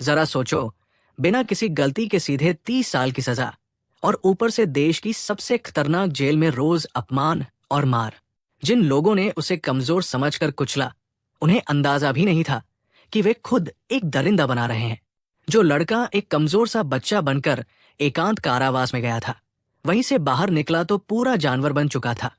जरा सोचो, बिना किसी गलती के सीधे 30 साल की सजा, और ऊपर से देश की सबसे खतरनाक जेल में रोज अपमान और मार। जिन लोगों ने उसे कमजोर समझकर कुचला, उन्हें अंदाजा भी नहीं था कि वे खुद एक दरिंदा बना रहे हैं। जो लड़का एक कमजोर सा बच्चा बनकर एकांत कारावास में गया था, वहीं से बाहर निकला तो पूरा जानवर बन चुका था।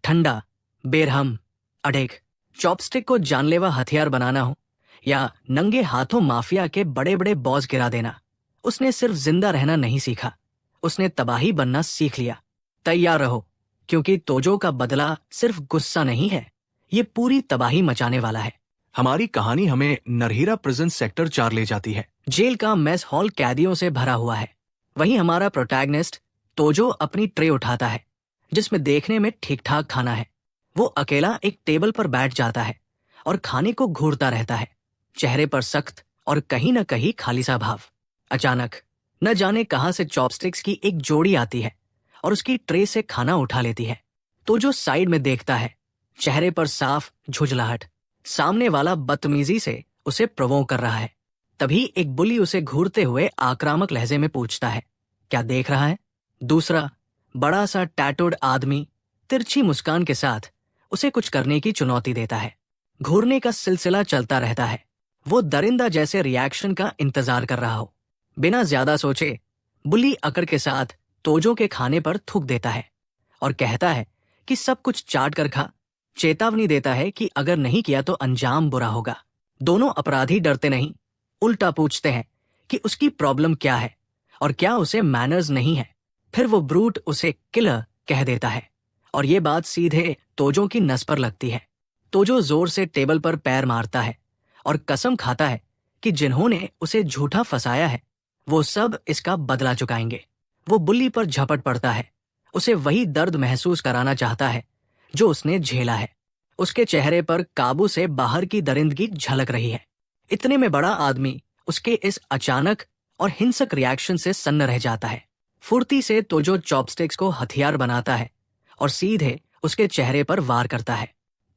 ठंडा, बेरहम, अडेग। चॉपस्टिक को जानलेवा हथियार बनाना हो या नंगे हाथों माफिया के बड़े बड़े बॉस गिरा देना, उसने सिर्फ जिंदा रहना नहीं सीखा, उसने तबाही बनना सीख लिया। तैयार रहो, क्योंकि तोजो का बदला सिर्फ गुस्सा नहीं है, ये पूरी तबाही मचाने वाला है। हमारी कहानी हमें नरहीरा प्रिजन सेक्टर 4 ले जाती है। जेल का मेस हॉल कैदियों से भरा हुआ है। वहीं हमारा प्रोटैगनिस्ट तोजो अपनी ट्रे उठाता है, जिसमें देखने में ठीक ठाक खाना है। वो अकेला एक टेबल पर बैठ जाता है और खाने को घूरता रहता है, चेहरे पर सख्त और कहीं न कहीं खाली सा भाव। अचानक न जाने कहां से चॉपस्टिक्स की एक जोड़ी आती है और उसकी ट्रे से खाना उठा लेती है। तोजो साइड में देखता है, चेहरे पर साफ झुंझलाहट। सामने वाला बदतमीजी से उसे प्रोवोक कर रहा है। तभी एक बुली उसे घूरते हुए आक्रामक लहजे में पूछता है, क्या देख रहा है? दूसरा बड़ा सा टैटूड आदमी तिरछी मुस्कान के साथ उसे कुछ करने की चुनौती देता है। घूरने का सिलसिला चलता रहता है। वो दरिंदा जैसे रिएक्शन का इंतजार कर रहा हो। बिना ज्यादा सोचे बुली अकड़ के साथ तोजो के खाने पर थूक देता है और कहता है कि सब कुछ चाट कर खा। चेतावनी देता है कि अगर नहीं किया तो अंजाम बुरा होगा। दोनों अपराधी डरते नहीं, उल्टा पूछते हैं कि उसकी प्रॉब्लम क्या है और क्या उसे मैनर्स नहीं है। फिर वो ब्रूट उसे किलर कह देता है और ये बात सीधे तोजो की नस पर लगती है। तोजो जोर से टेबल पर पैर मारता है और कसम खाता है कि जिन्होंने उसे झूठा फंसाया है, वो सब इसका बदला चुकाएंगे। वो बुल्ली पर झपट पड़ता है, उसे वही दर्द महसूस कराना चाहता है जो उसने झेला है। उसके चेहरे पर काबू से बाहर की दरिंदगी झलक रही है। इतने में बड़ा आदमी उसके इस अचानक और हिंसक रिएक्शन से सन्न रह जाता है। फुर्ती से तोजो चॉपस्टिक्स को हथियार बनाता है और सीधे उसके चेहरे पर वार करता है।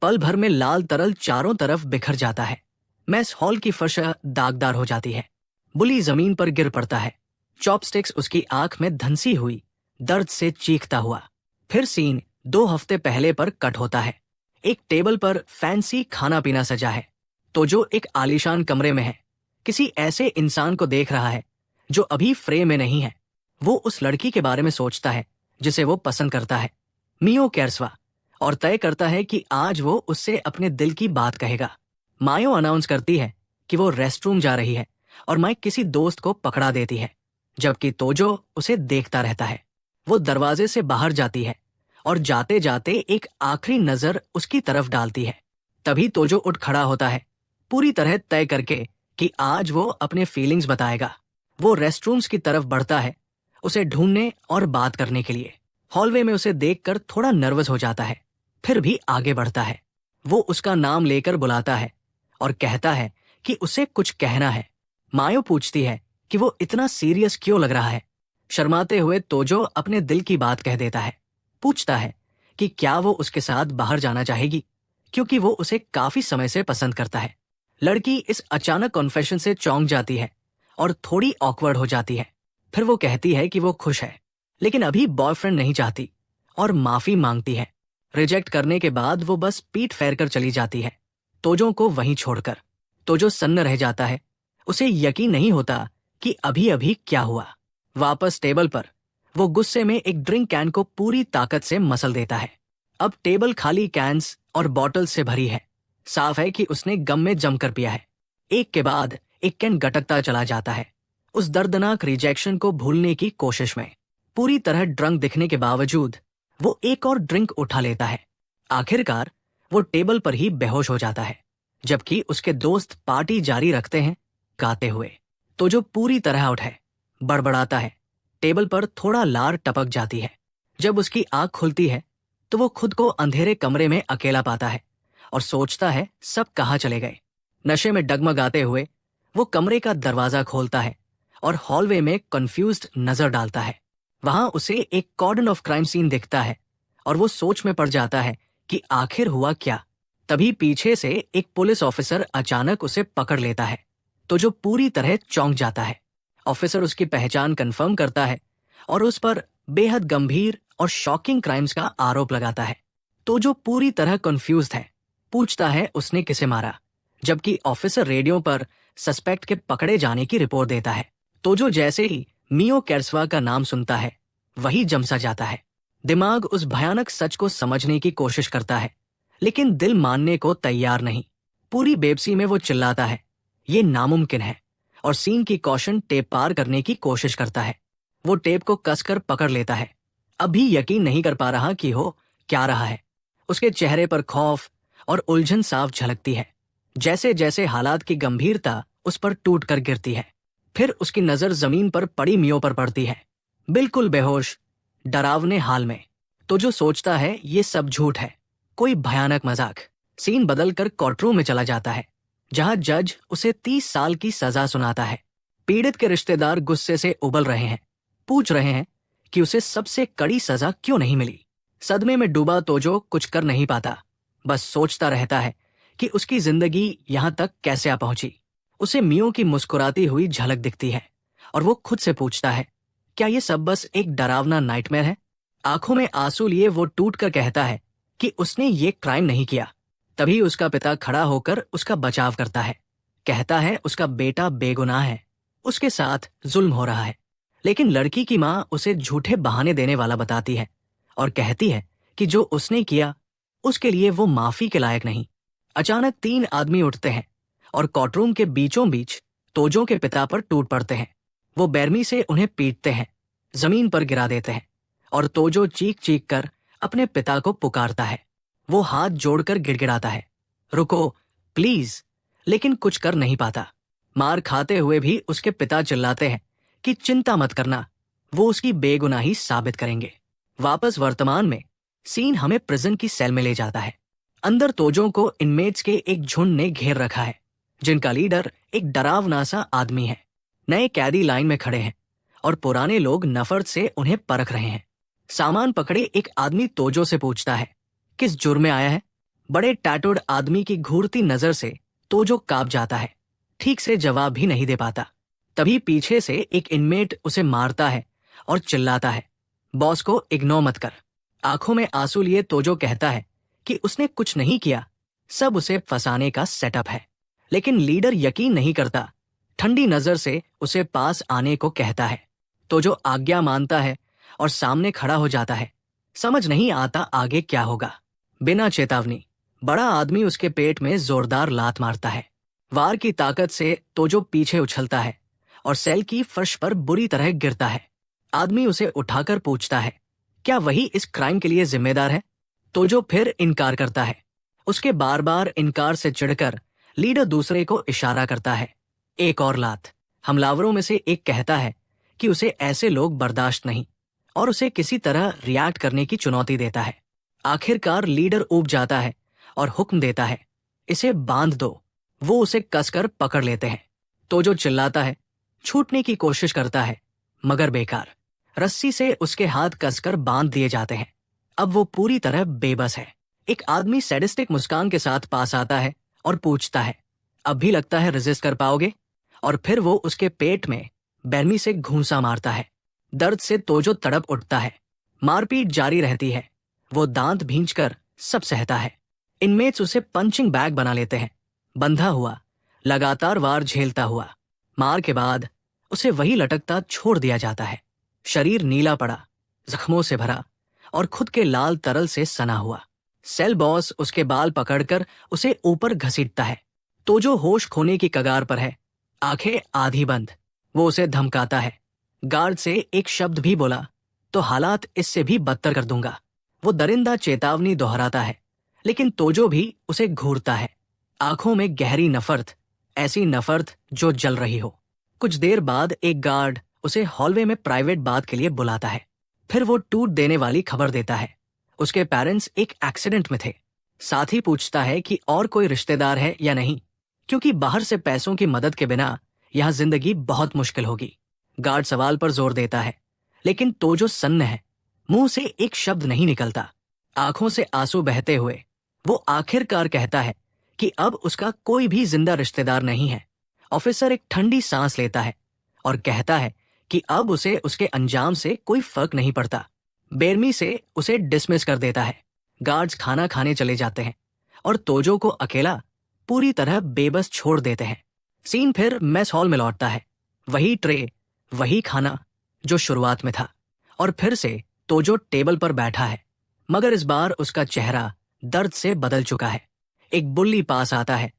पल भर में लाल तरल चारों तरफ बिखर जाता है। मेस हॉल की फर्श दागदार हो जाती है। बुली जमीन पर गिर पड़ता है, चॉपस्टिक्स उसकी आंख में धंसी हुई दर्द से चीखता हुआ। फिर सीन 2 हफ्ते पहले पर कट होता है। एक टेबल पर फैंसी खाना पीना सजा है। तोजो एक आलीशान कमरे में है, किसी ऐसे इंसान को देख रहा है जो अभी फ्रेम में नहीं है। वो उस लड़की के बारे में सोचता है जिसे वो पसंद करता है, मियो कैर्सवा, और तय करता है कि आज वो उससे अपने दिल की बात कहेगा। मायो अनाउंस करती है कि वो रेस्टरूम जा रही है और माइक किसी दोस्त को पकड़ा देती है, जबकि तोजो उसे देखता रहता है। वो दरवाजे से बाहर जाती है और जाते जाते एक आखिरी नजर उसकी तरफ डालती है। तभी तोजो उठ खड़ा होता है, पूरी तरह तय करके कि आज वो अपने फीलिंग्स बताएगा। वो रेस्टरूम्स की तरफ बढ़ता है, उसे ढूंढने और बात करने के लिए। हॉलवे में उसे देखकर थोड़ा नर्वस हो जाता है, फिर भी आगे बढ़ता है। वो उसका नाम लेकर बुलाता है और कहता है कि उसे कुछ कहना है। मायो पूछती है कि वो इतना सीरियस क्यों लग रहा है। शर्माते हुए तोजो अपने दिल की बात कह देता है। पूछता है कि क्या वो उसके साथ बाहर जाना चाहेगी, क्योंकि वो उसे काफी समय से पसंद करता है। लड़की इस अचानक कॉन्फेशन से चौंक जाती है और थोड़ी ऑकवर्ड हो जाती है। फिर वो कहती है कि वो खुश है, लेकिन अभी बॉयफ्रेंड नहीं चाहती और माफी मांगती है। रिजेक्ट करने के बाद वो बस पीठ फेर कर चली जाती है, तोजो को वहीं छोड़कर। तोजो सन्न रह जाता है, उसे यकीन नहीं होता कि अभी अभी क्या हुआ। वापस टेबल पर वो गुस्से में एक ड्रिंक कैन को पूरी ताकत से मसल देता है। अब टेबल खाली कैन्स और बॉटल से भरी है। साफ है कि उसने गम में जमकर पिया है। एक के बाद एक कैन गटकता चला जाता है, उस दर्दनाक रिजेक्शन को भूलने की कोशिश में। पूरी तरह ड्रंक दिखने के बावजूद वो एक और ड्रिंक उठा लेता है। आखिरकार वो टेबल पर ही बेहोश हो जाता है, जबकि उसके दोस्त पार्टी जारी रखते हैं गाते हुए। तो जो पूरी तरह उठे, बड़बड़ाता है। टेबल पर थोड़ा लार टपक जाती है। जब उसकी आंख खुलती है तो वो खुद को अंधेरे कमरे में अकेला पाता है और सोचता है सब कहाँ चले गए। नशे में डगमगाते हुए वो कमरे का दरवाजा खोलता है और हॉलवे में कंफ्यूज्ड नजर डालता है। वहां उसे एक कॉर्डन ऑफ क्राइम सीन दिखता है और वो सोच में पड़ जाता है कि आखिर हुआ क्या। तभी पीछे से एक पुलिस ऑफिसर अचानक उसे पकड़ लेता है। तो जो पूरी तरह चौंक जाता है। ऑफिसर उसकी पहचान कंफर्म करता है और उस पर बेहद गंभीर और शॉकिंग क्राइम्स का आरोप लगाता है। तो जो पूरी तरह कंफ्यूज्ड है, पूछता है उसने किसे मारा, जबकि ऑफिसर रेडियो पर सस्पेक्ट के पकड़े जाने की रिपोर्ट देता है। तो जो जैसे ही मियो कैर्सवा का नाम सुनता है, वही जमसा जाता है। दिमाग उस भयानक सच को समझने की कोशिश करता है, लेकिन दिल मानने को तैयार नहीं। पूरी बेबसी में वो चिल्लाता है, ये नामुमकिन है, और सीन की कॉशन टेप पार करने की कोशिश करता है। वो टेप को कसकर पकड़ लेता है, अभी यकीन नहीं कर पा रहा कि हो क्या रहा है। उसके चेहरे पर खौफ और उलझन साफ झलकती है, जैसे जैसे हालात की गंभीरता उस पर टूट कर गिरती है। फिर उसकी नजर जमीन पर पड़ी मियो पर पड़ती है, बिल्कुल बेहोश, डरावने हाल में। तो जो सोचता है ये सब झूठ है, कोई भयानक मजाक। सीन बदलकर कोर्टरूम में चला जाता है, जहां जज उसे 30 साल की सजा सुनाता है। पीड़ित के रिश्तेदार गुस्से से उबल रहे हैं, पूछ रहे हैं कि उसे सबसे कड़ी सजा क्यों नहीं मिली। सदमे में डूबा तोजो कुछ कर नहीं पाता, बस सोचता रहता है कि उसकी जिंदगी यहां तक कैसे आ पहुंची। उसे मियो की मुस्कुराती हुई झलक दिखती है और वो खुद से पूछता है, क्या ये सब बस एक डरावना नाइटमेयर है? आंखों में आंसू लिए वो टूट कर कहता है कि उसने ये क्राइम नहीं किया। तभी उसका पिता खड़ा होकर उसका बचाव करता है, कहता है उसका बेटा बेगुनाह है, उसके साथ जुल्म हो रहा है। लेकिन लड़की की माँ उसे झूठे बहाने देने वाला बताती है और कहती है कि जो उसने किया उसके लिए वो माफी के लायक नहीं। अचानक 3 आदमी उठते हैं और कोर्टरूम के बीचों बीच तोजो के पिता पर टूट पड़ते हैं। वो बेरमी से उन्हें पीटते हैं, जमीन पर गिरा देते हैं और तोजो चीख चीख कर अपने पिता को पुकारता है। वो हाथ जोड़कर गिड़गिड़ाता है, रुको प्लीज, लेकिन कुछ कर नहीं पाता। मार खाते हुए भी उसके पिता चिल्लाते हैं कि चिंता मत करना, वो उसकी बेगुनाही साबित करेंगे। वापस वर्तमान में सीन हमें प्रिजन की सेल में ले जाता है। अंदर तोजो को इनमेट्स के एक झुंड ने घेर रखा है, जिनका लीडर एक डरावना सा आदमी है। नए कैदी लाइन में खड़े हैं और पुराने लोग नफरत से उन्हें परख रहे हैं। सामान पकड़े एक आदमी तोजो से पूछता है, किस जुर्म में आया है? बड़े टैटूड आदमी की घूरती नजर से तोजो कांप जाता है, ठीक से जवाब भी नहीं दे पाता। तभी पीछे से एक इनमेट उसे मारता है और चिल्लाता है, बॉस को इग्नोर मत कर। आंखों में आंसू लिए तोजो कहता है कि उसने कुछ नहीं किया, सब उसे फंसाने का सेटअप है। लेकिन लीडर यकीन नहीं करता, ठंडी नजर से उसे पास आने को कहता है। तोजो आज्ञा मानता है और सामने खड़ा हो जाता है। समझ नहीं आता आगे क्या होगा। बिना चेतावनी बड़ा आदमी उसके पेट में जोरदार लात मारता है। वार की ताकत से तोजो पीछे उछलता है और सेल की फर्श पर बुरी तरह गिरता है। आदमी उसे उठाकर पूछता है, क्या वही इस क्राइम के लिए जिम्मेदार है? तोजो फिर इनकार करता है। उसके बार बार इनकार से चिढ़कर लीडर दूसरे को इशारा करता है, एक और लात। हमलावरों में से एक कहता है कि उसे ऐसे लोग बर्दाश्त नहीं और उसे किसी तरह रिएक्ट करने की चुनौती देता है। आखिरकार लीडर ऊब जाता है और हुक्म देता है, इसे बांध दो। वो उसे कसकर पकड़ लेते हैं। तोजो चिल्लाता है, छूटने की कोशिश करता है, मगर बेकार। रस्सी से उसके हाथ कसकर बांध दिए जाते हैं। अब वो पूरी तरह बेबस है। एक आदमी सैडिस्टिक मुस्कान के साथ पास आता है और पूछता है, अब भी लगता है रेजिस्ट कर पाओगे? और फिर वो उसके पेट में बेरमी से घूंसा मारता है। दर्द से तोजो तड़प उठता है। मारपीट जारी रहती है। वो दांत भींचकर सब सहता है। इनमेट्स उसे पंचिंग बैग बना लेते हैं, बंधा हुआ, लगातार वार झेलता हुआ। मार के बाद उसे वही लटकता छोड़ दिया जाता है। शरीर नीला पड़ा, जख्मों से भरा और खुद के लाल तरल से सना हुआ। सेल बॉस उसके बाल पकड़कर उसे ऊपर घसीटता है। तोजो होश खोने की कगार पर है, आंखें आधी बंद। वो उसे धमकाता है, गार्ड से एक शब्द भी बोला तो हालात इससे भी बदतर कर दूंगा। वो दरिंदा चेतावनी दोहराता है, लेकिन तोजो भी उसे घूरता है, आंखों में गहरी नफरत, ऐसी नफरत जो जल रही हो। कुछ देर बाद एक गार्ड उसे हॉलवे में प्राइवेट बात के लिए बुलाता है। फिर वो टूट देने वाली खबर देता है, उसके पेरेंट्स एक एक्सीडेंट में थे। साथ ही पूछता है कि और कोई रिश्तेदार है या नहीं, क्योंकि बाहर से पैसों की मदद के बिना यहां जिंदगी बहुत मुश्किल होगी। गार्ड सवाल पर जोर देता है, लेकिन तोजो सन्न है, मुंह से एक शब्द नहीं निकलता। आंखों से आंसू बहते हुए वो आखिरकार कहता है कि अब उसका कोई भी जिंदा रिश्तेदार नहीं है ऑफिसर एक ठंडी सांस लेता है और कहता है कि अब उसे उसके अंजाम से कोई फर्क नहीं पड़ता। बेरमी से उसे डिसमिस कर देता है। गार्ड्स खाना खाने चले जाते हैं और तोजो को अकेला पूरी तरह बेबस छोड़ देते हैं। सीन फिर मेस हॉल में लौटता है। वही ट्रे, वही खाना जो शुरुआत में था, और फिर से तोजो टेबल पर बैठा है, मगर इस बार उसका चेहरा दर्द से बदल चुका है। एक बुल्ली पास आता है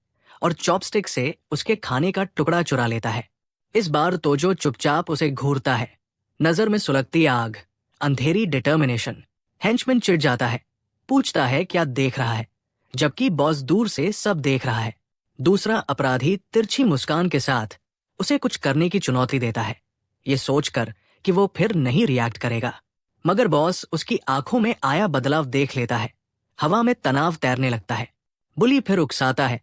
और चॉपस्टिक से उसके खाने का टुकड़ा चुरा लेता है। इस बार तोजो चुपचाप उसे घूरता है। नजर में सुलगती आग, अंधेरी डिटर्मिनेशन। हेंचमैन चिढ़ जाता है, पूछता है क्या देख रहा है, जबकि बॉस दूर से सब देख रहा है। दूसरा अपराधी तिरछी मुस्कान के साथ उसे कुछ करने की चुनौती देता है, ये सोचकर कि वो फिर नहीं रिएक्ट करेगा। मगर बॉस उसकी आंखों में आया बदलाव देख लेता है। हवा में तनाव तैरने लगता है। बुली फिर उकसाता है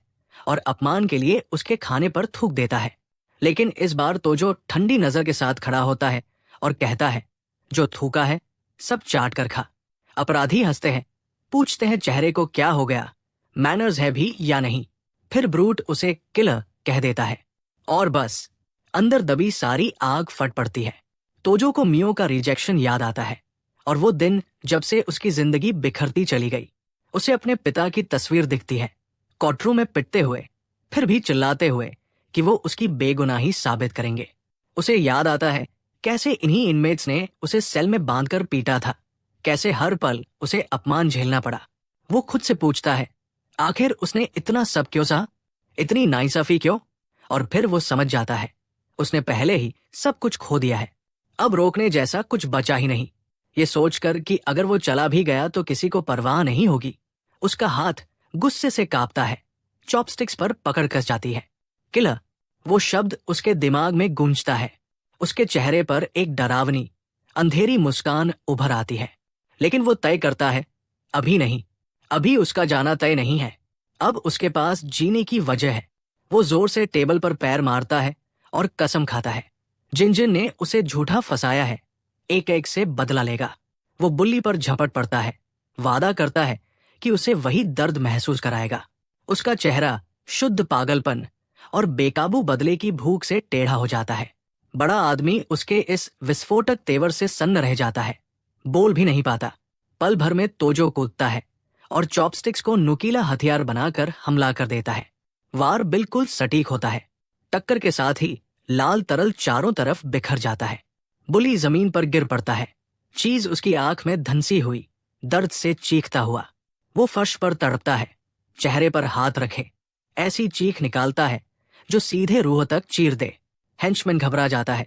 और अपमान के लिए उसके खाने पर थूक देता है। लेकिन इस बार तोजो ठंडी नजर के साथ खड़ा होता है और कहता है, जो थूका है सब चाट कर खा। अपराधी हंसते हैं, पूछते हैं चेहरे को क्या हो गया, मैनर्स है भी या नहीं। फिर ब्रूट उसे किलर कह देता है और बस अंदर दबी सारी आग फट पड़ती है। तोजो को मियो का रिजेक्शन याद आता है और वो दिन जब से उसकी जिंदगी बिखरती चली गई। उसे अपने पिता की तस्वीर दिखती है, कोर्टरूम में पिटते हुए, फिर भी चिल्लाते हुए कि वो उसकी बेगुनाही साबित करेंगे। उसे याद आता है कैसे इन्हीं इनमेट्स ने उसे सेल में बांधकर पीटा था, कैसे हर पल उसे अपमान झेलना पड़ा। वो खुद से पूछता है, आखिर उसने इतना सब क्यों सहा, इतनी नाइंसाफी क्यों? और फिर वो समझ जाता है उसने पहले ही सब कुछ खो दिया है। अब रोकने जैसा कुछ बचा ही नहीं। ये सोचकर कि अगर वो चला भी गया तो किसी को परवाह नहीं होगी, उसका हाथ गुस्से से कांपता है। चॉपस्टिक्स पर पकड़ कस जाती है। किलर, वो शब्द उसके दिमाग में गूंजता है। उसके चेहरे पर एक डरावनी, अंधेरी मुस्कान उभर आती है। लेकिन वो तय करता है, अभी नहीं, अभी उसका जाना तय नहीं है। अब उसके पास जीने की वजह है। वो जोर से टेबल पर पैर मारता है और कसम खाता है, जिन जिन ने उसे झूठा फंसाया है, एक एक से बदला लेगा। वो बुल्ली पर झपट पड़ता है, वादा करता है कि उसे वही दर्द महसूस कराएगा। उसका चेहरा शुद्ध पागलपन और बेकाबू बदले की भूख से टेढ़ा हो जाता है। बड़ा आदमी उसके इस विस्फोटक तेवर से सन्न रह जाता है, बोल भी नहीं पाता। पल भर में तोजो कूदता है और चॉपस्टिक्स को नुकीला हथियार बनाकर हमला कर देता है। वार बिल्कुल सटीक होता है। टक्कर के साथ ही लाल तरल चारों तरफ बिखर जाता है। बुली जमीन पर गिर पड़ता है, चीज उसकी आंख में धंसी हुई, दर्द से चीखता हुआ। वो फर्श पर तड़पता है, चेहरे पर हाथ रखे, ऐसी चीख निकालता है जो सीधे रूह तक चीर दे। हेंचमैन घबरा जाता है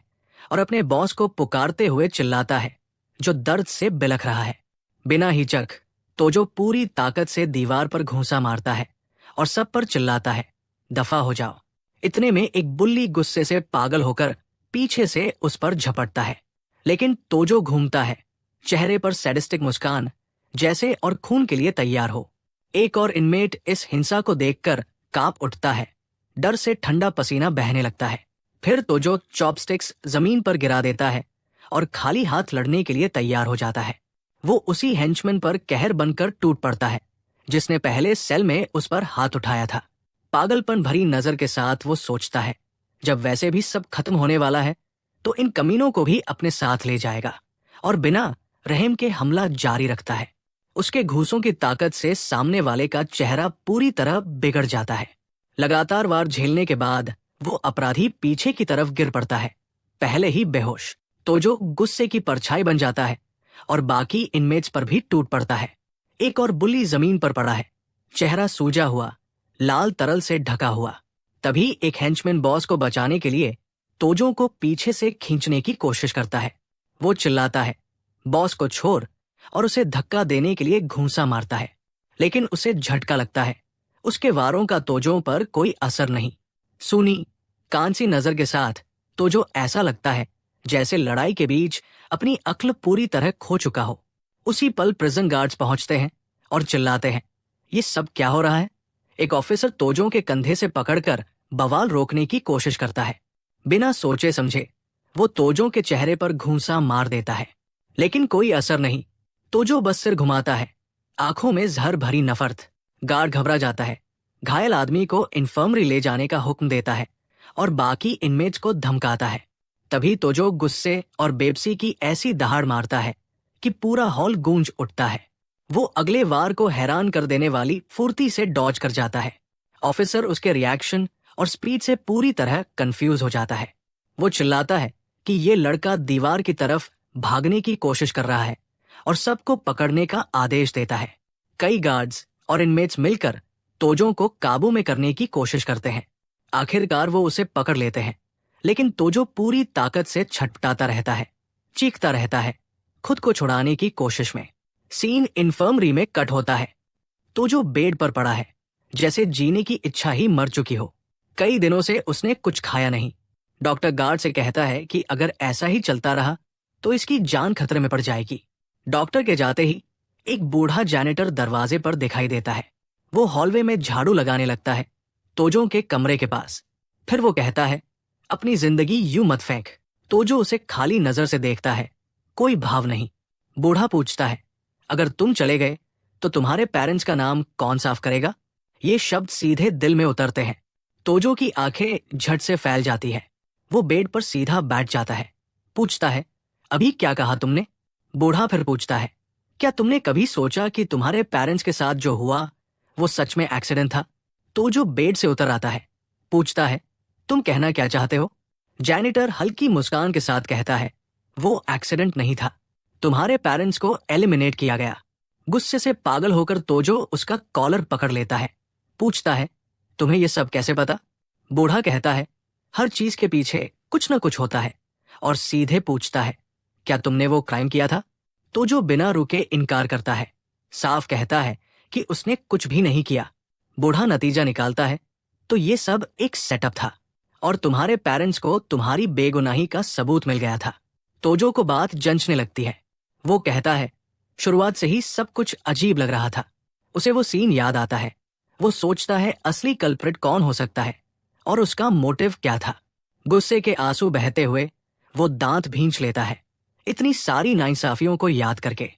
और अपने बॉस को पुकारते हुए चिल्लाता है, जो दर्द से बिलख रहा है। बिना हिचक तोजो पूरी ताकत से दीवार पर घूंसा मारता है और सब पर चिल्लाता है, दफा हो जाओ। इतने में एक बुल्ली गुस्से से पागल होकर पीछे से उस पर झपटता है। लेकिन तोजो घूमता है, चेहरे पर सैडिस्टिक मुस्कान, जैसे और खून के लिए तैयार हो। एक और इनमेट इस हिंसा को देखकर कांप उठता है, डर से ठंडा पसीना बहने लगता है। फिर तोजो चॉपस्टिक्स जमीन पर गिरा देता है और खाली हाथ लड़ने के लिए तैयार हो जाता है। वो उसी हेंचमैन पर कहर बनकर टूट पड़ता है जिसने पहले सेल में उस पर हाथ उठाया था। पागलपन भरी नजर के साथ वो सोचता है, जब वैसे भी सब खत्म होने वाला है तो इन कमीनों को भी अपने साथ ले जाएगा, और बिना रहम के हमला जारी रखता है। उसके घूंसों की ताकत से सामने वाले का चेहरा पूरी तरह बिगड़ जाता है। लगातार वार झेलने के बाद वो अपराधी पीछे की तरफ गिर पड़ता है, पहले ही बेहोश। तोजो गुस्से की परछाई बन जाता है और बाकी इनमेट्स पर भी टूट पड़ता है। एक और बुल्ली जमीन पर पड़ा है, चेहरा सूजा हुआ, लाल तरल से ढका हुआ। तभी एक हेंचमैन बॉस को बचाने के लिए तोजो को पीछे से खींचने की कोशिश करता है। वो चिल्लाता है, बॉस को छोड़, और उसे धक्का देने के लिए घूंसा मारता है। लेकिन उसे झटका लगता है। उसके वारों का तोजो पर कोई असर नहीं। सूनी, कांसी नजर के साथ तोजो ऐसा लगता है जैसे लड़ाई के बीच अपनी अक्ल पूरी तरह खो चुका हो। उसी पल प्रिजन गार्ड्स पहुंचते हैं और चिल्लाते हैं, ये सब क्या हो रहा है? एक ऑफिसर तोजो के कंधे से पकड़कर बवाल रोकने की कोशिश करता है। बिना सोचे समझे वो तोजो के चेहरे पर घूंसा मार देता है, लेकिन कोई असर नहीं। तोजो बस सिर घुमाता है, आंखों में जहर भरी नफरत। गार्ड घबरा जाता है, घायल आदमी को इन्फर्मरी ले जाने का हुक्म देता है और बाकी इनमेट्स को धमकाता है। तभी तोजो गुस्से और बेबसी की ऐसी दहाड़ मारता है कि पूरा हॉल गूंज उठता है। वो अगले वार को हैरान कर देने वाली फुर्ती से डॉज कर जाता है। ऑफिसर उसके रिएक्शन और स्पीड से पूरी तरह कंफ्यूज हो जाता है। वो चिल्लाता है कि ये लड़का दीवार की तरफ भागने की कोशिश कर रहा है और सबको पकड़ने का आदेश देता है। कई गार्ड्स और इनमेट्स मिलकर तोजो को काबू में करने की कोशिश करते हैं। आखिरकार वो उसे पकड़ लेते हैं, लेकिन तोजो पूरी ताकत से छटपटाता रहता है, चीखता रहता है, खुद को छुड़ाने की कोशिश में। सीन इन्फर्मरी में कट होता है। तोजो बेड पर पड़ा है, जैसे जीने की इच्छा ही मर चुकी हो। कई दिनों से उसने कुछ खाया नहीं। डॉक्टर गार्ड से कहता है कि अगर ऐसा ही चलता रहा तो इसकी जान खतरे में पड़ जाएगी। डॉक्टर के जाते ही एक बूढ़ा जैनिटर दरवाजे पर दिखाई देता है। वो हॉलवे में झाड़ू लगाने लगता है, तोजो के कमरे के पास। फिर वो कहता है, अपनी जिंदगी यूं मत फेंक। तोजो उसे खाली नजर से देखता है, कोई भाव नहीं। बूढ़ा पूछता है, अगर तुम चले गए तो तुम्हारे पेरेंट्स का नाम कौन साफ करेगा? ये शब्द सीधे दिल में उतरते हैं। तोजो की आंखें झट से फैल जाती है। वो बेड पर सीधा बैठ जाता है, पूछता है, अभी क्या कहा तुमने? बूढ़ा फिर पूछता है, क्या तुमने कभी सोचा कि तुम्हारे पेरेंट्स के साथ जो हुआ वो सच में एक्सीडेंट था? तोजो बेड से उतर आता है, पूछता है, तुम कहना क्या चाहते हो? जैनिटर हल्की मुस्कान के साथ कहता है, वो एक्सीडेंट नहीं था, तुम्हारे पेरेंट्स को एलिमिनेट किया गया। गुस्से से पागल होकर तोजो उसका कॉलर पकड़ लेता है, पूछता है, तुम्हें ये सब कैसे पता? बूढ़ा कहता है, हर चीज के पीछे कुछ न कुछ होता है। और सीधे पूछता है, क्या तुमने वो क्राइम किया था? तोजो बिना रुके इनकार करता है, साफ कहता है कि उसने कुछ भी नहीं किया। बूढ़ा नतीजा निकालता है, तो ये सब एक सेटअप था और तुम्हारे पेरेंट्स को तुम्हारी बेगुनाही का सबूत मिल गया था। तोजो को बात जंचने लगती है। वो कहता है, शुरुआत से ही सब कुछ अजीब लग रहा था। उसे वो सीन याद आता है। वो सोचता है असली कल्प्रिट कौन हो सकता है और उसका मोटिव क्या था। गुस्से के आंसू बहते हुए वो दांत भींच लेता है, इतनी सारी नाइंसाफियों को याद करके।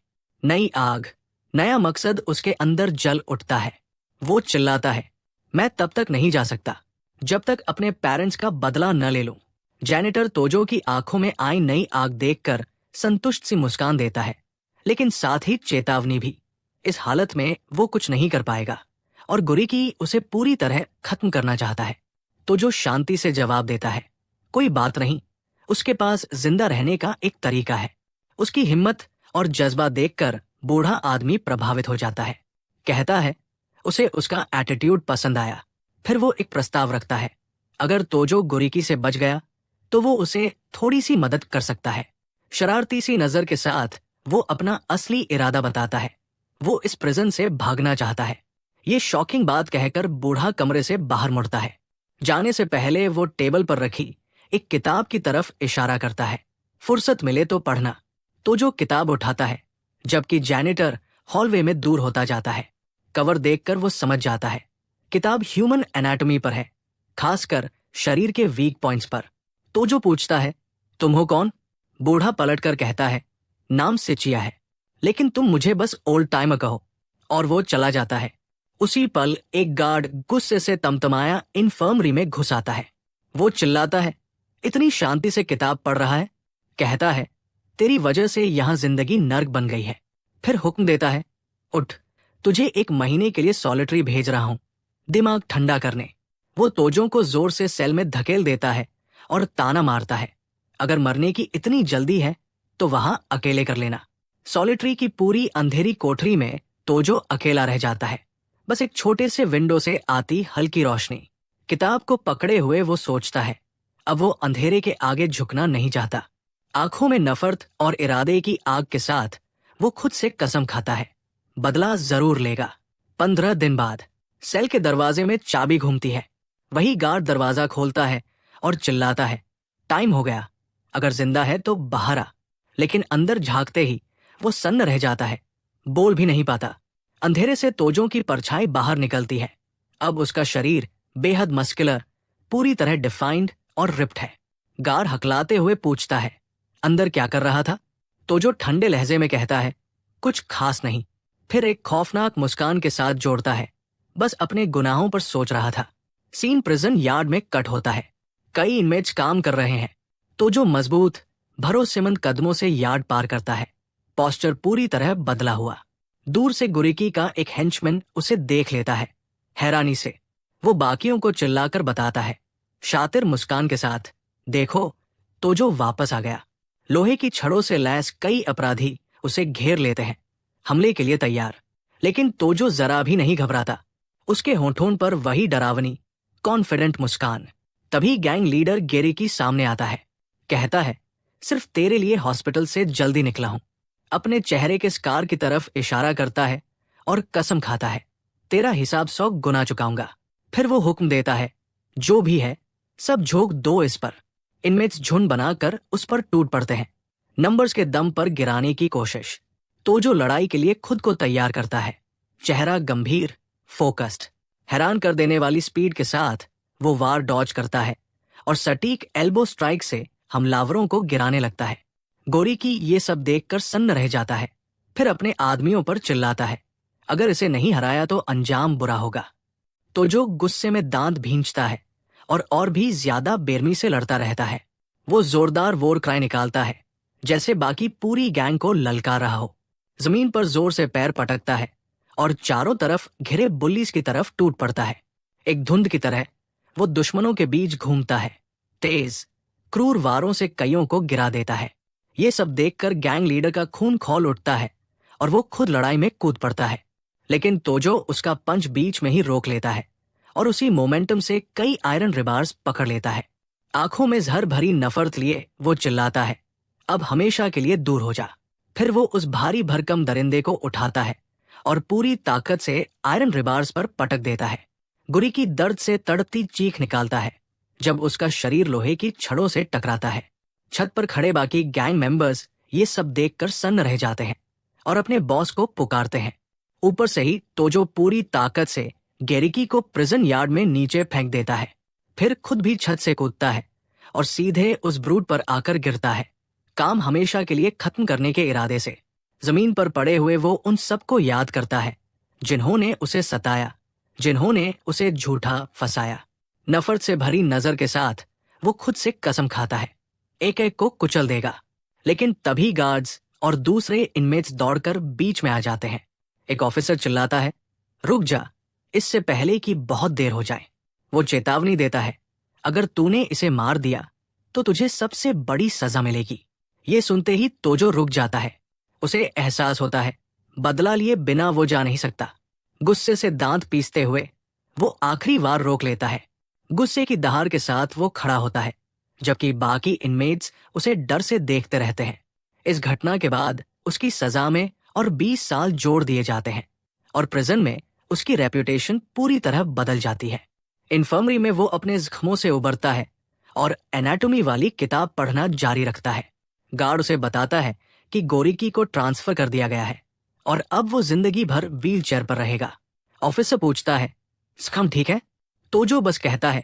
नई आग, नया मकसद उसके अंदर जल उठता है। वो चिल्लाता है, मैं तब तक नहीं जा सकता जब तक अपने पेरेंट्स का बदला न ले लूं। जैनिटर तोजो की आंखों में आई नई आग देखकर संतुष्ट सी मुस्कान देता है, लेकिन साथ ही चेतावनी भी। इस हालत में वो कुछ नहीं कर पाएगा और गुरिकी उसे पूरी तरह खत्म करना चाहता है। तोजो शांति से जवाब देता है, कोई बात नहीं, उसके पास जिंदा रहने का एक तरीका है। उसकी हिम्मत और जज्बा देखकर बूढ़ा आदमी प्रभावित हो जाता है। कहता है, उसे उसका एटीट्यूड पसंद आया। फिर वो एक प्रस्ताव रखता है, अगर तोजो गुरिकी से बच गया तो वो उसे थोड़ी सी मदद कर सकता है। शरारती सी नजर के साथ वो अपना असली इरादा बताता है। वो इस प्रिजन से भागना चाहता है। ये शॉकिंग बात कहकर बूढ़ा कमरे से बाहर मुड़ता है। जाने से पहले वो टेबल पर रखी एक किताब की तरफ इशारा करता है, फुर्सत मिले तो पढ़ना। तोजो किताब उठाता है, जबकि जैनिटर हॉलवे में दूर होता जाता है। कवर देखकर वो समझ जाता है, किताब ह्यूमन एनाटॉमी पर है, खासकर शरीर के वीक पॉइंट्स पर। तोजो पूछता है, तुम हो कौन? बूढ़ा पलटकर कहता है, नाम सिचिया है, लेकिन तुम मुझे बस ओल्ड टाइमर कहो। और वो चला जाता है। उसी पल एक गार्ड गुस्से से तमतमाया इन्फर्मरी में घुस आता है। वो चिल्लाता है, इतनी शांति से किताब पढ़ रहा है। कहता है, तेरी वजह से यहां जिंदगी नर्क बन गई है। फिर हुक्म देता है, उठ, तुझे 1 महीने के लिए सॉलिटरी भेज रहा हूं, दिमाग ठंडा करने। वो तोजो को जोर से सेल में धकेल देता है और ताना मारता है, अगर मरने की इतनी जल्दी है तो वहां अकेले कर लेना। सॉलिटरी की पूरी अंधेरी कोठरी में तोजो अकेला रह जाता है, बस एक छोटे से विंडो से आती हल्की रोशनी। किताब को पकड़े हुए वो सोचता है, अब वो अंधेरे के आगे झुकना नहीं चाहता। आंखों में नफरत और इरादे की आग के साथ वो खुद से कसम खाता है, बदला जरूर लेगा। 15 दिन बाद सेल के दरवाजे में चाबी घूमती है। वही गार्ड दरवाजा खोलता है और चिल्लाता है, टाइम हो गया, अगर जिंदा है तो बाहर आ। लेकिन अंदर झांकते ही वो सन्न रह जाता है, बोल भी नहीं पाता। अंधेरे से तोजो की परछाई बाहर निकलती है। अब उसका शरीर बेहद मस्कुलर, पूरी तरह डिफाइंड और रिप्ड है। गार्ड हकलाते हुए पूछता है, अंदर क्या कर रहा था? तोजो ठंडे लहजे में कहता है, कुछ खास नहीं। फिर एक खौफनाक मुस्कान के साथ जोड़ता है, बस अपने गुनाहों पर सोच रहा था। सीन प्रिजन यार्ड में कट होता है। कई इनमेट्स काम कर रहे हैं। तोजो मजबूत भरोसेमंद कदमों से यार्ड पार करता है। पोस्चर पूरी तरह बदला हुआ। दूर से गुरिकी का एक हेंचमैन उसे देख लेता है। हैरानी से वो बाकियों को चिल्लाकर बताता है, शातिर मुस्कान के साथ, देखो तोजो वापस आ गया। लोहे की छड़ों से लैस कई अपराधी उसे घेर लेते हैं, हमले के लिए तैयार। लेकिन तोजो जरा भी नहीं घबराता। उसके होंठों पर वही डरावनी कॉन्फिडेंट मुस्कान। तभी गैंग लीडर गेरिकी सामने आता है। कहता है, सिर्फ तेरे लिए हॉस्पिटल से जल्दी निकला हूं। अपने चेहरे के स्कार की तरफ इशारा करता है और कसम खाता है, तेरा हिसाब 100 गुना चुकाऊंगा। फिर वो हुक्म देता है, जो भी है सब झोंक दो इस पर। इनमेट्स झुंड बनाकर उस पर टूट पड़ते हैं, नंबर्स के दम पर गिराने की कोशिश। तोजो लड़ाई के लिए खुद को तैयार करता है। चेहरा गंभीर, फोकस्ड। हैरान कर देने वाली स्पीड के साथ वो वार डॉज करता है और सटीक एल्बो स्ट्राइक से हमलावरों को गिराने लगता है। गोरिकी ये सब देखकर सन्न रह जाता है। फिर अपने आदमियों पर चिल्लाता है, अगर इसे नहीं हराया तो अंजाम बुरा होगा। तोजो गुस्से में दांत भींचता है और भी ज्यादा बेरमी से लड़ता रहता है। वो जोरदार वॉर क्राई निकालता है, जैसे बाकी पूरी गैंग को ललकार रहा हो। जमीन पर जोर से पैर पटकता है और चारों तरफ घिरे बुल्लीज की तरफ टूट पड़ता है। एक धुंध की तरह वो दुश्मनों के बीच घूमता है, तेज क्रूर वारों से कईयों को गिरा देता है। ये सब देखकर गैंग लीडर का खून खौल उठता है और वो खुद लड़ाई में कूद पड़ता है। लेकिन तोजो उसका पंच बीच में ही रोक लेता है और उसी मोमेंटम से कई आयरन रिबार्स पकड़ लेता है। आंखों में जहर भरी नफरत लिए वो चिल्लाता है, अब हमेशा के लिए दूर हो जा। फिर वो उस भारी भरकम दरिंदे को उठाता है और पूरी ताकत से आयरन रिबार्स पर पटक देता है। गुरिकी दर्द से तड़पती चीख निकालता है जब उसका शरीर लोहे की छड़ों से टकराता है। छत पर खड़े बाकी गैंग मेंबर्स ये सब देखकर सन्न रह जाते हैं और अपने बॉस को पुकारते हैं। ऊपर से ही तोजो पूरी ताकत से गेरिकी को प्रिजन यार्ड में नीचे फेंक देता है। फिर खुद भी छत से कूदता है और सीधे उस ब्रूट पर आकर गिरता है, काम हमेशा के लिए खत्म करने के इरादे से। जमीन पर पड़े हुए वो उन सबको याद करता है जिन्होंने उसे सताया, जिन्होंने उसे झूठा फंसाया। नफरत से भरी नजर के साथ वो खुद से कसम खाता है, एक एक को कुचल देगा। लेकिन तभी गार्ड्स और दूसरे इनमेट्स दौड़कर बीच में आ जाते हैं। एक ऑफिसर चिल्लाता है, रुक जा, इससे पहले कि बहुत देर हो जाए। वो चेतावनी देता है, अगर तूने इसे मार दिया तो तुझे सबसे बड़ी सजा मिलेगी। ये सुनते ही तोजो रुक जाता है। उसे एहसास होता है, बदला लिए बिना वो जा नहीं सकता। गुस्से से दांत पीसते हुए वो आखिरी बार रोक लेता है। गुस्से की दहाड़ के साथ वो खड़ा होता है, जबकि बाकी इनमेट्स उसे डर से देखते रहते हैं। इस घटना के बाद उसकी सजा में और 20 साल जोड़ दिए जाते हैं और प्रिजन में उसकी रेप्यूटेशन पूरी तरह बदल जाती है। इन्फर्मरी में वो अपने जख्मों से उबरता है और एनाटॉमी वाली किताब पढ़ना जारी रखता है। गार्ड उसे बताता है कि गोरिकी को ट्रांसफर कर दिया गया है और अब वो जिंदगी भर व्हील चेयर पर रहेगा। ऑफिसर पूछता है, जख्म ठीक है? तोजो बस कहता है,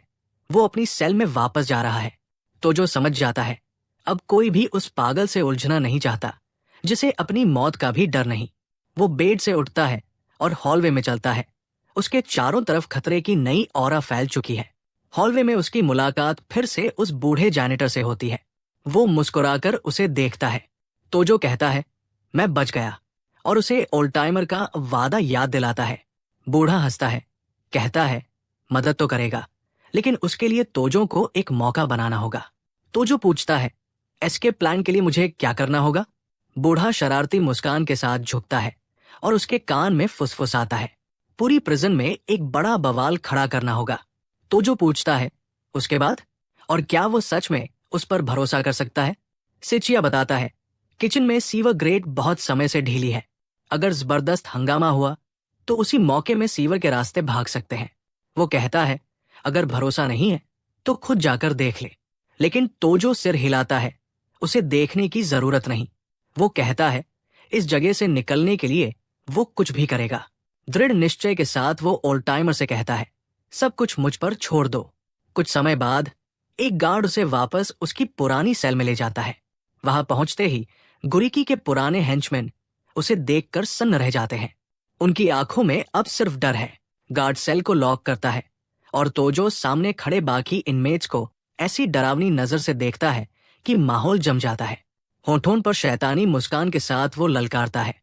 वो अपनी सेल में वापस जा रहा है। तोजो समझ जाता है, अब कोई भी उस पागल से उलझना नहीं चाहता जिसे अपनी मौत का भी डर नहीं। वो बेड से उठता है और हॉलवे में चलता है। उसके चारों तरफ खतरे की नई ऑरा फैल चुकी है। हॉलवे में उसकी मुलाकात फिर से उस बूढ़े जैनिटर से होती है। वो मुस्कुराकर उसे देखता है। तोजो कहता है, मैं बच गया, और उसे ओल्ड टाइमर का वादा याद दिलाता है। बूढ़ा हंसता है, कहता है, मदद तो करेगा, लेकिन उसके लिए तोजो को एक मौका बनाना होगा। तोजो पूछता है, एस्केप प्लान के लिए मुझे क्या करना होगा? बूढ़ा शरारती मुस्कान के साथ झुकता है और उसके कान में फुसफुसाता है, पूरी प्रिजन में एक बड़ा बवाल खड़ा करना होगा। तोजो पूछता है, उसके बाद? और क्या वो सच में उस पर भरोसा कर सकता है? सिचिया बताता है, किचन में सीवर ग्रेट बहुत समय से ढीली है। अगर जबरदस्त हंगामा हुआ तो उसी मौके में सीवर के रास्ते भाग सकते हैं। वो कहता है, अगर भरोसा नहीं है तो खुद जाकर देख ले। लेकिन तोजो सिर हिलाता है, उसे देखने की जरूरत नहीं। वो कहता है, इस जगह से निकलने के लिए वो कुछ भी करेगा। दृढ़ निश्चय के साथ वो ओल्ड टाइमर से कहता है, सब कुछ मुझ पर छोड़ दो। कुछ समय बाद एक गार्ड उसे वापस उसकी पुरानी सेल में ले जाता है। वहां पहुंचते ही गुरिकी के पुराने हेंचमैन उसे देखकर सन्न रह जाते हैं। उनकी आंखों में अब सिर्फ डर है। गार्ड सेल को लॉक करता है और तोजो सामने खड़े बाकी इनमेट्स को ऐसी डरावनी नजर से देखता है कि माहौल जम जाता है। होठों पर शैतानी मुस्कान के साथ वो ललकारता है,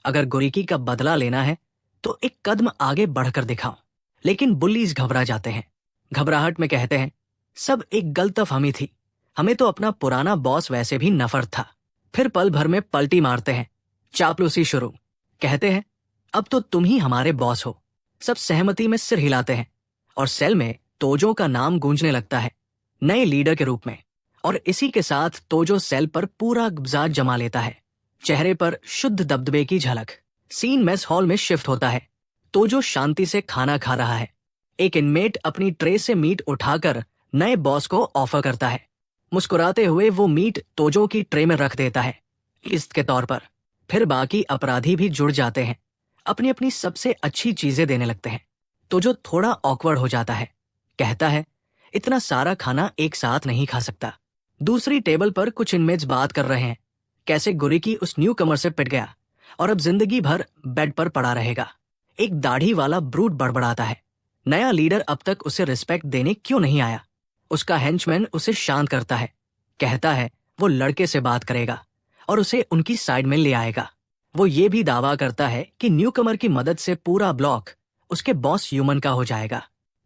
अगर गुरीकी का बदला लेना है तो एक कदम आगे बढ़कर दिखाओ। लेकिन बुल्लीज घबरा जाते हैं। घबराहट में कहते हैं, सब एक गलतफहमी थी, हमें तो अपना पुराना बॉस वैसे भी नफरत था। फिर पल भर में पलटी मारते हैं, चापलूसी शुरू। कहते हैं, अब तो तुम ही हमारे बॉस हो। सब सहमति में सिर हिलाते हैं और सेल में तोजो का नाम गूंजने लगता है नए लीडर के रूप में। और इसी के साथ तोजो सेल पर पूरा गुब्जात जमा लेता है, चेहरे पर शुद्ध दबदबे की झलक। सीन मेस हॉल में शिफ्ट होता है। तोजो शांति से खाना खा रहा है। एक इनमेट अपनी ट्रे से मीट उठाकर नए बॉस को ऑफर करता है। मुस्कुराते हुए वो मीट तोजो की ट्रे में रख देता है, किस्त के तौर पर। फिर बाकी अपराधी भी जुड़ जाते हैं, अपनी अपनी सबसे अच्छी चीजें देने लगते हैं। तोजो थोड़ा ऑकवर्ड हो जाता है, कहता है, इतना सारा खाना एक साथ नहीं खा सकता। दूसरी टेबल पर कुछ इनमेट्स बात कर रहे हैं, कैसे गुरीकी उस न्यू कमर से पिट गया और अब जिंदगी भर बेड पर पड़ा रहेगा। एक दाढ़ी वाला ब्रूट बड़बड़ाता है, नया लीडर अब तक उसे रिस्पेक्ट देने क्यों नहीं आया। उसका हेंचमैन उसे शांत करता है, कहता है वो लड़के से बात करेगा और उसे उनकी साइड में ले आएगा। वो ये भी दावा करता है कि न्यू कमर की मदद से पूरा ब्लॉक उसके बॉस ह्यूमन का हो जाएगा।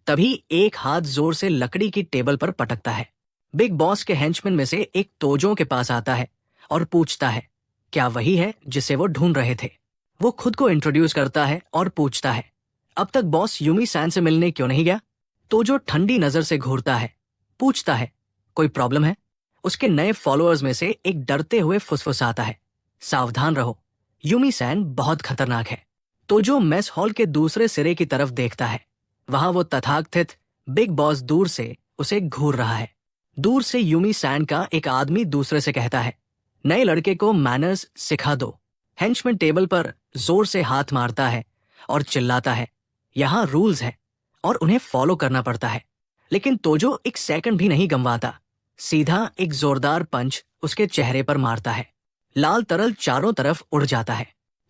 तभी एक हाथ जोर से लकड़ी की टेबल पर पटकता है। बिग बॉस के हेंचमैन में से एक तोजो के पास आता है और पूछता है, क्या वही है जिसे वो ढूंढ रहे थे। वो खुद को इंट्रोड्यूस करता है और पूछता है, अब तक बॉस यूमी सैन से मिलने क्यों नहीं गया। तोजो ठंडी नजर से घूरता है, पूछता है, कोई प्रॉब्लम है। उसके नए फॉलोअर्स में से एक डरते हुए फुसफुसाता है, सावधान रहो, यूमी सैन बहुत खतरनाक है। तोजो मेस हॉल के दूसरे सिरे की तरफ देखता है। वहां वो तथाकथित बिग बॉस दूर से उसे घूर रहा है। दूर से यूमी सैन का एक आदमी दूसरे से कहता है, नए लड़के को मैनर्स सिखा दो। हेंचमैन टेबल पर जोर से हाथ मारता है और चिल्लाता है, यहाँ रूल्स है और उन्हें फॉलो करना पड़ता है। लेकिन तोजो एक सेकंड भी नहीं गंवाता, सीधा एक जोरदार पंच उसके चेहरे पर मारता है। लाल तरल चारों तरफ उड़ जाता है।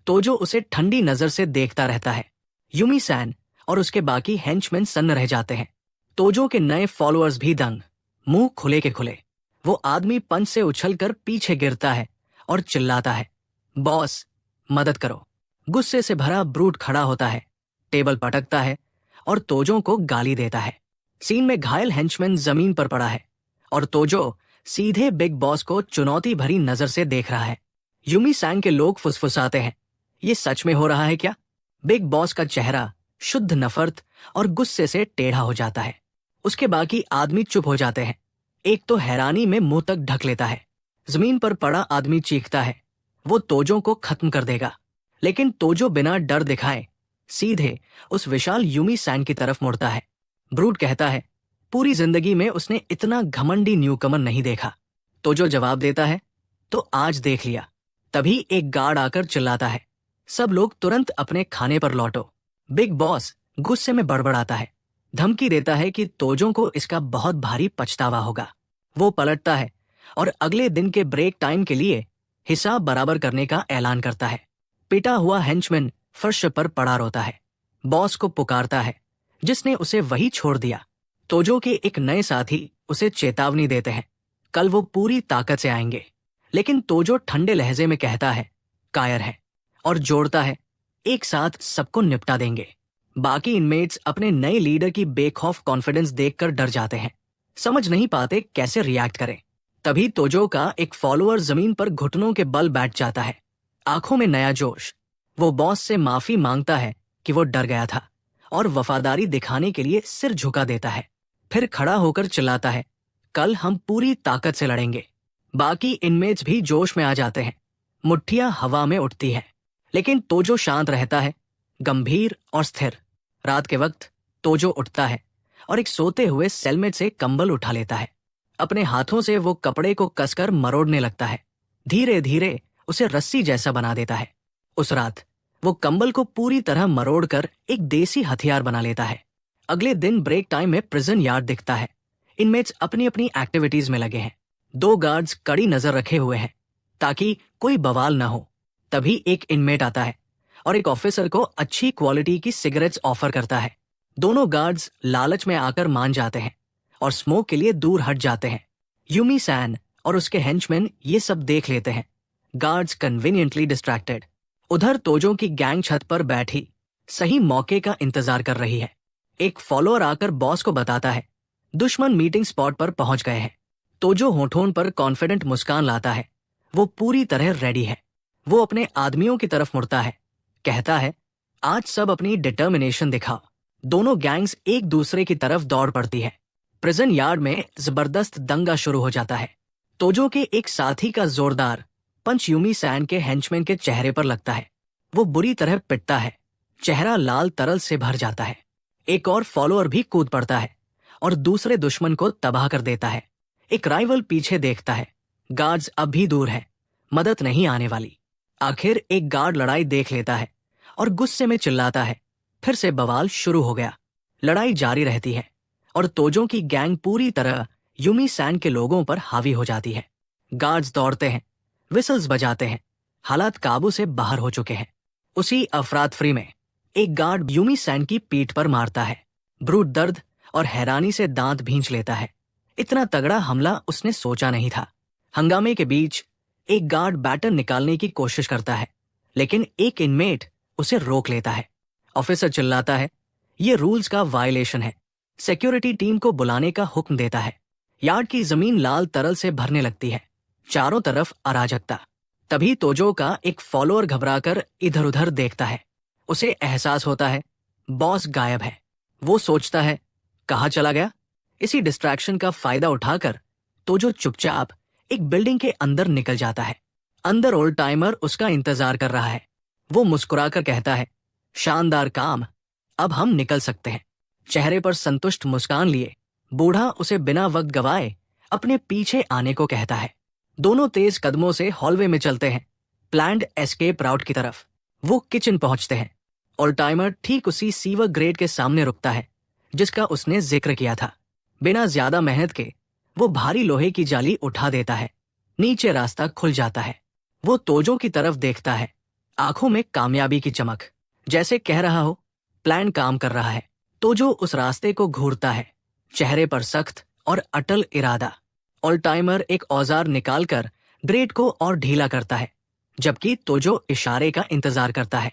तोजो उसे ठंडी नजर से देखता रहता है। यूमी सैन और उसके बाकी हेंचमैन सन्न रह जाते हैं। तोजो के नए फॉलोअर्स भी दंग, मुंह खुले के खुले। वो आदमी पंच से उछलकर पीछे गिरता है और चिल्लाता है, बॉस मदद करो। गुस्से से भरा ब्रूट खड़ा होता है, टेबल पटकता है और तोजो को गाली देता है। सीन में घायल हेंचमैन जमीन पर पड़ा है और तोजो सीधे बिग बॉस को चुनौती भरी नजर से देख रहा है। यूमी सैन के लोग फुसफुसाते हैं, ये सच में हो रहा है क्या। बिग बॉस का चेहरा शुद्ध नफरत और गुस्से से टेढ़ा हो जाता है। उसके बाकी आदमी चुप हो जाते हैं। एक तो हैरानी में मुंह तक ढक लेता है। जमीन पर पड़ा आदमी चीखता है, वो तोजो को खत्म कर देगा। लेकिन तोजो बिना डर दिखाए सीधे उस विशाल यूमी सैन की तरफ मुड़ता है। ब्रूट कहता है, पूरी जिंदगी में उसने इतना घमंडी न्यूकमर नहीं देखा। तोजो जवाब देता है, तो आज देख लिया। तभी एक गार्ड आकर चिल्लाता है, सब लोग तुरंत अपने खाने पर लौटो। बिग बॉस गुस्से में बड़बड़ाता है, धमकी देता है कि तोजो को इसका बहुत भारी पछतावा होगा। वो पलटता है और अगले दिन के ब्रेक टाइम के लिए हिसाब बराबर करने का ऐलान करता है। पिटा हुआ हेंचमैन फर्श पर पड़ा रोता है, बॉस को पुकारता है जिसने उसे वही छोड़ दिया। तोजो के एक नए साथी उसे चेतावनी देते हैं, कल वो पूरी ताकत से आएंगे। लेकिन तोजो ठंडे लहजे में कहता है, कायर है, और जोड़ता है, एक साथ सबको निपटा देंगे। बाकी इनमेट्स अपने नए लीडर की बेखौफ कॉन्फिडेंस देखकर डर जाते हैं, समझ नहीं पाते कैसे रिएक्ट करें। तभी तोजो का एक फॉलोअर जमीन पर घुटनों के बल बैठ जाता है, आंखों में नया जोश। वो बॉस से माफी मांगता है कि वो डर गया था और वफादारी दिखाने के लिए सिर झुका देता है। फिर खड़ा होकर चिल्लाता है, कल हम पूरी ताकत से लड़ेंगे। बाकी इनमेट्स भी जोश में आ जाते हैं, मुट्ठियां हवा में उठती है। लेकिन तोजो शांत रहता है, गंभीर और स्थिर। रात के वक्त तोजो उठता है और एक सोते हुए सेलमेट से कंबल उठा लेता है। अपने हाथों से वो कपड़े को कसकर मरोड़ने लगता है, धीरे धीरे उसे रस्सी जैसा बना देता है। उस रात वो कंबल को पूरी तरह मरोड़कर एक देसी हथियार बना लेता है। अगले दिन ब्रेक टाइम में प्रिजन यार्ड दिखता है। इनमेट्स अपनी अपनी एक्टिविटीज में लगे हैं। 2 गार्ड्स कड़ी नजर रखे हुए हैं ताकि कोई बवाल न हो। तभी एक इनमेट आता है और एक ऑफिसर को अच्छी क्वालिटी की सिगरेट्स ऑफर करता है। दोनों गार्ड्स लालच में आकर मान जाते हैं और स्मोक के लिए दूर हट जाते हैं। यूमी सैन और उसके हेंचमैन ये सब देख लेते हैं। Guards conveniently distracted. उधर तोजो की गैंग छत पर बैठी सही मौके का इंतजार कर रही है। एक फॉलोअर आकर बॉस को बताता है दुश्मन मीटिंग स्पॉट पर पहुंच गए हैं। तोजो होठों पर कॉन्फिडेंट मुस्कान लाता है। वो पूरी तरह रेडी है। वो अपने आदमियों की तरफ मुड़ता है, कहता है आज सब अपनी डिटर्मिनेशन दिखाओ। दोनों गैंग्स एक दूसरे की तरफ दौड़ पड़ती है। प्रिजन यार्ड में जबरदस्त दंगा शुरू हो जाता है। तोजो के एक साथी का जोरदार पंच यूमी सैन के हेंचमैन के चेहरे पर लगता है। वो बुरी तरह पिटता है। चेहरा लाल तरल से भर जाता है। एक और फॉलोअर भी कूद पड़ता है और दूसरे दुश्मन को तबाह कर देता है। एक राइवल पीछे देखता है। गार्ड्स अब भी दूर है, मदद नहीं आने वाली। आखिर एक गार्ड लड़ाई देख लेता है और गुस्से में चिल्लाता है। फिर से बवाल शुरू हो गया। लड़ाई जारी रहती है और तोजो की गैंग पूरी तरह यूमी सैन के लोगों पर हावी हो जाती है। गार्ड्स दौड़ते हैं, विसल्स बजाते हैं। हालात काबू से बाहर हो चुके हैं। उसी अफरातफरी में एक गार्ड यूमी सैन की पीठ पर मारता है। ब्रूट दर्द और हैरानी से दांत भींच लेता है। इतना तगड़ा हमला उसने सोचा नहीं था। हंगामे के बीच एक गार्ड बैटन निकालने की कोशिश करता है, लेकिन एक इनमेट उसे रोक लेता है। ऑफिसर चिल्लाता है ये रूल्स का वायलेशन है। सिक्योरिटी टीम को बुलाने का हुक्म देता है। यार्ड की जमीन लाल तरल से भरने लगती है। चारों तरफ अराजकता। तभी तोजो का एक फॉलोअर घबराकर इधर उधर देखता है। उसे एहसास होता है बॉस गायब है। वो सोचता है कहाँ चला गया। इसी डिस्ट्रैक्शन का फायदा उठाकर तोजो चुपचाप एक बिल्डिंग के अंदर निकल जाता है। अंदर ओल्ड टाइमर उसका इंतजार कर रहा है। वो मुस्कुराकर कहता है शानदार काम, अब हम निकल सकते हैं। चेहरे पर संतुष्ट मुस्कान लिए बूढ़ा उसे बिना वक्त गवाए अपने पीछे आने को कहता है। दोनों तेज कदमों से हॉलवे में चलते हैं, प्लान्ड एस्केप राउट की तरफ। वो किचन पहुंचते हैं। ओल्ड टाइमर ठीक उसी सीवर ग्रेट के सामने रुकता है जिसका उसने जिक्र किया था। बिना ज्यादा मेहनत के वो भारी लोहे की जाली उठा देता है। नीचे रास्ता खुल जाता है। वो तोजो की तरफ देखता है, आंखों में कामयाबी की चमक, जैसे कह रहा हो प्लान काम कर रहा है। तोजो उस रास्ते को घूरता है, चेहरे पर सख्त और अटल इरादा। ओल्ड टाइमर एक औजार निकालकर ग्रेट को और ढीला करता है, जबकि तोजो इशारे का इंतजार करता है।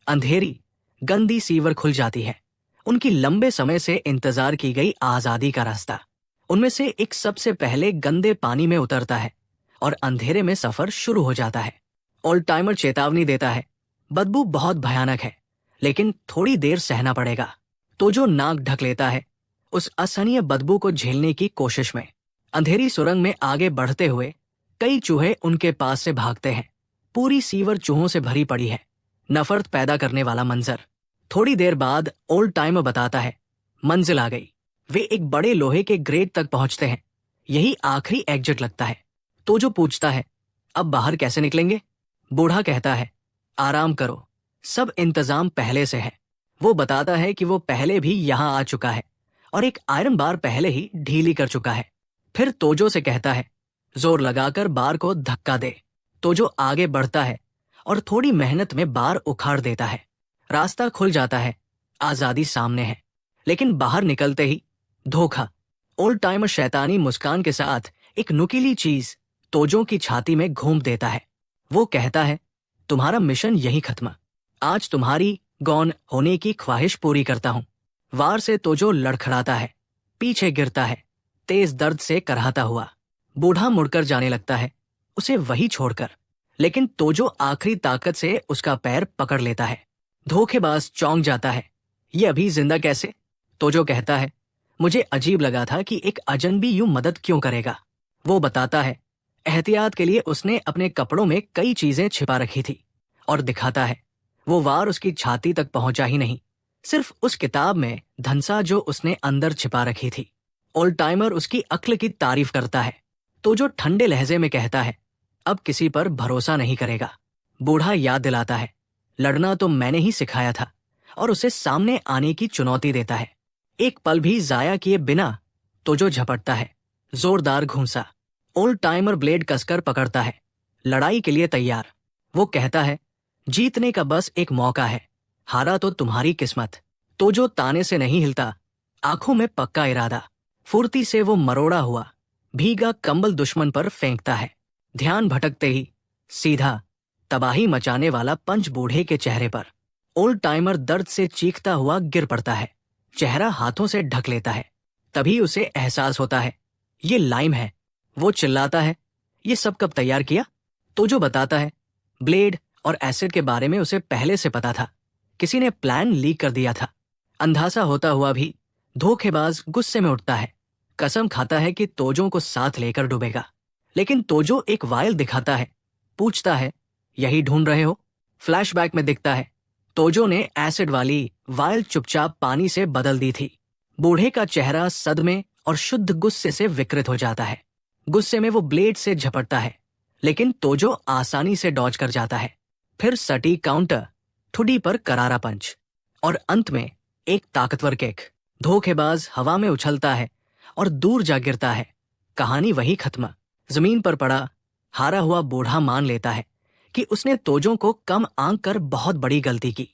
अंधेरी गंदी सीवर खुल जाती है। उनकी लंबे समय से इंतजार की गई आजादी का रास्ता। उनमें से एक सबसे पहले गंदे पानी में उतरता है और अंधेरे में सफर शुरू हो जाता है। ओल्ड टाइमर चेतावनी देता है बदबू बहुत भयानक है, लेकिन थोड़ी देर सहना पड़ेगा। तोजो नाक ढक लेता है, उस असहनीय बदबू को झेलने की कोशिश में। अंधेरी सुरंग में आगे बढ़ते हुए कई चूहे उनके पास से भागते हैं। पूरी सीवर चूहों से भरी पड़ी है। नफरत पैदा करने वाला मंजर। थोड़ी देर बाद ओल्ड टाइमर बताता है मंजिल आ गई। वे एक बड़े लोहे के ग्रेट तक पहुंचते हैं। यही आखिरी एग्जिट लगता है। तोजो पूछता है अब बाहर कैसे निकलेंगे। बूढ़ा कहता है आराम करो, सब इंतजाम पहले से है। वो बताता है कि वो पहले भी यहाँ आ चुका है और एक आयरन बार पहले ही ढीली कर चुका है। फिर तोजो से कहता है जोर लगाकर बार को धक्का दे। तोजो आगे बढ़ता है और थोड़ी मेहनत में बार उखाड़ देता है। रास्ता खुल जाता है। आजादी सामने है, लेकिन बाहर निकलते ही धोखा। ओल्ड टाइमर शैतानी मुस्कान के साथ एक नुकीली चीज तोजो की छाती में घूम देता है। वो कहता है तुम्हारा मिशन यही खत्म। आज तुम्हारी गौन होने की ख्वाहिश पूरी करता हूं। वार से तोजो लड़खड़ाता है, पीछे गिरता है, तेज दर्द से कराहता हुआ। बूढ़ा मुड़कर जाने लगता है, उसे वही छोड़कर, लेकिन तोजो आखिरी ताकत से उसका पैर पकड़ लेता है। धोखेबाज चौंक जाता है, ये अभी जिंदा कैसे? तोजो कहता है मुझे अजीब लगा था कि एक अजनबी यूं मदद क्यों करेगा। वो बताता है एहतियात के लिए उसने अपने कपड़ों में कई चीजें छिपा रखी थी, और दिखाता है वो वार उसकी छाती तक पहुंचा ही नहीं, सिर्फ उस किताब में धनसा जो उसने अंदर छिपा रखी थी। ओल्ड टाइमर उसकी अक्ल की तारीफ करता है। तोजो ठंडे लहजे में कहता है अब किसी पर भरोसा नहीं करेगा। बूढ़ा याद दिलाता है लड़ना तो मैंने ही सिखाया था, और उसे सामने आने की चुनौती देता है। एक पल भी जाया किए बिना तोजो झपटता है, जोरदार घूंसा। ओल्ड टाइमर ब्लेड कसकर पकड़ता है, लड़ाई के लिए तैयार। वो कहता है जीतने का बस एक मौका है, हारा तो तुम्हारी किस्मत। तोजो ताने से नहीं हिलता, आंखों में पक्का इरादा। फुर्ती से वो मरोड़ा हुआ भीगा कंबल दुश्मन पर फेंकता है। ध्यान भटकते ही सीधा तबाही मचाने वाला पंच बूढ़े के चेहरे पर। ओल्ड टाइमर दर्द से चीखता हुआ गिर पड़ता है, चेहरा हाथों से ढक लेता है। तभी उसे एहसास होता है ये लाइम है। वो चिल्लाता है, ये सब कब तैयार किया? तो जो बताता है ब्लेड और एसिड के बारे में उसे पहले से पता था, किसी ने प्लान लीक कर दिया था। अंधासा होता हुआ भी धोखेबाज गुस्से में उठता है, कसम खाता है कि तोजो को साथ लेकर डूबेगा। लेकिन तोजो एक वायल दिखाता है, पूछता है यही ढूंढ रहे हो? फ्लैशबैक में दिखता है तोजो ने एसिड वाली वायल चुपचाप पानी से बदल दी थी। बूढ़े का चेहरा सदमे और शुद्ध गुस्से से विकृत हो जाता है। गुस्से में वो ब्लेड से झपटता है, लेकिन तोजो आसानी से डॉज कर जाता है। फिर सटीक काउंटर, ठुडी पर करारा पंच और अंत में एक ताकतवर किक। धोखेबाज हवा में उछलता है और दूर जा गिरता है। कहानी वही खत्म। जमीन पर पड़ा हारा हुआ बूढ़ा मान लेता है कि उसने तोजो को कम आंक कर बहुत बड़ी गलती की।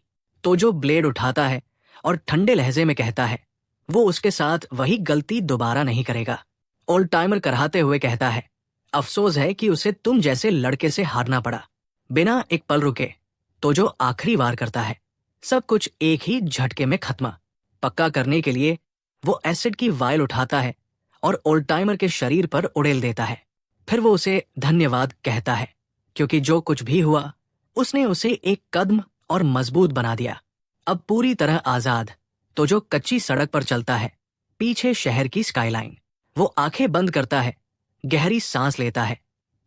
तोजो ब्लेड उठाता है और ठंडे लहजे में कहता है वो उसके साथ वही गलती दोबारा नहीं करेगा। ओल्ड टाइमर कराहते हुए कहता है अफसोस है कि उसे तुम जैसे लड़के से हारना पड़ा। बिना एक पल रुके तोजो आखिरी वार करता है। सब कुछ एक ही झटके में खत्म। पक्का करने के लिए वो एसिड की वायल उठाता है और ओल्ड टाइमर के शरीर पर उड़ेल देता है। फिर वो उसे धन्यवाद कहता है, क्योंकि जो कुछ भी हुआ उसने उसे एक कदम और मजबूत बना दिया। अब पूरी तरह आजाद तोजो कच्ची सड़क पर चलता है, पीछे शहर की स्काईलाइन। वो आंखें बंद करता है, गहरी सांस लेता है,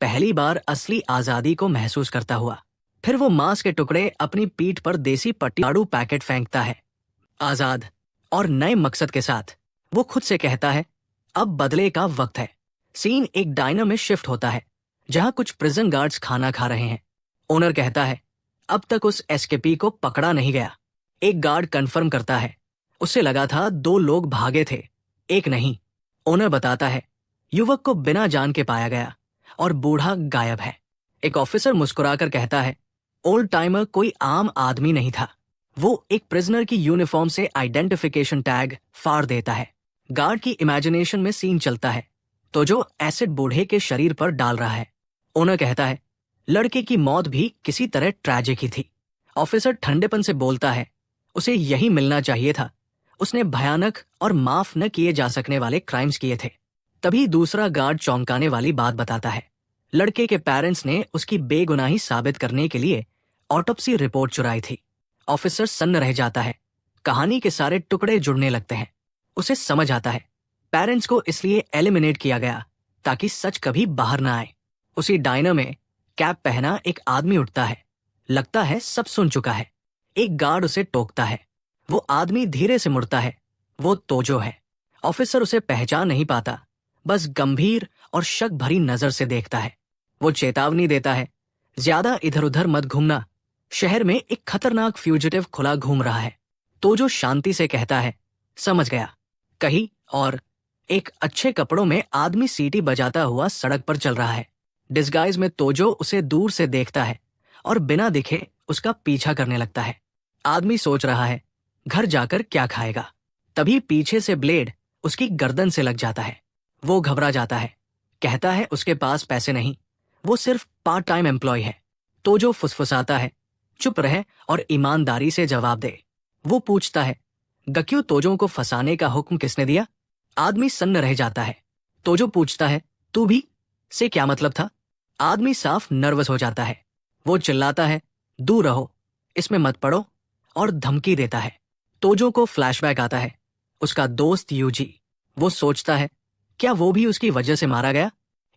पहली बार असली आजादी को महसूस करता हुआ। फिर वो मांस के टुकड़े अपनी पीठ पर देसी पट्टी लाड़ू पैकेट फेंकता है। आजाद और नए मकसद के साथ वो खुद से कहता है अब बदले का वक्त है। सीन एक डाइनर में शिफ्ट होता है, जहां कुछ प्रिजन गार्ड्स खाना खा रहे हैं। ओनर कहता है अब तक उस एस्केपी को पकड़ा नहीं गया। एक गार्ड कंफर्म करता है उसे लगा था 2 लोग भागे थे, एक नहीं। ओनर बताता है युवक को बिना जान के पाया गया और बूढ़ा गायब है। एक ऑफिसर मुस्कुराकर कहता है ओल्ड टाइमर कोई आम आदमी नहीं था। वो एक प्रिजनर की यूनिफॉर्म से आइडेंटिफिकेशन टैग फाड़ देता है। गार्ड की इमेजिनेशन में सीन चलता है तो जो एसिड बूढ़े के शरीर पर डाल रहा है। ओनर कहता है लड़के की मौत भी किसी तरह ट्रैजिक ही थी। ऑफिसर ठंडेपन से बोलता है उसे यही मिलना चाहिए था। उसने भयानक और माफ न किए जा सकने वाले क्राइम्स किए थे। तभी दूसरा गार्ड चौंकाने वाली बात बताता है लड़के के पेरेंट्स ने उसकी बेगुनाही साबित करने के लिए ऑटोप्सी रिपोर्ट चुराई थी। ऑफिसर सन्न रह जाता है, कहानी के सारे टुकड़े जुड़ने लगते हैं। उसे समझ आता है पेरेंट्स को इसलिए एलिमिनेट किया गया ताकि सच कभी बाहर ना आए। उसी डाइनर में कैप पहना एक आदमी उठता है, लगता है सब सुन चुका है। एक गार्ड उसे टोकता है, वो आदमी धीरे से मुड़ता है, वो तोजो है। ऑफिसर उसे पहचान नहीं पाता, बस गंभीर और शक भरी नजर से देखता है। वो चेतावनी देता है ज्यादा इधर उधर मत घूमना, शहर में एक खतरनाक फ्यूजिटिव खुला घूम रहा है। तोजो शांति से कहता है समझ गया। कहीं और एक अच्छे कपड़ों में आदमी सीटी बजाता हुआ सड़क पर चल रहा है। डिस्गाइज में तोजो उसे दूर से देखता है और बिना दिखे उसका पीछा करने लगता है। आदमी सोच रहा है घर जाकर क्या खाएगा। तभी पीछे से ब्लेड उसकी गर्दन से लग जाता है। वो घबरा जाता है, कहता है उसके पास पैसे नहीं, वो सिर्फ पार्ट टाइम एम्प्लॉय है। तोजो फुसफुसाता है चुप रहे और ईमानदारी से जवाब दे। वो पूछता है गक्यू तोजो को फंसाने का हुक्म किसने दिया? आदमी सन्न रह जाता है। तोजो पूछता है तू भी से क्या मतलब था? आदमी साफ नर्वस हो जाता है। वो चिल्लाता है दूर रहो, इसमें मत पड़ो, और धमकी देता है। तोजो को फ्लैशबैक आता है, उसका दोस्त यूजी। वो सोचता है क्या वो भी उसकी वजह से मारा गया?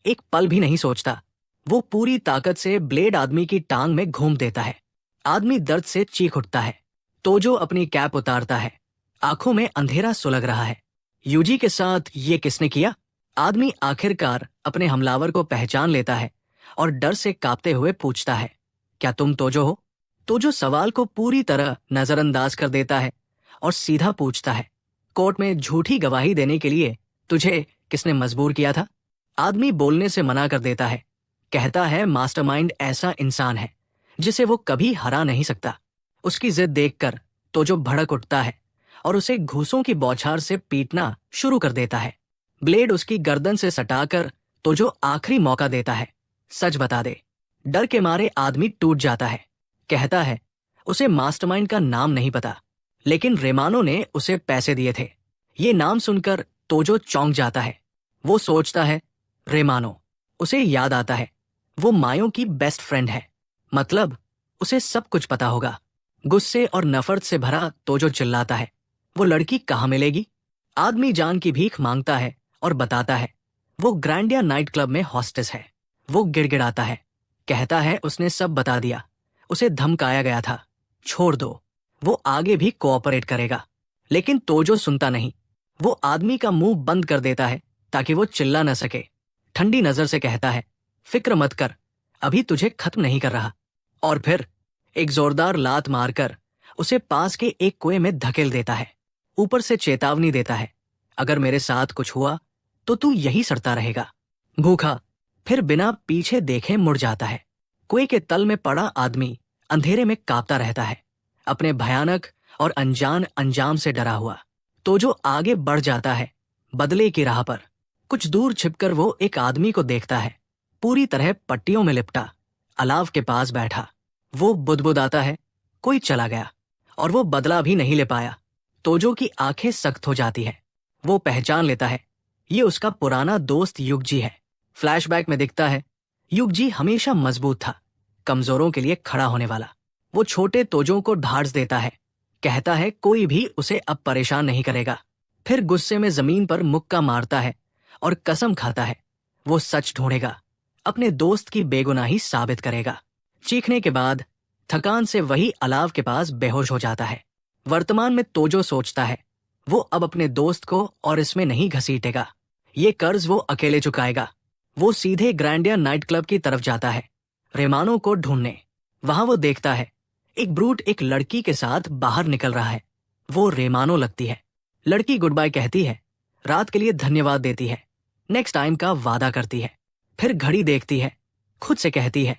एक पल भी नहीं सोचता, वो पूरी ताकत से ब्लेड आदमी की टांग में घूम देता है। आदमी दर्द से चीख उठता है। तोजो अपनी कैप उतारता है, आंखों में अंधेरा सुलग रहा है। यूजी के साथ ये किसने किया? आदमी आखिरकार अपने हमलावर को पहचान लेता है और डर से कांपते हुए पूछता है क्या तुम तोजो हो? तोजो सवाल को पूरी तरह नजरअंदाज कर देता है और सीधा पूछता है कोर्ट में झूठी गवाही देने के लिए तुझे किसने मजबूर किया था? आदमी बोलने से मना कर देता है, कहता है मास्टरमाइंड ऐसा इंसान है जिसे वो कभी हरा नहीं सकता। उसकी जिद देखकर तोजो भड़क उठता है और उसे घूंसों की बौछार से पीटना शुरू कर देता है। ब्लेड उसकी गर्दन से सटाकर तोजो आखिरी मौका देता है, सच बता दे। डर के मारे आदमी टूट जाता है। कहता है उसे मास्टरमाइंड का नाम नहीं पता, लेकिन रेमानो ने उसे पैसे दिए थे। ये नाम सुनकर तोजो चौंक जाता है। वो सोचता है रेमानो, उसे याद आता है वो मायो की बेस्ट फ्रेंड है, मतलब उसे सब कुछ पता होगा। गुस्से और नफरत से भरा तोजो चिल्लाता है, वो लड़की कहाँ मिलेगी? आदमी जान की भीख मांगता है और बताता है वो ग्रैंडिया नाइट क्लब में हॉस्टेस है। वो गिड़गिड़ाता है, कहता है उसने सब बता दिया, उसे धमकाया गया था, छोड़ दो, वो आगे भी कोऑपरेट करेगा। लेकिन तोजो सुनता नहीं। वो आदमी का मुंह बंद कर देता है ताकि वो चिल्ला न सके। ठंडी नजर से कहता है फिक्र मत कर, अभी तुझे खत्म नहीं कर रहा। और फिर एक जोरदार लात मारकर उसे पास के एक कुएं में धकेल देता है। ऊपर से चेतावनी देता है, अगर मेरे साथ कुछ हुआ तो तू यही सड़ता रहेगा। भूखा फिर बिना पीछे देखे मुड़ जाता है। कुएं के तल में पड़ा आदमी अंधेरे में कांपता रहता है, अपने भयानक और अनजान अंजाम से डरा हुआ। तो जो आगे बढ़ जाता है बदले की राह पर। कुछ दूर छिपकर वो एक आदमी को देखता है, पूरी तरह पट्टियों में लिपटा, अलाव के पास बैठा। वो बुदबुदाता है, कोई चला गया, और वो बदला भी नहीं ले पाया। तोजो की आंखें सख्त हो जाती है। वो पहचान लेता है ये उसका पुराना दोस्त युगजी है। फ्लैशबैक में दिखता है युगजी हमेशा मजबूत था, कमजोरों के लिए खड़ा होने वाला। वो छोटे तोजो को ढांढस देता है, कहता है कोई भी उसे अब परेशान नहीं करेगा। फिर गुस्से में जमीन पर मुक्का मारता है और कसम खाता है वो सच ढूंढेगा, अपने दोस्त की बेगुनाही साबित करेगा। चीखने के बाद थकान से वही अलाव के पास बेहोश हो जाता है। वर्तमान में तोजो सोचता है वो अब अपने दोस्त को और इसमें नहीं घसीटेगा। ये कर्ज वो अकेले चुकाएगा। वो सीधे ग्रैंडिया नाइट क्लब की तरफ जाता है, रेमानो को ढूंढने। वहां वो देखता है एक ब्रूट एक लड़की के साथ बाहर निकल रहा है। वो रेमानो लगती है। लड़की गुड बाय कहती है, रात के लिए धन्यवाद देती है, नेक्स्ट टाइम का वादा करती है। फिर घड़ी देखती है, खुद से कहती है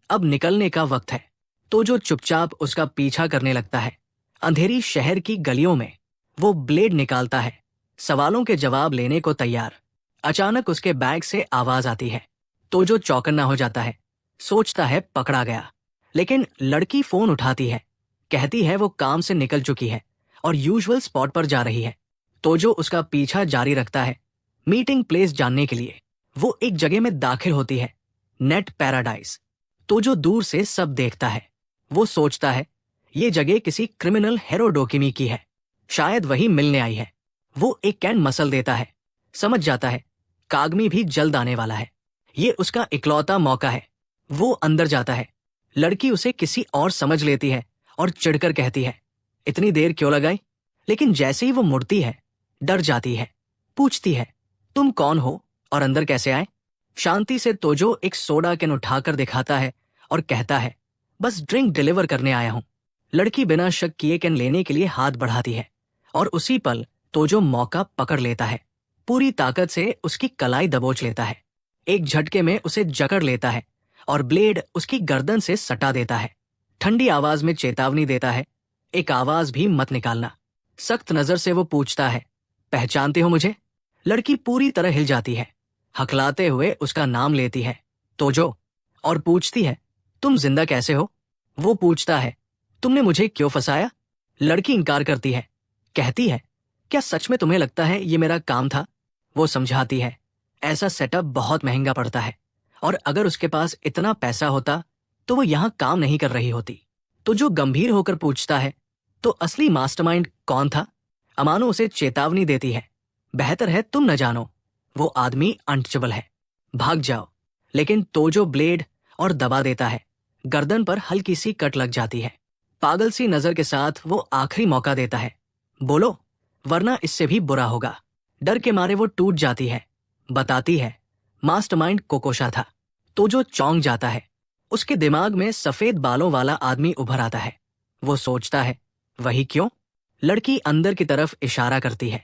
अब निकलने का वक्त है। तो जो चुपचाप उसका पीछा करने लगता है। अंधेरी शहर की गलियों में वो ब्लेड निकालता है, सवालों के जवाब लेने को तैयार। अचानक उसके बैग से आवाज आती है। तो जो चौकन्ना हो जाता है, सोचता है पकड़ा गया। लेकिन लड़की फोन उठाती है, कहती है वो काम से निकल चुकी है और यूजुअल स्पॉट पर जा रही है। तो जो उसका पीछा जारी रखता है मीटिंग प्लेस जानने के लिए। वो एक जगह में दाखिल होती है, नेट पैराडाइज। तो जो दूर से सब देखता है। वो सोचता है ये जगह किसी क्रिमिनल हेरोडोकिमी की है, शायद वही मिलने आई है। वो एक कैन मसल देता है, समझ जाता है कागमी भी जल्द आने वाला है। ये उसका इकलौता मौका है। वो अंदर जाता है। लड़की उसे किसी और समझ लेती है और चिढ़कर कहती है इतनी देर क्यों लगाई। लेकिन जैसे ही वो मुड़ती है डर जाती है, पूछती है तुम कौन हो और अंदर कैसे आए। शांति से तोजो एक सोडा कैन उठाकर दिखाता है और कहता है बस ड्रिंक डिलीवर करने आया हूं। लड़की बिना शक किए कैन लेने के लिए हाथ बढ़ाती है और उसी पल तोजो मौका पकड़ लेता है। पूरी ताकत से उसकी कलाई दबोच लेता है। एक झटके में उसे जकड़ लेता है और ब्लेड उसकी गर्दन से सटा देता है। ठंडी आवाज में चेतावनी देता है, एक आवाज भी मत निकालना। सख्त नजर से वो पूछता है पहचानते हो मुझे। लड़की पूरी तरह हिल जाती है, हकलाते हुए उसका नाम लेती है तोजो, और पूछती है तुम जिंदा कैसे हो। वो पूछता है तुमने मुझे क्यों फंसाया। लड़की इनकार करती है, कहती है क्या सच में तुम्हें लगता है ये मेरा काम था। वो समझाती है ऐसा सेटअप बहुत महंगा पड़ता है और अगर उसके पास इतना पैसा होता तो वो यहाँ काम नहीं कर रही होती। तो जो गंभीर होकर पूछता है तो असली मास्टरमाइंड कौन था। अमानो उसे चेतावनी देती है, बेहतर है तुम न जानो, वो आदमी अनटचेबल है, भाग जाओ। लेकिन तोजो ब्लेड और दबा देता है। गर्दन पर हल्की सी कट लग जाती है। पागल सी नजर के साथ वो आखिरी मौका देता है, बोलो वरना इससे भी बुरा होगा। डर के मारे वो टूट जाती है, बताती है मास्टरमाइंड कोकोशा था। तो जो चौंक जाता है। उसके दिमाग में सफेद बालों वाला आदमी उभर आता है। वो सोचता है वही क्यों। लड़की अंदर की तरफ इशारा करती है,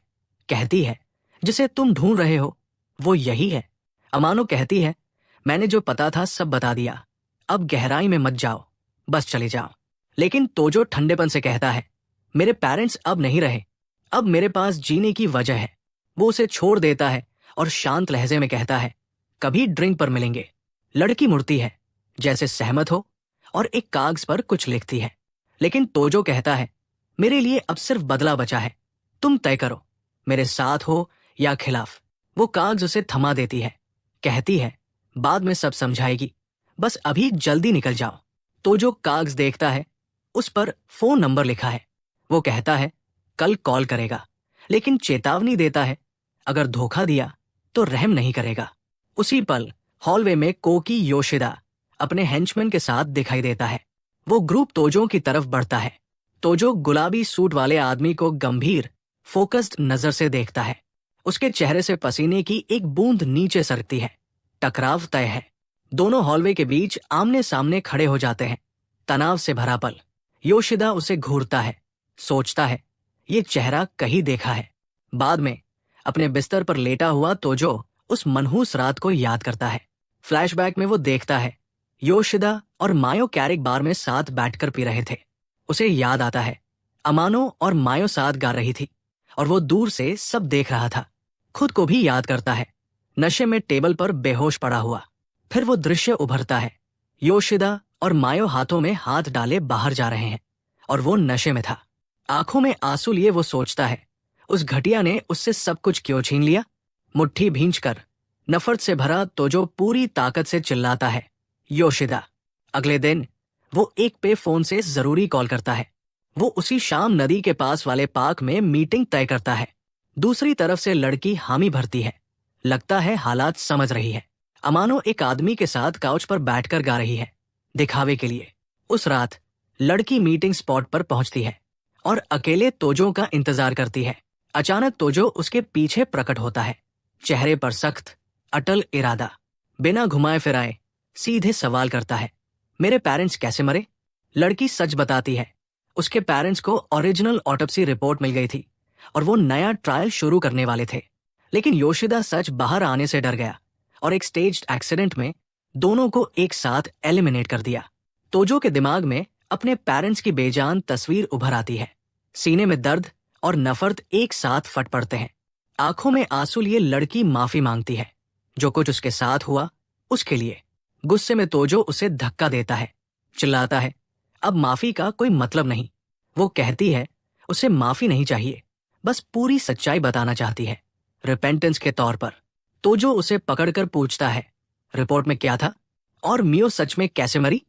कहती है जिसे तुम ढूंढ रहे हो वो यही है। अमानो कहती है मैंने जो पता था सब बता दिया, अब गहराई में मत जाओ, बस चले जाओ। लेकिन तोजो ठंडेपन से कहता है मेरे पेरेंट्स अब नहीं रहे, अब मेरे पास जीने की वजह है। वो उसे छोड़ देता है और शांत लहजे में कहता है, कभी ड्रिंक पर मिलेंगे। लड़की मुड़ती है जैसे सहमत हो और एक कागज पर कुछ लिखती है, लेकिन तोजो कहता है, मेरे लिए अब सिर्फ बदला बचा है, तुम तय करो, मेरे साथ हो या खिलाफ। वो कागज उसे थमा देती है, कहती है, बाद में सब समझाएगी, बस अभी जल्दी निकल जाओ। तोजो कागज देखता है, उस पर फोन नंबर लिखा है। वो कहता है, कल कॉल करेगा, लेकिन चेतावनी देता है, अगर धोखा दिया तो रहम नहीं करेगा। उसी पल हॉलवे में कोकी योशिदा अपने हेंचमैन के साथ दिखाई देता है। वो ग्रुप तोजो की तरफ बढ़ता है। तोजो गुलाबी सूट वाले आदमी को गंभीर, फोकस्ड नजर से देखता है। उसके चेहरे से पसीने की एक बूंद नीचे सरकती है। टकराव तय है। दोनों हॉलवे के बीच आमने सामने खड़े हो जाते हैं। तनाव से भरा पल। योशिदा उसे घूरता है, सोचता है, ये चेहरा कहीं देखा है। बाद में अपने बिस्तर पर लेटा हुआ तोजो उस मनहूस रात को याद करता है। फ्लैशबैक में वो देखता है, योशिदा और मायो कैरिक बार में साथ बैठकर पी रहे थे। उसे याद आता है, अमानो और मायो साथ गा रही थी और वो दूर से सब देख रहा था। खुद को भी याद करता है, नशे में टेबल पर बेहोश पड़ा हुआ। फिर वो दृश्य उभरता है, योशिदा और मायो हाथों में हाथ डाले बाहर जा रहे हैं और वो नशे में था। आंखों में आंसू लिए वो सोचता है, उस घटिया ने उससे सब कुछ क्यों छीन लिया। मुट्ठी भींचकर नफरत से भरा तोजो पूरी ताकत से चिल्लाता है, योशिदा। अगले दिन वो एक पे फोन से जरूरी कॉल करता है। वो उसी शाम नदी के पास वाले पार्क में मीटिंग तय करता है। दूसरी तरफ से लड़की हामी भरती है। लगता है हालात समझ रही है। अमानो एक आदमी के साथ काउच पर बैठकर गा रही है, दिखावे के लिए। उस रात लड़की मीटिंग स्पॉट पर पहुंचती है और अकेले तोजो का इंतजार करती है। अचानक तोजो उसके पीछे प्रकट होता है, चेहरे पर सख्त, अटल इरादा। बिना घुमाए फिराए सीधे सवाल करता है, मेरे पेरेंट्स कैसे मरे? लड़की सच बताती है, उसके पेरेंट्स को ओरिजिनल ऑटोप्सी रिपोर्ट मिल गई थी और वो नया ट्रायल शुरू करने वाले थे। लेकिन योशिदा सच बाहर आने से डर गया और एक स्टेज्ड एक्सीडेंट में दोनों को एक साथ एलिमिनेट कर दिया। तोजो के दिमाग में अपने पेरेंट्स की बेजान तस्वीर उभर आती है। सीने में दर्द और नफरत एक साथ फट पड़ते हैं। आंखों में आंसू लिए लड़की माफी मांगती है, जो कुछ उसके साथ हुआ उसके लिए। गुस्से में तोजो उसे धक्का देता है, चिल्लाता है, अब माफी का कोई मतलब नहीं। वो कहती है, उसे माफी नहीं चाहिए, बस पूरी सच्चाई बताना चाहती है, रिपेंटेंस के तौर पर। तोजो उसे पकड़कर पूछता है, रिपोर्ट में क्या था और मियो सच में कैसे मरी?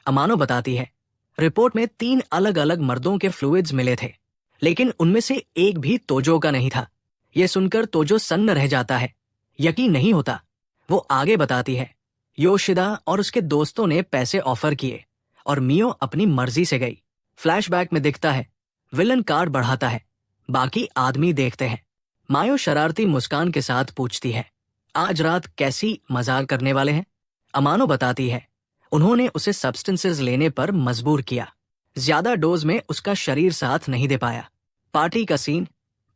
अमानो बताती है, रिपोर्ट में 3 अलग अलग मर्दों के फ्लूइड्स मिले थे, लेकिन उनमें से एक भी तोजो का नहीं था। यह सुनकर तोजो सन्न रह जाता है, यकीन नहीं होता। वो आगे बताती है, योशिदा और उसके दोस्तों ने पैसे ऑफर किए और मियो अपनी मर्जी से गई। फ्लैशबैक में दिखता है, विलन कार्ड बढ़ाता है, बाकी आदमी देखते हैं। मायो शरारती मुस्कान के साथ पूछती है, आज रात कैसी मजाक करने वाले हैं? अमानो बताती है, उन्होंने उसे सब्सटेंसेस लेने पर मजबूर किया। ज्यादा डोज में उसका शरीर साथ नहीं दे पाया। पार्टी का सीन,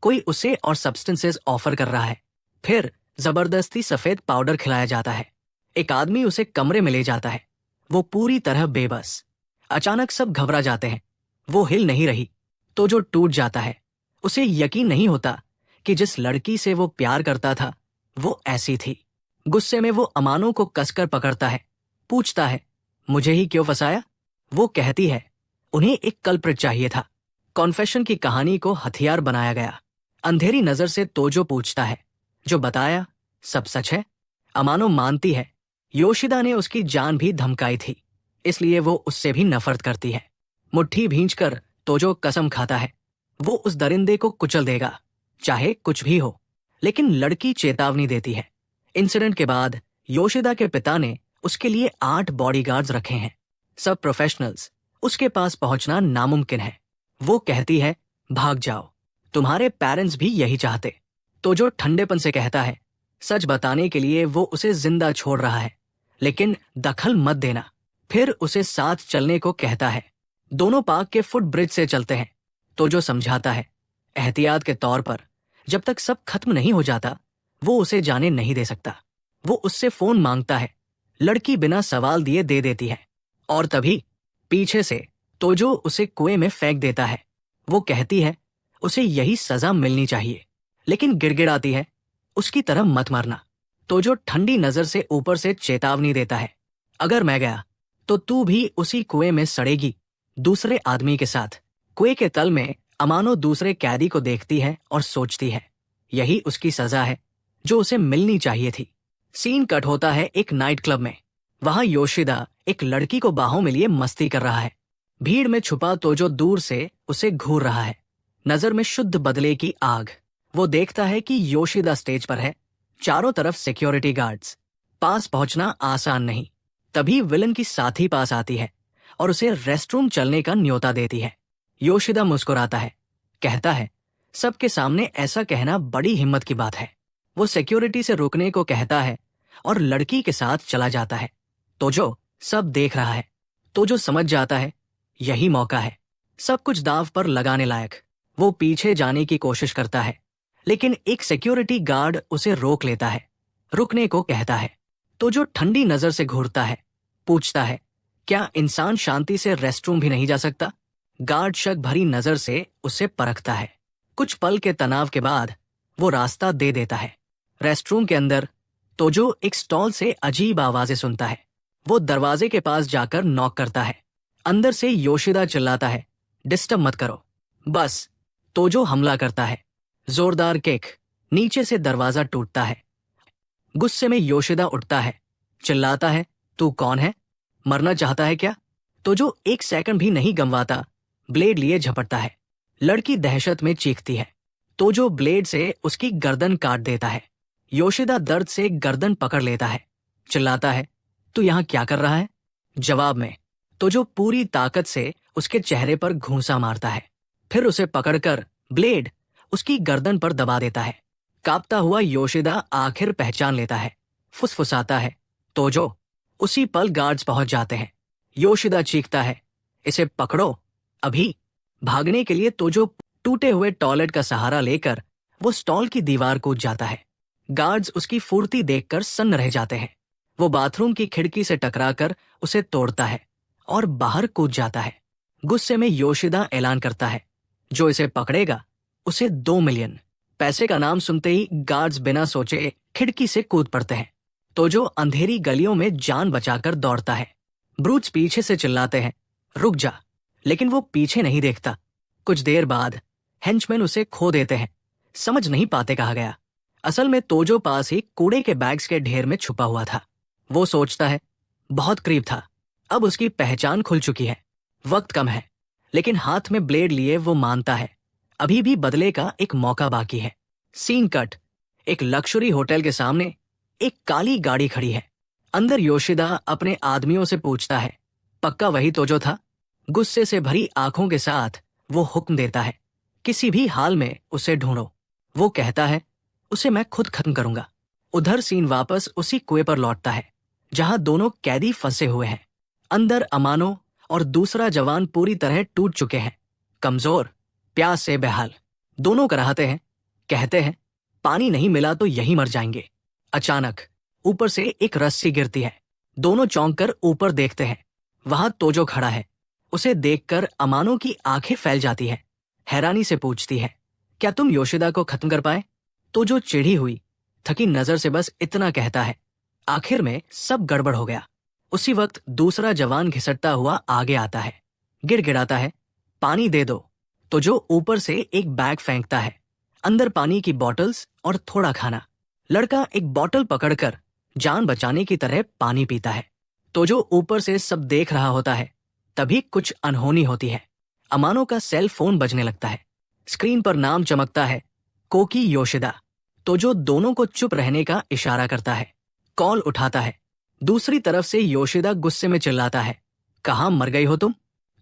कोई उसे और सब्सटेंसेस ऑफर कर रहा है। फिर जबरदस्ती सफेद पाउडर खिलाया जाता है। एक आदमी उसे कमरे में ले जाता है, वो पूरी तरह बेबस। अचानक सब घबरा जाते हैं, वो हिल नहीं रही। तो जो टूट जाता है, उसे यकीन नहीं होता कि जिस लड़की से वो प्यार करता था वो ऐसी थी। गुस्से में वो अमानो को कसकर पकड़ता है, पूछता है, मुझे ही क्यों फंसाया? वो कहती है, उन्हें एक कल्प्रिट चाहिए था। कॉन्फेशन की कहानी को हथियार बनाया गया। अंधेरी नजर से तोजो पूछता है, जो बताया सब सच है? अमानो मानती है, योशिदा ने उसकी जान भी धमकाई थी, इसलिए वो उससे भी नफरत करती है। मुट्ठी भींचकर तोजो कसम खाता है, वो उस दरिंदे को कुचल देगा, चाहे कुछ भी हो। लेकिन लड़की चेतावनी देती है। इंसिडेंट के बाद योशिदा के पिता ने उसके लिए 8 बॉडीगार्ड्स रखे हैं, सब प्रोफेशनल्स। उसके पास पहुंचना नामुमकिन है। वो कहती है, भाग जाओ, तुम्हारे पेरेंट्स भी यही चाहते। तो जो ठंडेपन से कहता है, सच बताने के लिए वो उसे जिंदा छोड़ रहा है, लेकिन दखल मत देना। फिर उसे साथ चलने को कहता है। दोनों पार्क के फुट ब्रिज से चलते हैं। तो जो समझाता है, एहतियात के तौर पर, जब तक सब खत्म नहीं हो जाता वो उसे जाने नहीं दे सकता। वो उससे फोन मांगता है, लड़की बिना सवाल दिए दे देती है और तभी पीछे से तोजो उसे कुएं में फेंक देता है। वो कहती है, उसे यही सजा मिलनी चाहिए, लेकिन गिड़गिड़ाती है, उसकी तरह मत मरना। तो जो ठंडी नजर से ऊपर से चेतावनी देता है, अगर मैं गया तो तू भी उसी कुएं में सड़ेगी, दूसरे आदमी के साथ। कुएं के तल में अमानो दूसरे कैदी को देखती है और सोचती है यही उसकी सजा है जो उसे मिलनी चाहिए थी। सीन कट होता है एक नाइट क्लब में। वहां योशिदा एक लड़की को बाहों में लिए मस्ती कर रहा है। भीड़ में छुपा तोजो दूर से उसे घूर रहा है, नजर में शुद्ध बदले की आग। वो देखता है कि योशिदा स्टेज पर है, चारों तरफ सिक्योरिटी गार्ड्स। पास पहुंचना आसान नहीं। तभी विलन की साथी पास आती है और उसे रेस्टरूम चलने का न्योता देती है। योशिदा मुस्कुराता है, कहता है सबके सामने ऐसा कहना बड़ी हिम्मत की बात है। वो सिक्योरिटी से रुकने को कहता है और लड़की के साथ चला जाता है। तोजो सब देख रहा है। तोजो समझ जाता है यही मौका है, सब कुछ दांव पर लगाने लायक। वो पीछे जाने की कोशिश करता है, लेकिन एक सिक्योरिटी गार्ड उसे रोक लेता है, रुकने को कहता है। तोजो ठंडी नजर से घूरता है, पूछता है क्या इंसान शांति से रेस्टरूम भी नहीं जा सकता? गार्ड शक भरी नजर से उसे परखता है। कुछ पल के तनाव के बाद वो रास्ता दे देता है। रेस्टरूम के अंदर तोजो एक स्टॉल से अजीब आवाजें सुनता है। वो दरवाजे के पास जाकर नॉक करता है। अंदर से योशिदा चिल्लाता है, डिस्टर्ब मत करो। बस तोजो हमला करता है, जोरदार किक, नीचे से दरवाजा टूटता है। गुस्से में योशिदा उठता है, चिल्लाता है, तू कौन है? मरना चाहता है क्या? तोजो एक सेकंड भी नहीं गंवाता, ब्लेड लिए झपटता है। लड़की दहशत में चीखती है। तोजो ब्लेड से उसकी गर्दन काट देता है। योशिदा दर्द से गर्दन पकड़ लेता है, चिल्लाता है, तू यहां क्या कर रहा है? जवाब में तोजो पूरी ताकत से उसके चेहरे पर घूंसा मारता है, फिर उसे पकड़कर ब्लेड उसकी गर्दन पर दबा देता है। कांपता हुआ योशिदा आखिर पहचान लेता है, फुसफुसाता है, तोजो। उसी पल गार्ड्स पहुंच जाते हैं। योशिदा चीखता है, इसे पकड़ो अभी। भागने के लिए तोजो टूटे हुए टॉयलेट का सहारा लेकर वो स्टॉल की दीवार कूद जाता है। गार्ड्स उसकी फुर्ती देखकर सन्न रह जाते हैं। वो बाथरूम की खिड़की से टकराकर उसे तोड़ता है और बाहर कूद जाता है। गुस्से में योशिदा ऐलान करता है, जो इसे पकड़ेगा उसे 2 मिलियन। पैसे का नाम सुनते ही गार्ड्स बिना सोचे खिड़की से कूद पड़ते हैं। तो जो अंधेरी गलियों में जान बचाकर दौड़ता है। ब्रूट्स पीछे से चिल्लाते हैं, रुक जा, लेकिन वो पीछे नहीं देखता। कुछ देर बाद हेंचमैन उसे खो देते हैं, समझ नहीं पाते कहा गया। असल में तोजो पास ही कूड़े के बैग्स के ढेर में छुपा हुआ था। वो सोचता है बहुत करीब था, अब उसकी पहचान खुल चुकी है। वक्त कम है, लेकिन हाथ में ब्लेड लिए वो मानता है अभी भी बदले का एक मौका बाकी है। सीन कट, एक लक्जरी होटल के सामने एक काली गाड़ी खड़ी है। अंदर योशिदा अपने आदमियों से पूछता है, पक्का वही तोजो था? गुस्से से भरी आंखों के साथ वो हुक्म देता है, किसी भी हाल में उसे ढूंढो। वो कहता है, उसे मैं खुद खत्म करूंगा। उधर सीन वापस उसी कुएं पर लौटता है जहां दोनों कैदी फंसे हुए हैं। अंदर अमानो और दूसरा जवान पूरी तरह टूट चुके हैं, कमजोर, प्यास से बेहाल। दोनों कराहते हैं, कहते हैं पानी नहीं मिला तो यहीं मर जाएंगे। अचानक ऊपर से एक रस्सी गिरती है। दोनों चौंक कर ऊपर देखते हैं। वहां तोजो खड़ा है। उसे देखकर अमानो की आंखें फैल जाती है। हैरानी से पूछती है, क्या तुम योशिदा को खत्म कर पाए? तोजो चिढ़ी हुई थकी नजर से बस इतना कहता है, आखिर में सब गड़बड़ हो गया। उसी वक्त दूसरा जवान घिसटता हुआ आगे आता है, गिड़गिड़ाता है, पानी दे दो। तो जो ऊपर से एक बैग फेंकता है, अंदर पानी की बॉटल्स और थोड़ा खाना। लड़का एक बॉटल पकड़कर जान बचाने की तरह पानी पीता है। तो जो ऊपर से सब देख रहा होता है, तभी कुछ अनहोनी होती है। अमानो का सेल फोन बजने लगता है। स्क्रीन पर नाम चमकता है, कोकी योशिदा। तो जो दोनों को चुप रहने का इशारा करता है। कॉल उठाता है। दूसरी तरफ से योशिदा गुस्से में चिल्लाता है, कहाँ मर गई हो तुम?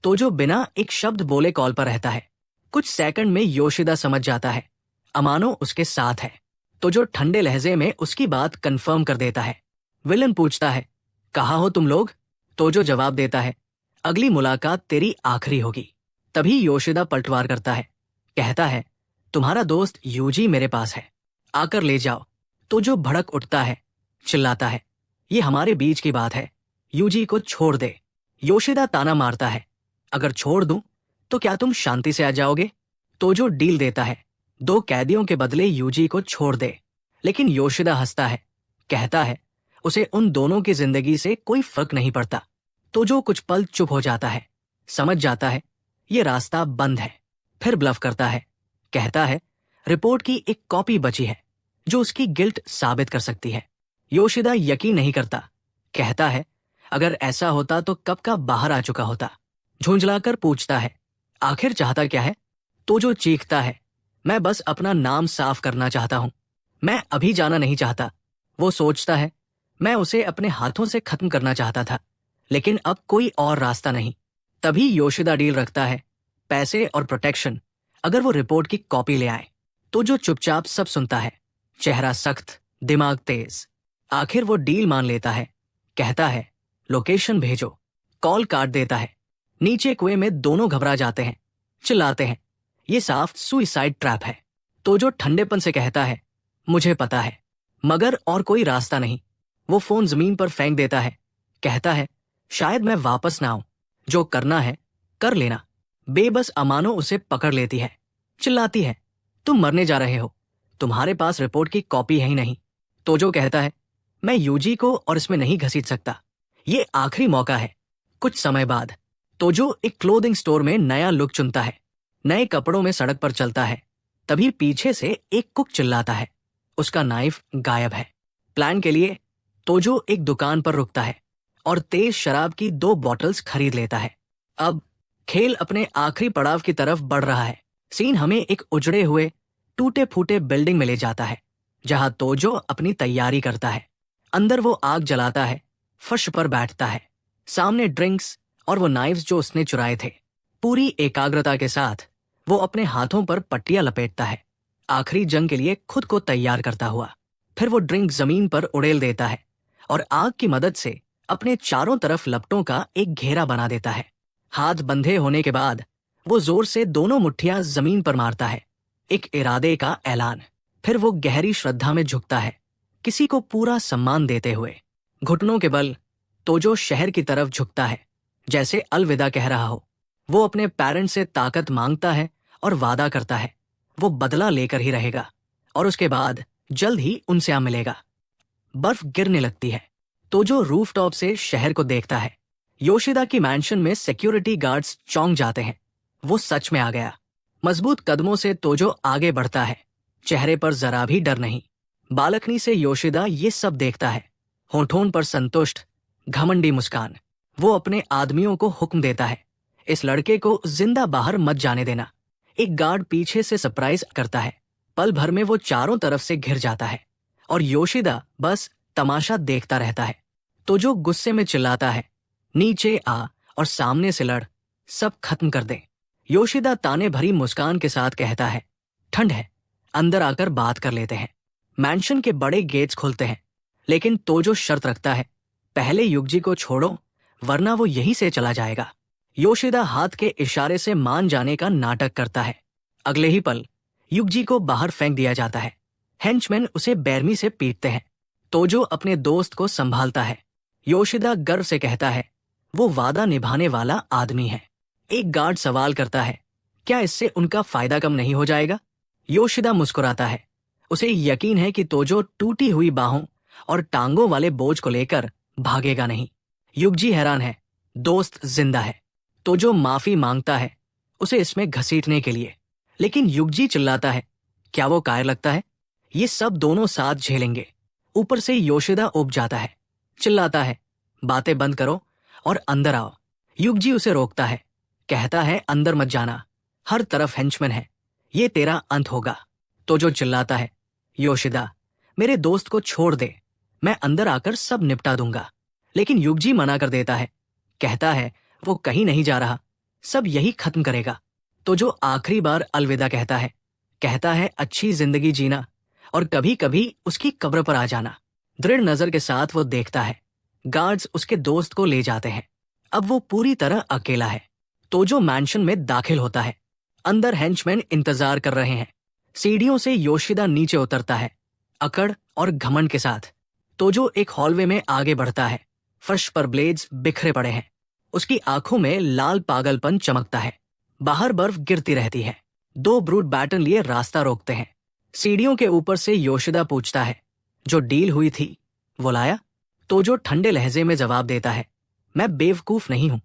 तो जो बिना एक शब्द बोले कॉल पर रहता है। कुछ सेकंड में योशिदा समझ जाता है अमानो उसके साथ है। तो जो ठंडे लहजे में उसकी बात कंफर्म कर देता है। विलन पूछता है, कहाँ हो तुम लोग? तो जो जवाब देता है, अगली मुलाकात तेरी आखिरी होगी। तभी योशिदा पलटवार करता है, कहता है, तुम्हारा दोस्त यूजी मेरे पास है, आकर ले जाओ। तो जो भड़क उठता है, चिल्लाता है, ये हमारे बीच की बात है, यूजी को छोड़ दे। योशिदा ताना मारता है, अगर छोड़ दूं तो क्या तुम शांति से आ जाओगे? तो जो डील देता है, 2 कैदियों के बदले यूजी को छोड़ दे, लेकिन योशिदा हंसता है, कहता है उसे उन दोनों की जिंदगी से कोई फर्क नहीं पड़ता। तोजो कुछ पल चुप हो जाता है, समझ जाता है ये रास्ता बंद है। फिर ब्लफ करता है, कहता है रिपोर्ट की एक कॉपी बची है जो उसकी गिल्ट साबित कर सकती है। योशिदा यकीन नहीं करता, कहता है अगर ऐसा होता तो कब का बाहर आ चुका होता। झुंझलाकर पूछता है आखिर चाहता क्या है? तोजो चीखता है मैं बस अपना नाम साफ करना चाहता हूं, मैं अभी जाना नहीं चाहता। वो सोचता है मैं उसे अपने हाथों से खत्म करना चाहता था, लेकिन अब कोई और रास्ता नहीं। तभी योशिदा डील रखता है, पैसे और प्रोटेक्शन, अगर वो रिपोर्ट की कॉपी ले आए। तो जो चुपचाप सब सुनता है, चेहरा सख्त, दिमाग तेज। आखिर वो डील मान लेता है, कहता है लोकेशन भेजो। कॉल काट देता है। नीचे कुएं में दोनों घबरा जाते हैं, चिल्लाते हैं ये साफ सुइसाइड ट्रैप है। तो जो ठंडेपन से कहता है मुझे पता है, मगर और कोई रास्ता नहीं। वो फोन जमीन पर फेंक देता है, कहता है शायद मैं वापस ना आऊं, जो करना है कर लेना। बेबस अमानो उसे पकड़ लेती है, चिल्लाती है तुम मरने जा रहे हो, तुम्हारे पास रिपोर्ट की कॉपी है ही नहीं। तो जो कहता है मैं यूजी को और इसमें नहीं घसीट सकता, ये आखिरी मौका है। कुछ समय बाद तोजो एक क्लोथिंग स्टोर में नया लुक चुनता है, नए कपड़ों में सड़क पर चलता है। तभी पीछे से एक कुक चिल्लाता है, उसका नाइफ गायब है। प्लान के लिए तोजो एक दुकान पर रुकता है और तेज शराब की 2 बॉटल्स खरीद लेता है। अब खेल अपने आखिरी पड़ाव की तरफ बढ़ रहा है। सीन हमें एक उजड़े हुए टूटे फूटे बिल्डिंग में ले जाता है, जहां तोजो अपनी तैयारी करता है। अंदर वो आग जलाता है, फर्श पर बैठता है, सामने ड्रिंक्स और वो नाइफ्स जो उसने चुराए थे। पूरी एकाग्रता के साथ वो अपने हाथों पर पट्टियां लपेटता है, आखिरी जंग के लिए खुद को तैयार करता हुआ। फिर वो ड्रिंक जमीन पर उड़ेल देता है और आग की मदद से अपने चारों तरफ लपटों का एक घेरा बना देता है। हाथ बंधे होने के बाद वो जोर से दोनों मुट्ठियां जमीन पर मारता है, एक इरादे का ऐलान। फिर वो गहरी श्रद्धा में झुकता है, किसी को पूरा सम्मान देते हुए। घुटनों के बल तोजो शहर की तरफ झुकता है, जैसे अलविदा कह रहा हो। वो अपने पेरेंट्स से ताकत मांगता है और वादा करता है वो बदला लेकर ही रहेगा और उसके बाद जल्द ही उनसे आ मिलेगा। बर्फ गिरने लगती है। तोजो रूफटॉप से शहर को देखता है। योशिदा की मैंशन में सिक्योरिटी गार्ड्स चौंक जाते हैं। वो सच में आ गया। मजबूत कदमों से तोजो आगे बढ़ता है, चेहरे पर जरा भी डर नहीं। बालकनी से योशिदा ये सब देखता है, होठों पर संतुष्ट घमंडी मुस्कान। वो अपने आदमियों को हुक्म देता है इस लड़के को जिंदा बाहर मत जाने देना। एक गार्ड पीछे से सरप्राइज करता है। पल भर में वो चारों तरफ से घिर जाता है और योशिदा बस तमाशा देखता रहता है। तो जो गुस्से में चिल्लाता है नीचे आ और सामने से लड़, सब खत्म कर दे। योशिदा ताने भरी मुस्कान के साथ कहता है ठंड है, अंदर आकर बात कर लेते हैं। मैंशन के बड़े गेट्स खुलते हैं, लेकिन तोजो शर्त रखता है पहले युगजी को छोड़ो वरना वो यहीं से चला जाएगा। योशिदा हाथ के इशारे से मान जाने का नाटक करता है। अगले ही पल युगजी को बाहर फेंक दिया जाता है। हेंचमैन उसे बेरमी से पीटते हैं। तोजो अपने दोस्त को संभालता है। योशिदा गर्व से कहता है वो वादा निभाने वाला आदमी है। एक गार्ड सवाल करता है क्या इससे उनका फायदा कम नहीं हो जाएगा? योशिदा मुस्कुराता है। उसे यकीन है कि तोजो टूटी हुई बाहों और टांगों वाले बोझ को लेकर भागेगा नहीं। युगजी हैरान है, दोस्त जिंदा है। तोजो माफी मांगता है उसे इसमें घसीटने के लिए, लेकिन युगजी चिल्लाता है क्या वो कायर लगता है? ये सब दोनों साथ झेलेंगे। ऊपर से योशिदा उब जाता है, चिल्लाता है बातें बंद करो और अंदर आओ। युगजी उसे रोकता है, कहता है अंदर मत जाना, हर तरफ हेंचमैन है, ये तेरा अंत होगा। तो जो चिल्लाता है योशिदा मेरे दोस्त को छोड़ दे, मैं अंदर आकर सब निपटा दूंगा। लेकिन युगजी मना कर देता है, कहता है वो कहीं नहीं जा रहा, सब यही खत्म करेगा। तो जो आखिरी बार अलविदा कहता है अच्छी जिंदगी जीना और कभी कभी उसकी कब्र पर आ जाना। दृढ़ नजर के साथ वो देखता है गार्ड्स उसके दोस्त को ले जाते हैं। अब वो पूरी तरह अकेला है। तो जो मैंशन में दाखिल होता है, अंदर हेंचमैन इंतजार कर रहे हैं। सीढ़ियों से योशिदा नीचे उतरता है, अकड़ और घमंड के साथ। तो जो एक हॉलवे में आगे बढ़ता है, फर्श पर ब्लेड्स बिखरे पड़े हैं। उसकी आंखों में लाल पागलपन चमकता है। बाहर बर्फ गिरती रहती है। 2 ब्रूट बैटन लिए रास्ता रोकते हैं। सीढ़ियों के ऊपर से योशिदा पूछता है, जो डील हुई थी वो लाया? तोजो ठंडे लहजे में जवाब देता है, मैं बेवकूफ नहीं हूं।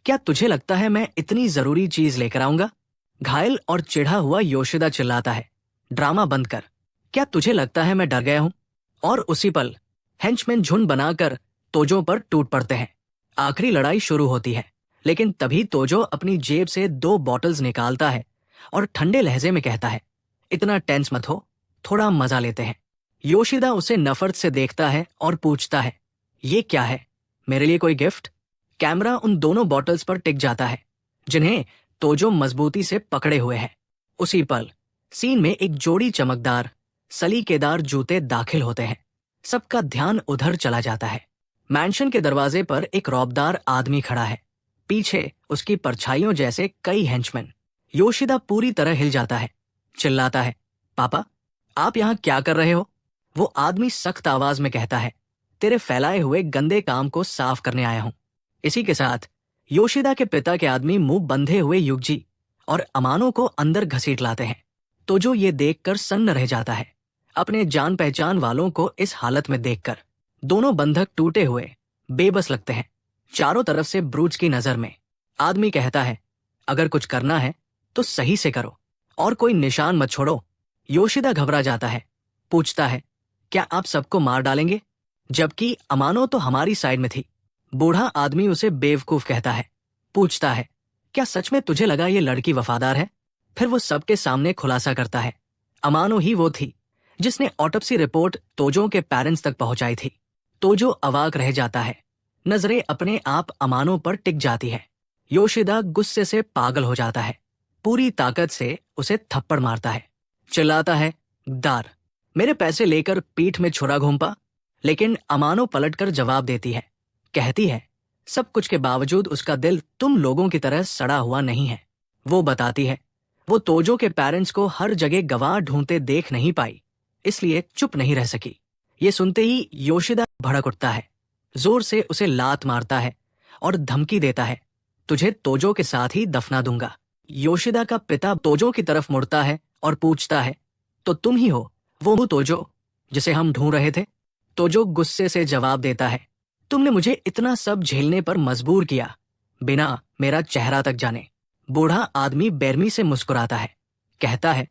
क्या तुझे लगता है मैं इतनी जरूरी चीज लेकर आऊंगा? घायल और चिढ़ा हुआ योशिदा चिल्लाता है, ड्रामा बंद कर। क्या तुझे लगता है मैं डर गया हूं? और उसी पल हेंचमैन झुंड बनाकर तोजो पर टूट पड़ते हैं। आखिरी लड़ाई शुरू होती है, लेकिन तभी तोजो अपनी जेब से 2 बॉटल्स निकालता है और ठंडे लहजे में कहता है, इतना टेंस मत हो, थोड़ा मजा लेते हैं। योशिदा उसे नफरत से देखता है और पूछता है, ये क्या है, मेरे लिए कोई गिफ्ट? कैमरा उन दोनों बॉटल्स पर टिक जाता है, जिन्हें तोजो मजबूती से पकड़े हुए है। उसी पल सीन में एक जोड़ी चमकदार सलीकेदार जूते दाखिल होते हैं। सबका ध्यान उधर चला जाता है। मैंशन के दरवाजे पर एक रौबदार आदमी खड़ा है, पीछे उसकी परछाइयों जैसे कई हेंचमैन। योशिदा पूरी तरह हिल जाता है, चिल्लाता है, पापा, आप यहाँ क्या कर रहे हो? वो आदमी सख्त आवाज में कहता है, तेरे फैलाए हुए गंदे काम को साफ करने आया हूं। इसी के साथ योशिदा के पिता के आदमी मुंह बंधे हुए युगजी और अमानो को अंदर घसीट लाते हैं। तो जो ये देखकर सन्न रह जाता है, अपने जान पहचान वालों को इस हालत में देखकर। दोनों बंधक टूटे हुए बेबस लगते हैं, चारों तरफ से ब्रूच की नजर में। आदमी कहता है, अगर कुछ करना है तो सही से करो और कोई निशान मत छोड़ो। योशिदा घबरा जाता है, पूछता है, क्या आप सबको मार डालेंगे? जबकि अमानो तो हमारी साइड में थी। बूढ़ा आदमी उसे बेवकूफ कहता है, पूछता है, क्या सच में तुझे लगा ये लड़की वफादार है? फिर वो सबके सामने खुलासा करता है, अमानो ही वो थी जिसने ऑटोप्सी रिपोर्ट तोजो के पेरेंट्स तक पहुंचाई थी। तोजो अवाक रह जाता है, नजरें अपने आप अमानो पर टिक जाती है। योशिदा गुस्से से पागल हो जाता है, पूरी ताकत से उसे थप्पड़ मारता है, चिल्लाता है, दार, मेरे पैसे लेकर पीठ में छुरा घूमपा। लेकिन अमानो पलटकर जवाब देती है, कहती है, सब कुछ के बावजूद उसका दिल तुम लोगों की तरह सड़ा हुआ नहीं है। वो बताती है, वो तोजो के पेरेंट्स को हर जगह गवाह ढूंढते देख नहीं पाई, इसलिए चुप नहीं रह सकी। ये सुनते ही योशिदा भड़क उठता है, जोर से उसे लात मारता है और धमकी देता है, तुझे तोजो के साथ ही दफना दूंगा। योशिदा का पिता तोजो की तरफ मुड़ता है और पूछता है, तो तुम ही हो वो तोजो जिसे हम ढूंढ रहे थे? तोजो गुस्से से जवाब देता है, तुमने मुझे इतना सब झेलने पर मजबूर किया, बिना मेरा चेहरा तक जाने। बूढ़ा आदमी बेरमी से मुस्कुराता है, कहता है,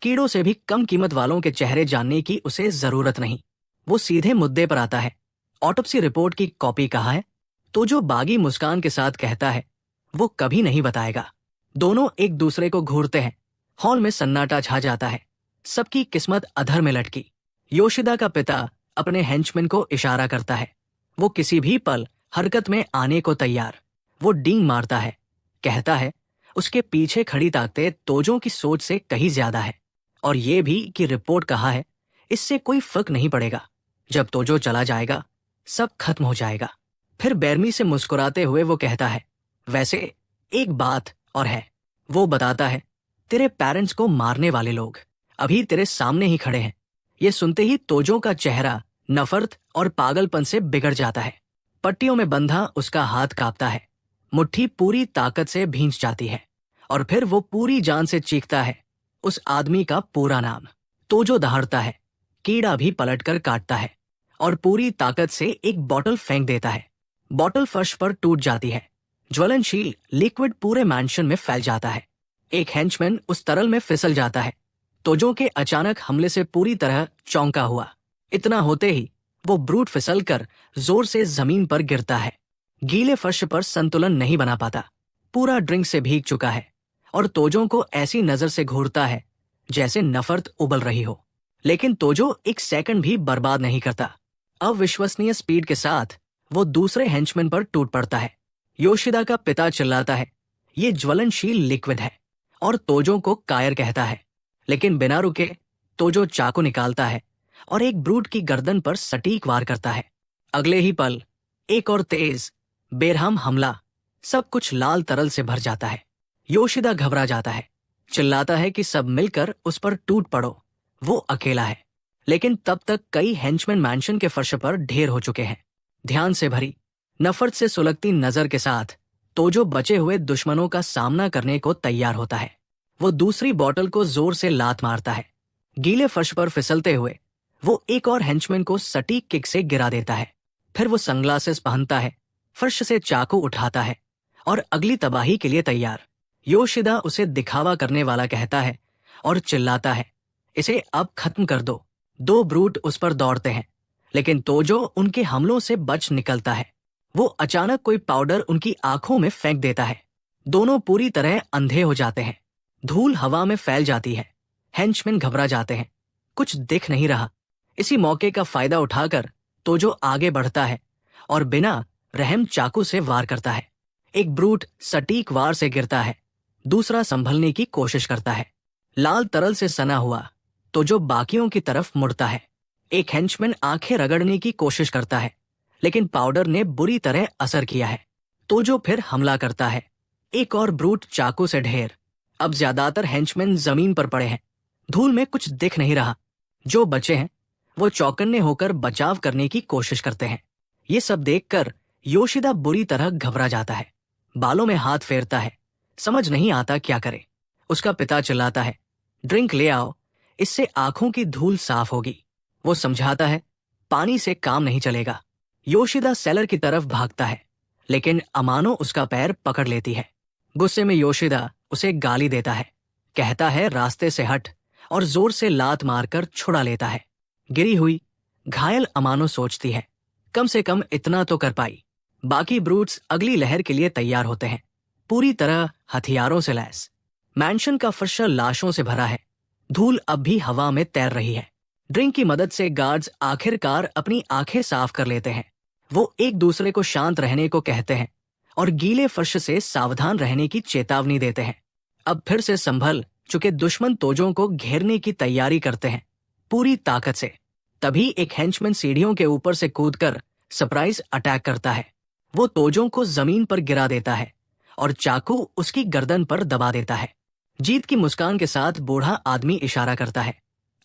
कीड़ों से भी कम कीमत वालों के चेहरे जानने की उसे जरूरत नहीं। वो सीधे मुद्दे पर आता है, ऑटोप्सी रिपोर्ट की कॉपी कहाँ है? तोजो बागी मुस्कान के साथ कहता है, वो कभी नहीं बताएगा। दोनों एक दूसरे को घूरते हैं। हॉल में सन्नाटा छा जाता है, सबकी किस्मत अधर में लटकी। योशिदा का पिता अपने हेंचमैन को इशारा करता है, वो किसी भी पल हरकत में आने को तैयार। वो डींग मारता है, कहता है, उसके पीछे खड़ी ताकतें तोजो की सोच से कहीं ज्यादा है, और ये भी कि रिपोर्ट कहाँ है, इससे कोई फर्क नहीं पड़ेगा। जब तोजो चला जाएगा सब खत्म हो जाएगा। फिर बेरमी से मुस्कुराते हुए वो कहता है, वैसे एक बात और है। वो बताता है, तेरे पेरेंट्स को मारने वाले लोग अभी तेरे सामने ही खड़े हैं। ये सुनते ही तोजो का चेहरा नफरत और पागलपन से बिगड़ जाता है। पट्टियों में बंधा उसका हाथ कांपता है, मुट्ठी पूरी ताकत से भींच जाती है, और फिर वो पूरी जान से चीखता है उस आदमी का पूरा नाम। तोजो दहाड़ता है, कीड़ा भी पलटकर काटता है और पूरी ताकत से एक बॉटल फेंक देता है। बॉटल फर्श पर टूट जाती है, ज्वलनशील लिक्विड पूरे मैंशन में फैल जाता है। एक हेंचमैन उस तरल में फिसल जाता है। तोजो के अचानक हमले से पूरी तरह चौंका हुआ। इतना होते ही वो ब्रूट फिसलकर जोर से जमीन पर गिरता है। गीले फर्श पर संतुलन नहीं बना पाता, पूरा ड्रिंक से भीग चुका है और तोजो को ऐसी नजर से घूरता है जैसे नफरत उबल रही हो। लेकिन तोजो एक सेकंड भी बर्बाद नहीं करता। अविश्वसनीय स्पीड के साथ वो दूसरे हेंचमैन पर टूट पड़ता है। योशिदा का पिता चिल्लाता है, ये ज्वलनशील लिक्विड है, और तोजो को कायर कहता है। लेकिन बिना रुके तोजो चाकू निकालता है और एक ब्रूट की गर्दन पर सटीक वार करता है। अगले ही पल एक और तेज बेरहम हमला, सब कुछ लाल तरल से भर जाता है। योशिदा घबरा जाता है, चिल्लाता है कि सब मिलकर उस पर टूट पड़ो, वो अकेला है। लेकिन तब तक कई हेंचमैन मैंशन के फर्श पर ढेर हो चुके हैं। ध्यान से भरी नफरत से सुलगती नजर के साथ तोजो बचे हुए दुश्मनों का सामना करने को तैयार होता है। वो दूसरी बोतल को जोर से लात मारता है, गीले फर्श पर फिसलते हुए वो एक और हेंचमैन को सटीक किक से गिरा देता है। फिर वो सनग्लासेस पहनता है, फर्श से चाकू उठाता है और अगली तबाही के लिए तैयार। योशिदा उसे दिखावा करने वाला कहता है और चिल्लाता है, इसे अब खत्म कर दो। दो ब्रूट उस पर दौड़ते हैं, लेकिन तोजो उनके हमलों से बच निकलता है। वो अचानक कोई पाउडर उनकी आंखों में फेंक देता है। दोनों पूरी तरह अंधे हो जाते हैं। धूल हवा में फैल जाती है। हेंचमैन घबरा जाते हैं, कुछ दिख नहीं रहा। इसी मौके का फायदा उठाकर तोजो आगे बढ़ता है और बिना रहम चाकू से वार करता है। एक ब्रूट सटीक वार से गिरता है, दूसरा संभलने की कोशिश करता है। लाल तरल से सना हुआ तोजो बाकियों की तरफ मुड़ता है। एक हेंचमैन आंखें रगड़ने की कोशिश करता है, लेकिन पाउडर ने बुरी तरह असर किया है। तोजो फिर हमला करता है। एक और ब्रूट चाकू से ढेर। अब ज्यादातर हेंचमैन जमीन पर पड़े हैं। धूल में कुछ दिख नहीं रहा। जो बचे हैं वो चौकन्ने होकर बचाव करने की कोशिश करते हैं। ये सब देखकर योशिदा बुरी तरह घबरा जाता है। बालों में हाथ फेरता है, समझ नहीं आता क्या करे। उसका पिता चिल्लाता है, ड्रिंक ले आओ, इससे आंखों की धूल साफ होगी। वो समझाता है, पानी से काम नहीं चलेगा। योशिदा सेलर की तरफ भागता है, लेकिन अमानो उसका पैर पकड़ लेती है। गुस्से में योशिदा उसे गाली देता है, कहता है रास्ते से हट, और जोर से लात मारकर छुड़ा लेता है। गिरी हुई घायल अमानो सोचती है, कम से कम इतना तो कर पाई। बाकी ब्रूट्स अगली लहर के लिए तैयार होते हैं, पूरी तरह हथियारों से लैस। मैंशन का फर्श लाशों से भरा है। धूल अब भी हवा में तैर रही है। ड्रिंक की मदद से गार्ड्स आखिरकार अपनी आंखें साफ कर लेते हैं। वो एक दूसरे को शांत रहने को कहते हैं और गीले फर्श से सावधान रहने की चेतावनी देते हैं। अब फिर से संभल चुके दुश्मन तोजों को घेरने की तैयारी करते हैं, पूरी ताकत से। तभी एक हेंचमैन सीढ़ियों के ऊपर से कूदकर सरप्राइज अटैक करता है। वो तोजों को जमीन पर गिरा देता है और चाकू उसकी गर्दन पर दबा देता है। जीत की मुस्कान के साथ बूढ़ा आदमी इशारा करता है,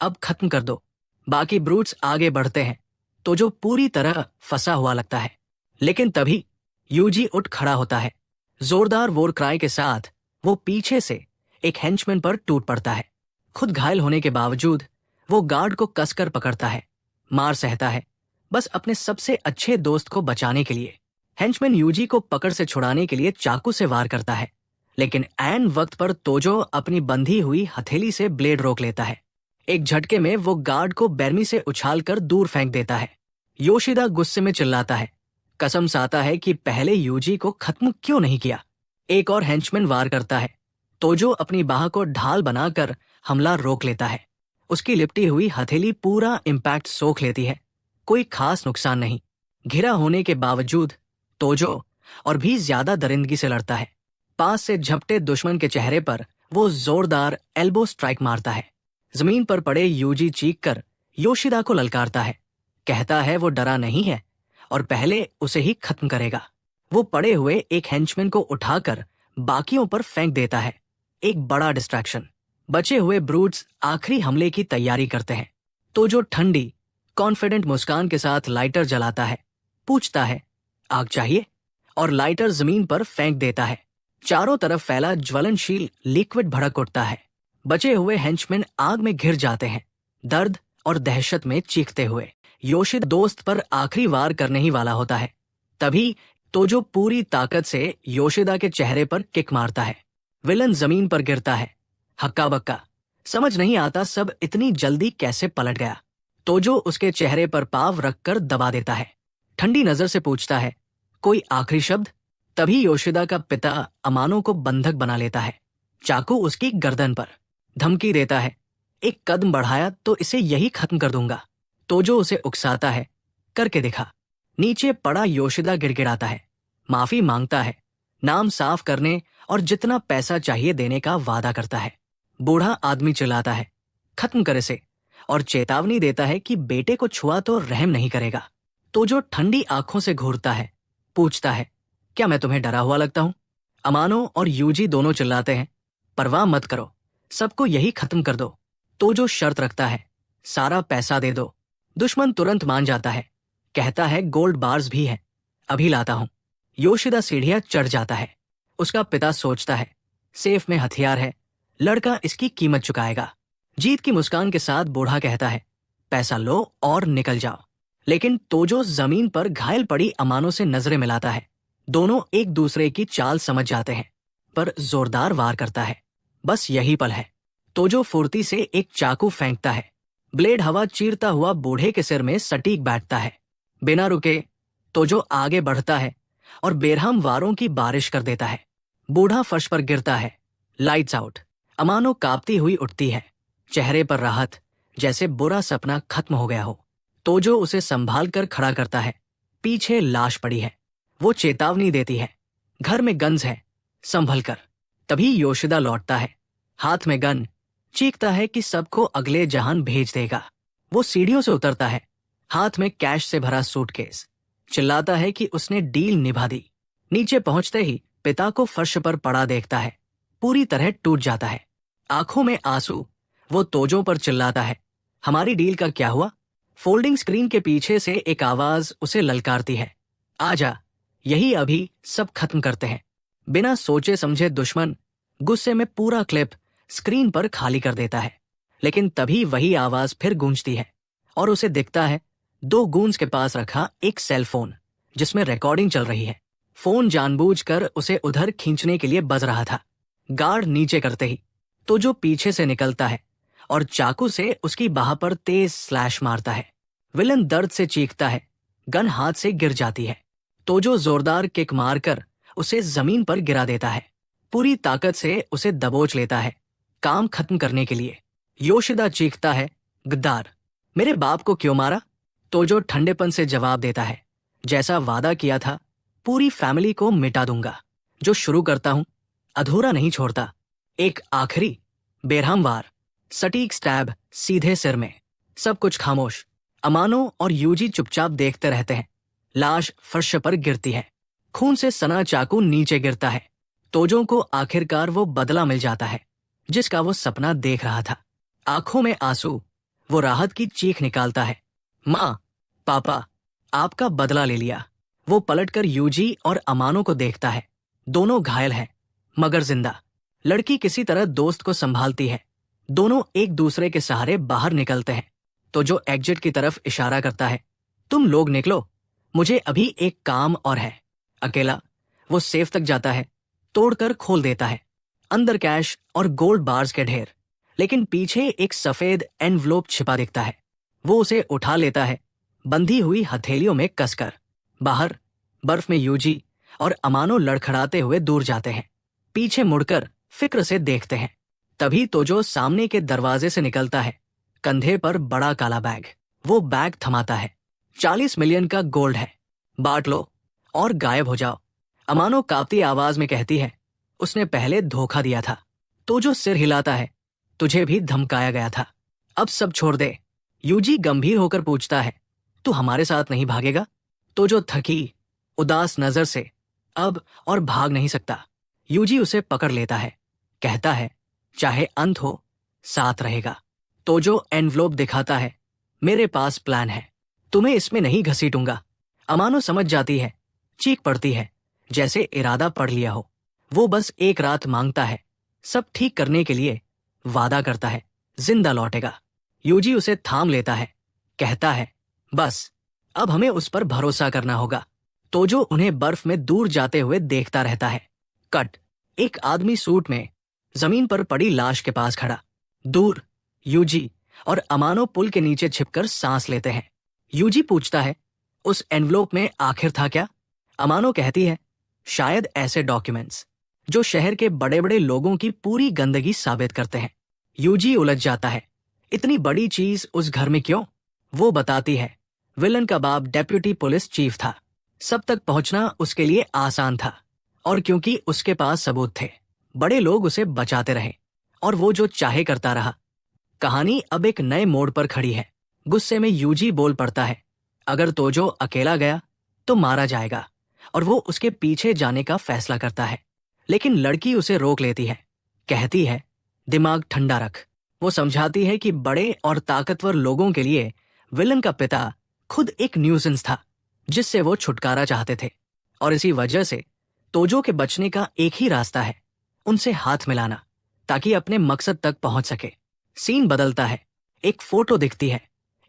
अब खत्म कर दो। बाकी ब्रूट्स आगे बढ़ते हैं, तोजो पूरी तरह फंसा हुआ लगता है। लेकिन तभी यूजी उठ खड़ा होता है। जोरदार वॉर क्राई के साथ वो पीछे से एक हेंचमैन पर टूट पड़ता है। खुद घायल होने के बावजूद वो गार्ड को कसकर पकड़ता है, मार सहता है, बस अपने सबसे अच्छे दोस्त को बचाने के लिए। हेंचमैन यूजी को पकड़ से छुड़ाने के लिए चाकू से वार करता है, लेकिन ऐन वक्त पर तोजो अपनी बंधी हुई हथेली से ब्लेड रोक लेता है। एक झटके में वो गार्ड को बेरमी से उछालकर दूर फेंक देता है। योशिदा गुस्से में चिल्लाता है, कसम साता है कि पहले यूजी को खत्म क्यों नहीं किया। एक और हेंचमैन वार करता है। तोजो अपनी बाह को ढाल बनाकर हमला रोक लेता है। उसकी लिपटी हुई हथेली पूरा इम्पैक्ट सोख लेती है। कोई खास नुकसान नहीं। घिरा होने के बावजूद तोजो और भी ज्यादा दरिंदगी से लड़ता है। पास से झपटे दुश्मन के चेहरे पर वो जोरदार एल्बो स्ट्राइक मारता है। जमीन पर पड़े यूजी चीखकर योशिदा को ललकारता है, कहता है वो डरा नहीं है और पहले उसे ही खत्म करेगा। वो पड़े हुए एक हेंचमैन को उठाकर बाकियों पर फेंक देता है, एक बड़ा डिस्ट्रैक्शन। बचे हुए ब्रूट्स आखिरी हमले की तैयारी करते हैं। तो जो ठंडी कॉन्फिडेंट मुस्कान के साथ लाइटर जलाता है, पूछता है, आग चाहिए, और लाइटर जमीन पर फेंक देता है। चारों तरफ फैला ज्वलनशील लिक्विड भड़क उठता है। बचे हुए हेंचमैन आग में घिर जाते हैं, दर्द और दहशत में चीखते हुए। योशिदा दोस्त पर आखिरी वार करने ही वाला होता है। तभी तोजो पूरी ताकत से योशिदा के चेहरे पर किक मारता है। विलन जमीन पर गिरता है, हक्का बक्का। समझ नहीं आता सब इतनी जल्दी कैसे पलट गया। तोजो उसके चेहरे पर पाव रखकर दबा देता है। ठंडी नजर से पूछता है, कोई आखिरी शब्द? तभी योशिदा का पिता अमानो को बंधक बना लेता है, चाकू उसकी गर्दन पर। धमकी देता है, एक कदम बढ़ाया तो इसे यही खत्म कर दूंगा। तोजो उसे उकसाता है, करके दिखा। नीचे पड़ा योशिदा गिड़गिड़ाता है, माफी मांगता है, नाम साफ करने और जितना पैसा चाहिए देने का वादा करता है। बूढ़ा आदमी चिल्लाता है, खत्म कर इसे, और चेतावनी देता है कि बेटे को छुआ तो रहम नहीं करेगा। तोजो ठंडी आंखों से घूरता है, पूछता है, क्या मैं तुम्हें डरा हुआ लगता हूं? अमानो और यूजी दोनों चिल्लाते हैं, परवाह मत करो, सबको यही खत्म कर दो। तोजो शर्त रखता है, सारा पैसा दे दो। दुश्मन तुरंत मान जाता है, कहता है गोल्ड बार्स भी हैं, अभी लाता हूं। योशिदा सीढ़ियां चढ़ जाता है। उसका पिता सोचता है, सेफ में हथियार है, लड़का इसकी कीमत चुकाएगा। जीत की मुस्कान के साथ बूढ़ा कहता है, पैसा लो और निकल जाओ। लेकिन तोजो जमीन पर घायल पड़ी अमानो से नजरें मिलाता है। दोनों एक दूसरे की चाल समझ जाते हैं, पर जोरदार वार करता है। बस यही पल है। तोजो फुर्ती से एक चाकू फेंकता है। ब्लेड हवा चीरता हुआ बूढ़े के सिर में सटीक बैठता है। बिना रुके तोजो आगे बढ़ता है और बेरहम वारों की बारिश कर देता है। बूढ़ा फर्श पर गिरता है। Lights out. अमानो कांपती हुई उठती है, चेहरे पर राहत, जैसे बुरा सपना खत्म हो गया हो। तोजो उसे संभाल कर खड़ा करता है। पीछे लाश पड़ी है। वो चेतावनी देती है, घर में गन्स है, संभल कर। तभी योशिदा लौटता है, हाथ में गन। चीखता है कि सबको अगले जहान भेज देगा। वो सीढ़ियों से उतरता है, हाथ में कैश से भरा सूटकेस। चिल्लाता है कि उसने डील निभा दी। नीचे पहुंचते ही पिता को फर्श पर पड़ा देखता है। पूरी तरह टूट जाता है, आंखों में आंसू। वो तोजो पर चिल्लाता है, हमारी डील का क्या हुआ? फोल्डिंग स्क्रीन के पीछे से एक आवाज उसे ललकारती है, आजा, यही अभी सब खत्म करते हैं। बिना सोचे समझे दुश्मन गुस्से में पूरा क्लिप स्क्रीन पर खाली कर देता है। लेकिन तभी वही आवाज फिर गूंजती है और उसे दिखता है दो गूंज के पास रखा एक सेल फोन, जिसमें रिकॉर्डिंग चल रही है। फोन जानबूझकर उसे उधर खींचने के लिए बज रहा था। गार्ड नीचे करते ही तो जो पीछे से निकलता है और चाकू से उसकी बाह पर तेज स्लैश मारता है। विलन दर्द से चीखता है, गन हाथ से गिर जाती है। तो जो जोरदार किक मारकर उसे जमीन पर गिरा देता है, पूरी ताकत से उसे दबोच लेता है काम खत्म करने के लिए। योशिदा चीखता है, गद्दार, मेरे बाप को क्यों मारा? तो जो ठंडेपन से जवाब देता है, जैसा वादा किया था, पूरी फैमिली को मिटा दूंगा। जो शुरू करता हूं, अधूरा नहीं छोड़ता। एक आखिरी बेरहम वार, सटीक स्टैब सीधे सिर में। सब कुछ खामोश। अमानो और यूजी चुपचाप देखते रहते हैं। लाश फर्श पर गिरती है, खून से सना चाकू नीचे गिरता है। तोजो को आखिरकार वो बदला मिल जाता है जिसका वो सपना देख रहा था। आंखों में आंसू, वो राहत की चीख निकालता है, माँ, पापा, आपका बदला ले लिया। वो पलटकर यूजी और अमानो को देखता है। दोनों घायल हैं, मगर जिंदा। लड़की किसी तरह दोस्त को संभालती है। दोनों एक दूसरे के सहारे बाहर निकलते हैं। तो जो एग्जिट की तरफ इशारा करता है, तुम लोग निकलो, मुझे अभी एक काम और है। अकेला वो सेफ तक जाता है, तोड़कर खोल देता है। अंदर कैश और गोल्ड बार्स के ढेर, लेकिन पीछे एक सफेद एनवलोप छिपा दिखता है। वो उसे उठा लेता है, बंधी हुई हथेलियों में कसकर। बाहर बर्फ में यूजी और अमानो लड़खड़ाते हुए दूर जाते हैं। पीछे मुड़कर फिक्र से देखते हैं। तभी तोजो सामने के दरवाजे से निकलता है, कंधे पर बड़ा काला बैग। वो बैग थमाता है, 40 मिलियन का गोल्ड है, बांट लो और गायब हो जाओ। अमानो कांपती आवाज में कहती है, उसने पहले धोखा दिया था। तोजो सिर हिलाता है, तुझे भी धमकाया गया था, अब सब छोड़ दे। यूजी गंभीर होकर पूछता है, तू हमारे साथ नहीं भागेगा? तोजो थकी उदास नजर से अब और भाग नहीं सकता। यूजी उसे पकड़ लेता है, कहता है, चाहे अंत हो, साथ रहेगा। तोजो एनवलोप दिखाता है, मेरे पास प्लान है, तुम्हें इसमें नहीं घसीटूंगा। अमानो समझ जाती है, चीख पड़ती है, जैसे इरादा पढ़ लिया हो। वो बस एक रात मांगता है, सब ठीक करने के लिए वादा करता है, जिंदा लौटेगा। यूजी उसे थाम लेता है, कहता है, बस अब हमें उस पर भरोसा करना होगा। तोजो उन्हें बर्फ में दूर जाते हुए देखता रहता है। कट, एक आदमी सूट में जमीन पर पड़ी लाश के पास खड़ा। दूर यूजी और अमानो पुल के नीचे छिपकर सांस लेते हैं। यूजी पूछता है, उस एनवलोप में आखिर था क्या? अमानो कहती है, शायद ऐसे डॉक्यूमेंट्स जो शहर के बड़े बड़े लोगों की पूरी गंदगी साबित करते हैं। यूजी उलझ जाता है, इतनी बड़ी चीज उस घर में क्यों? वो बताती है, विलन का बाप डेप्यूटी पुलिस चीफ था, सब तक पहुंचना उसके लिए आसान था, और क्योंकि उसके पास सबूत थे, बड़े लोग उसे बचाते रहे और वो जो चाहे करता रहा। कहानी अब एक नए मोड़ पर खड़ी है। गुस्से में यूजी बोल पड़ता है, अगर तोजो अकेला गया तो मारा जाएगा, और वो उसके पीछे जाने का फैसला करता है। लेकिन लड़की उसे रोक लेती है, कहती है, दिमाग ठंडा रख। वो समझाती है कि बड़े और ताकतवर लोगों के लिए विलन का पिता खुद एक न्यूसेंस था जिससे वो छुटकारा चाहते थे, और इसी वजह से तोजो के बचने का एक ही रास्ता है, उनसे हाथ मिलाना, ताकि अपने मकसद तक पहुंच सके। सीन बदलता है। एक फोटो दिखती है।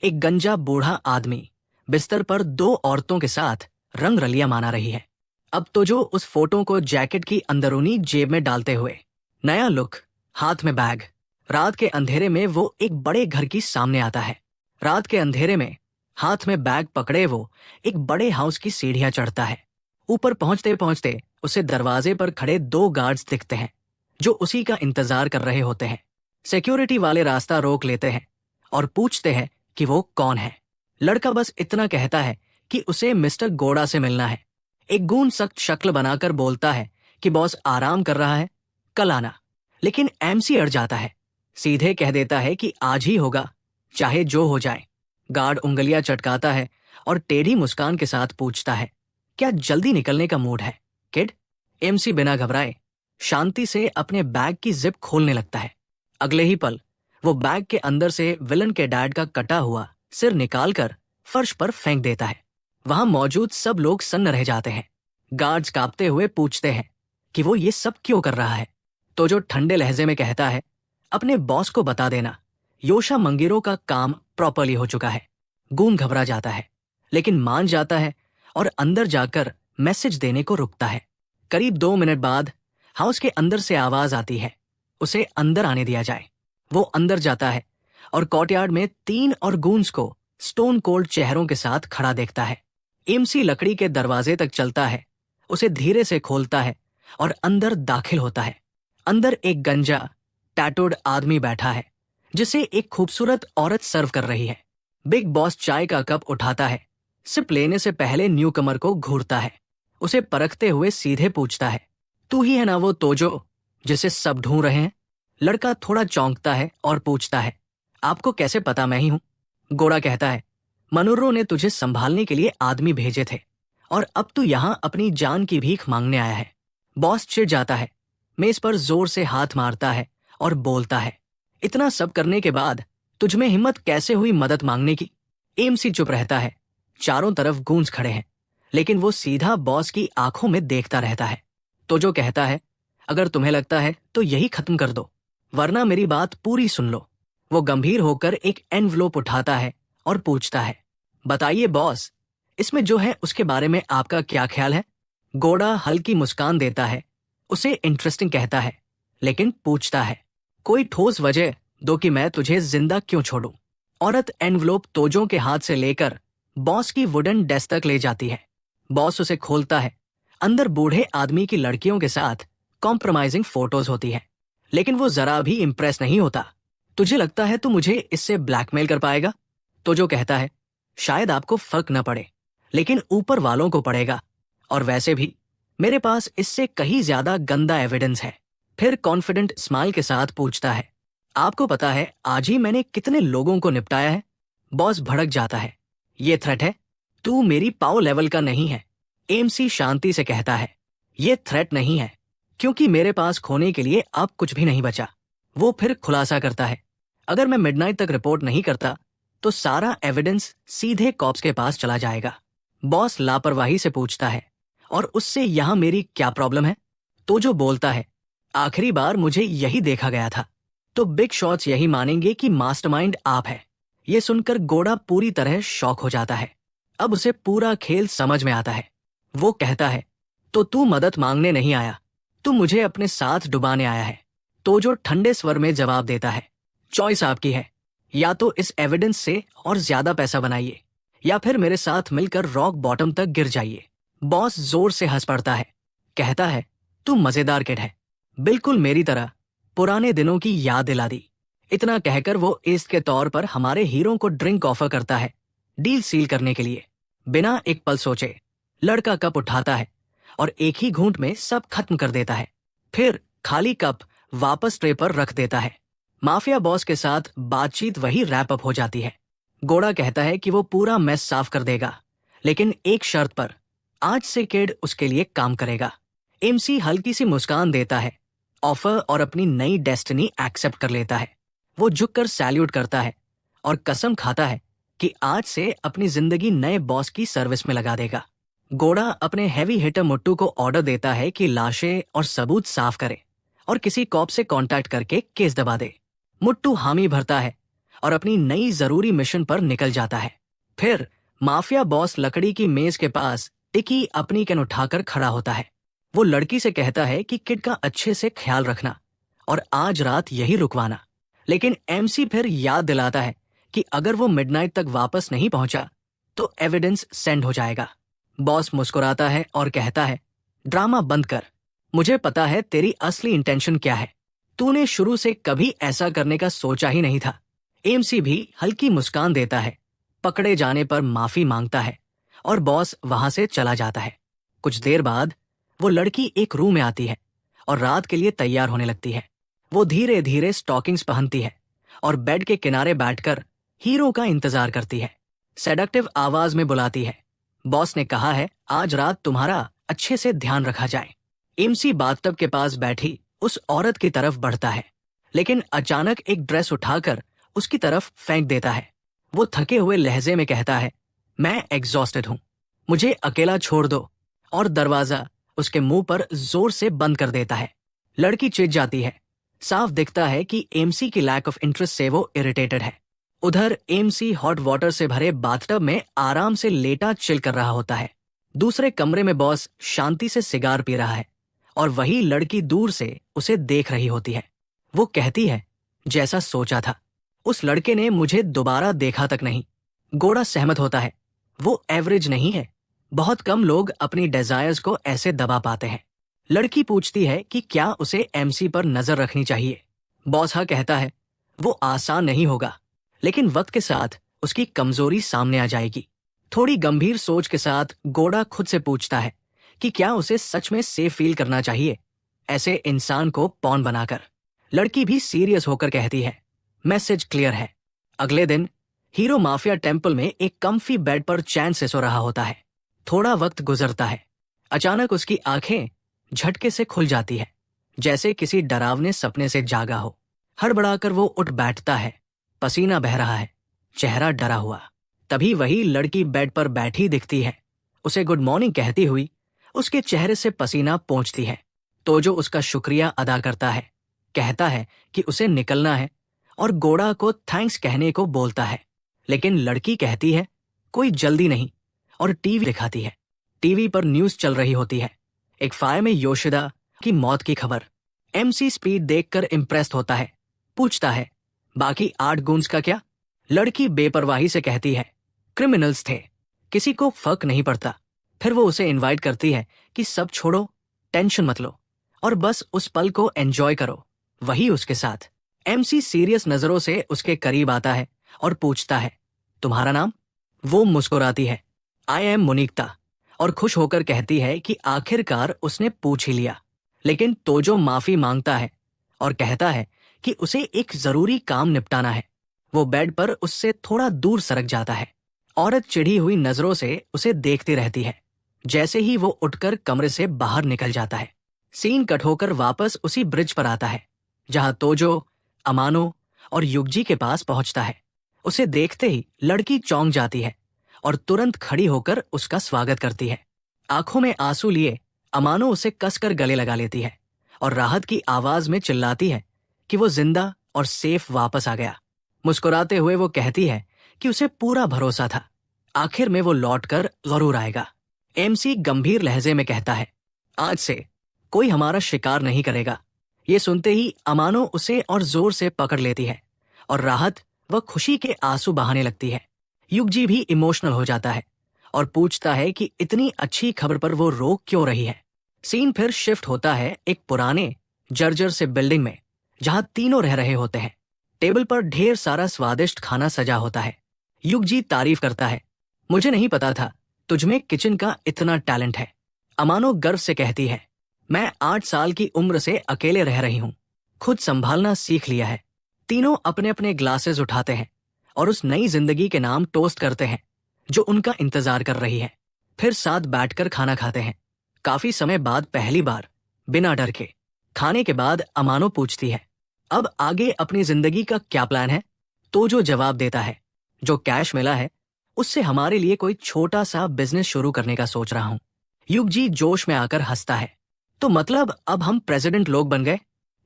एक गंजा बूढ़ा आदमी बिस्तर पर दो औरतों के साथ रंग रलिया माना रही है। अब तो जो उस फोटो को जैकेट की अंदरूनी जेब में डालते हुए, नया लुक, हाथ में बैग। रात के अंधेरे में वो एक बड़े घर की सामने आता है। रात के अंधेरे में हाथ में बैग पकड़े वो एक बड़े हाउस की सीढ़ियां चढ़ता है। ऊपर पहुंचते पहुंचते उसे दरवाजे पर खड़े दो गार्ड्स दिखते हैं जो उसी का इंतजार कर रहे होते हैं। सिक्योरिटी वाले रास्ता रोक लेते हैं और पूछते हैं कि वो कौन है। लड़का बस इतना कहता है कि उसे मिस्टर गोड़ा से मिलना है। एक गूंज सख्त शक्ल बनाकर बोलता है कि बॉस आराम कर रहा है, कल आना। लेकिन एमसी अड़ जाता है। सीधे कह देता है कि आज ही होगा, चाहे जो हो जाए। गार्ड उंगलियां चटकाता है और टेढ़ी मुस्कान के साथ पूछता है, क्या जल्दी निकलने का मूड है किड? एमसी बिना घबराए शांति से अपने बैग की जिप खोलने लगता है। अगले ही पल वो बैग के अंदर से विलन के डैड का कटा हुआ सिर निकालकर फर्श पर फेंक देता है। वहां मौजूद सब लोग सन्न रह जाते हैं। गार्ड्स कांपते हुए पूछते हैं कि वो ये सब क्यों कर रहा है। तो जो ठंडे लहजे में कहता है, अपने बॉस को बता देना, योशा मंगिरो का काम प्रॉपर्ली हो चुका है। गूंग घबरा जाता है लेकिन मान जाता है और अंदर जाकर मैसेज देने को रुकता है। करीब 2 मिनट बाद हाउस के अंदर से आवाज आती है, उसे अंदर आने दिया जाए। वो अंदर जाता है और कोर्टयार्ड में 3 और गूंज को स्टोन कोल्ड चेहरों के साथ खड़ा देखता है। एमसी लकड़ी के दरवाजे तक चलता है, उसे धीरे से खोलता है और अंदर दाखिल होता है। अंदर एक गंजा टैटूड आदमी बैठा है जिसे एक खूबसूरत औरत सर्व कर रही है। बिग बॉस चाय का कप उठाता है, सिप लेने से पहले न्यूकमर को घूरता है। उसे परखते हुए सीधे पूछता है, तू ही है ना वो तोजो जिसे सब ढूंढ रहे हैं? लड़का थोड़ा चौंकता है और पूछता है, आपको कैसे पता मैं ही हूं? गोड़ा कहता है, मनुर्रो ने तुझे संभालने के लिए आदमी भेजे थे और अब तू यहां अपनी जान की भीख मांगने आया है। बॉस चिढ़ जाता है, मेज पर जोर से हाथ मारता है और बोलता है, इतना सब करने के बाद तुझमें हिम्मत कैसे हुई मदद मांगने की? एमसी चुप रहता है। चारों तरफ गूंज खड़े हैं लेकिन वो सीधा बॉस की आंखों में देखता रहता है। तो जो कहता है, अगर तुम्हें लगता है तो यही खत्म कर दो, वरना मेरी बात पूरी सुन लो। वो गंभीर होकर एक एनवलोप उठाता है और पूछता है, बताइए बॉस, इसमें जो है उसके बारे में आपका क्या ख्याल है? गोड़ा हल्की मुस्कान देता है, उसे इंटरेस्टिंग कहता है लेकिन पूछता है, कोई ठोस वजह दो कि मैं तुझे जिंदा क्यों छोड़ूं। औरत एनवलोप तोजों के हाथ से लेकर बॉस की वुडन डेस्क तक ले जाती है। बॉस उसे खोलता है। अंदर बूढ़े आदमी की लड़कियों के साथ कॉम्प्रोमाइजिंग फोटोज होती है लेकिन वो जरा भी इंप्रेस नहीं होता। तुझे लगता है तू मुझे इससे ब्लैकमेल कर पाएगा? तो जो कहता है, शायद आपको फर्क न पड़े लेकिन ऊपर वालों को पड़ेगा, और वैसे भी मेरे पास इससे कहीं ज्यादा गंदा एविडेंस है। फिर कॉन्फिडेंट स्माइल के साथ पूछता है, आपको पता है आज ही मैंने कितने लोगों को निपटाया है? बॉस भड़क जाता है, ये थ्रेट है? तू मेरी पाव लेवल का नहीं है। एमसी शांति से कहता है, ये थ्रेट नहीं है क्योंकि मेरे पास खोने के लिए अब कुछ भी नहीं बचा। वो फिर खुलासा करता है, अगर मैं मिडनाइट तक रिपोर्ट नहीं करता तो सारा एविडेंस सीधे कॉप्स के पास चला जाएगा। बॉस लापरवाही से पूछता है, और उससे यहां मेरी क्या प्रॉब्लम है? तो जो बोलता है, आखिरी बार मुझे यही देखा गया था। तो बिग शॉट्स यही मानेंगे कि मास्टरमाइंड आप है। ये सुनकर गोड़ा पूरी तरह शॉक हो जाता है। अब उसे पूरा खेल समझ में आता है। वो कहता है, तो तू मदद मांगने नहीं आया, तू मुझे अपने साथ डुबाने आया है। तो जो ठंडे स्वर में जवाब देता है, चॉइस आपकी है, या तो इस एविडेंस से और ज्यादा पैसा बनाइए या फिर मेरे साथ मिलकर रॉक बॉटम तक गिर जाइए। बॉस जोर से हंस पड़ता है, कहता है, तू मजेदार किड है, बिल्कुल मेरी तरह पुराने दिनों की याद दिला दी। इतना कहकर वो इस के तौर पर हमारे हीरो को ड्रिंक ऑफर करता है, डील सील करने के लिए। बिना एक पल सोचे लड़का कप उठाता है और एक ही घूंट में सब खत्म कर देता है। फिर खाली कप वापस ट्रे पर रख देता है। माफिया बॉस के साथ बातचीत वही रैप अप हो जाती है। गोड़ा कहता है कि वो पूरा मेस साफ कर देगा लेकिन एक शर्त पर, आज से किड उसके लिए काम करेगा। एमसी हल्की सी मुस्कान देता है, ऑफर और अपनी नई डेस्टिनी एक्सेप्ट कर लेता है। वो झुककर सैल्यूट करता है और कसम खाता है कि आज से अपनी जिंदगी नए बॉस की सर्विस में लगा देगा। गोड़ा अपने हैवी हिटर मुट्टू को ऑर्डर देता है कि लाशें और सबूत साफ करे और किसी कॉप से कांटेक्ट करके केस दबा दे। मुट्टू हामी भरता है और अपनी नई जरूरी मिशन पर निकल जाता है। फिर माफिया बॉस लकड़ी की मेज के पास टिकी अपनी कैन उठाकर खड़ा होता है। वो लड़की से कहता है कि किड का अच्छे से ख्याल रखना और आज रात यही रुकवाना। लेकिन एमसी फिर याद दिलाता है कि अगर वो मिडनाइट तक वापस नहीं पहुंचा तो एविडेंस सेंड हो जाएगा। बॉस मुस्कुराता है और कहता है, ड्रामा बंद कर, मुझे पता है तेरी असली इंटेंशन क्या है। तूने शुरू से कभी ऐसा करने का सोचा ही नहीं था। एमसी भी हल्की मुस्कान देता है, पकड़े जाने पर माफी मांगता है और बॉस वहां से चला जाता है। कुछ देर बाद वो लड़की एक रूम में आती है और रात के लिए तैयार होने लगती है। वो धीरे धीरे स्टॉकिंग्स पहनती है और बेड के किनारे बैठकर हीरो का इंतजार करती है। सेडक्टिव आवाज में बुलाती है, बॉस ने कहा है आज रात तुम्हारा अच्छे से ध्यान रखा जाए। एमसी बाथटब के पास बैठी उस औरत की तरफ बढ़ता है, लेकिन अचानक एक ड्रेस उठाकर उसकी तरफ फेंक देता है। वो थके हुए लहजे में कहता है, मैं एग्जॉस्टेड हूं, मुझे अकेला छोड़ दो, और दरवाजा उसके मुंह पर जोर से बंद कर देता है। लड़की चिढ़ जाती है। साफ दिखता है कि एमसी की लैक ऑफ इंटरेस्ट से वो इरिटेटेड है। उधर एमसी हॉट वाटर से भरे बाथटब में आराम से लेटा चिल कर रहा होता है। दूसरे कमरे में बॉस शांति से सिगार पी रहा है और वही लड़की दूर से उसे देख रही होती है। वो कहती है, जैसा सोचा था, उस लड़के ने मुझे दोबारा देखा तक नहीं। गोड़ा सहमत होता है, वो एवरेज नहीं है, बहुत कम लोग अपनी डिजायर्स को ऐसे दबा पाते हैं। लड़की पूछती है कि क्या उसे एमसी पर नजर रखनी चाहिए। बॉस हाँ कहता है, वो आसान नहीं होगा, लेकिन वक्त के साथ उसकी कमजोरी सामने आ जाएगी। थोड़ी गंभीर सोच के साथ गोड़ा खुद से पूछता है कि क्या उसे सच में सेफ फील करना चाहिए, ऐसे इंसान को पॉन बनाकर। लड़की भी सीरियस होकर कहती है, मैसेज क्लियर है। अगले दिन हीरो माफिया टेम्पल में एक कम्फी बेड पर चैन से सो रहा होता है। थोड़ा वक्त गुजरता है। अचानक उसकी आंखें झटके से खुल जाती है, जैसे किसी डरावने सपने से जागा हो। हड़बड़ाकर वो उठ बैठता है, पसीना बह रहा है, चेहरा डरा हुआ। तभी वही लड़की बेड पर बैठी दिखती है। उसे गुड मॉर्निंग कहती हुई उसके चेहरे से पसीना पोंछती है। तो जो उसका शुक्रिया अदा करता है, कहता है कि उसे निकलना है और गोड़ा को थैंक्स कहने को बोलता है। लेकिन लड़की कहती है कोई जल्दी नहीं और टीवी दिखाती है। टीवी पर न्यूज चल रही होती है, एक फायर में योशिदा की मौत की खबर। एमसी स्पीड देखकर इम्प्रेस्ड होता है, पूछता है बाकी 8 गूंज का क्या। लड़की बेपरवाही से कहती है क्रिमिनल्स थे, किसी को फर्क नहीं पड़ता। फिर वो उसे इनवाइट करती है कि सब छोड़ो, टेंशन मत लो और बस उस पल को एंजॉय करो, वही उसके साथ। एमसी सीरियस नजरों से उसके करीब आता है और पूछता है तुम्हारा नाम। वो मुस्कुराती है, आई एम मुनीक्ता, और खुश होकर कहती है कि आखिरकार उसने पूछ ही लिया। लेकिन तोजो माफी मांगता है और कहता है कि उसे एक जरूरी काम निपटाना है। वो बेड पर उससे थोड़ा दूर सरक जाता है। औरत चिढ़ी हुई नजरों से उसे देखती रहती है। जैसे ही वो उठकर कमरे से बाहर निकल जाता है, सीन कट होकर वापस उसी ब्रिज पर आता है जहां तोजो, अमानो और युगजी के पास पहुंचता है। उसे देखते ही लड़की चौंक जाती है और तुरंत खड़ी होकर उसका स्वागत करती है। आंखों में आंसू लिए अमानो उसे कसकर गले लगा लेती है और राहत की आवाज में चिल्लाती है कि वो जिंदा और सेफ वापस आ गया। मुस्कुराते हुए वो कहती है कि उसे पूरा भरोसा था, आखिर में वो लौटकर जरूर आएगा। एमसी गंभीर लहजे में कहता है, आज से कोई हमारा शिकार नहीं करेगा। ये सुनते ही अमानो उसे और जोर से पकड़ लेती है और राहत व खुशी के आंसू बहाने लगती है। युगजी भी इमोशनल हो जाता है और पूछता है कि इतनी अच्छी खबर पर वो रो क्यों रही है। सीन फिर शिफ्ट होता है एक पुराने जर्जर से बिल्डिंग में जहां तीनों रह रहे होते हैं। टेबल पर ढेर सारा स्वादिष्ट खाना सजा होता है। युगजी तारीफ करता है, मुझे नहीं पता था तुझमें किचन का इतना टैलेंट है। अमानो गर्व से कहती है, मैं 8 साल की उम्र से अकेले रह रही हूँ, खुद संभालना सीख लिया है। तीनों अपने अपने ग्लासेस उठाते हैं और उस नई जिंदगी के नाम टोस्ट करते हैं जो उनका इंतजार कर रही है। फिर साथ बैठकर खाना खाते हैं, काफी समय बाद पहली बार, बिना डर के। खाने के बाद अमानो पूछती है, अब आगे अपनी जिंदगी का क्या प्लान है। तो जो जवाब देता है, जो कैश मिला है उससे हमारे लिए कोई छोटा सा बिजनेस शुरू करने का सोच रहा हूं। युगजी जोश में आकर हंसता है, तो मतलब अब हम प्रेसिडेंट लोग बन गए।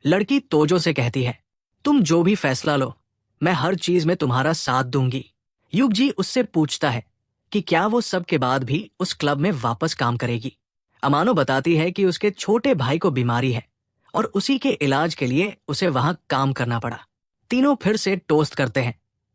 लड़की तोजो से कहती है, तुम जो भी फैसला लो, मैं हर चीज में तुम्हारा साथ दूंगी। युगजी उससे पूछता है कि क्या वो सब के बाद भी उस क्लब में वापस काम करेगी। अमानो बताती है कि उसके छोटे भाई को बीमारी है और उसी के इलाज के लिए उसे वहां काम करना पड़ा। तीनों फिर से टोस्ट करते हैं,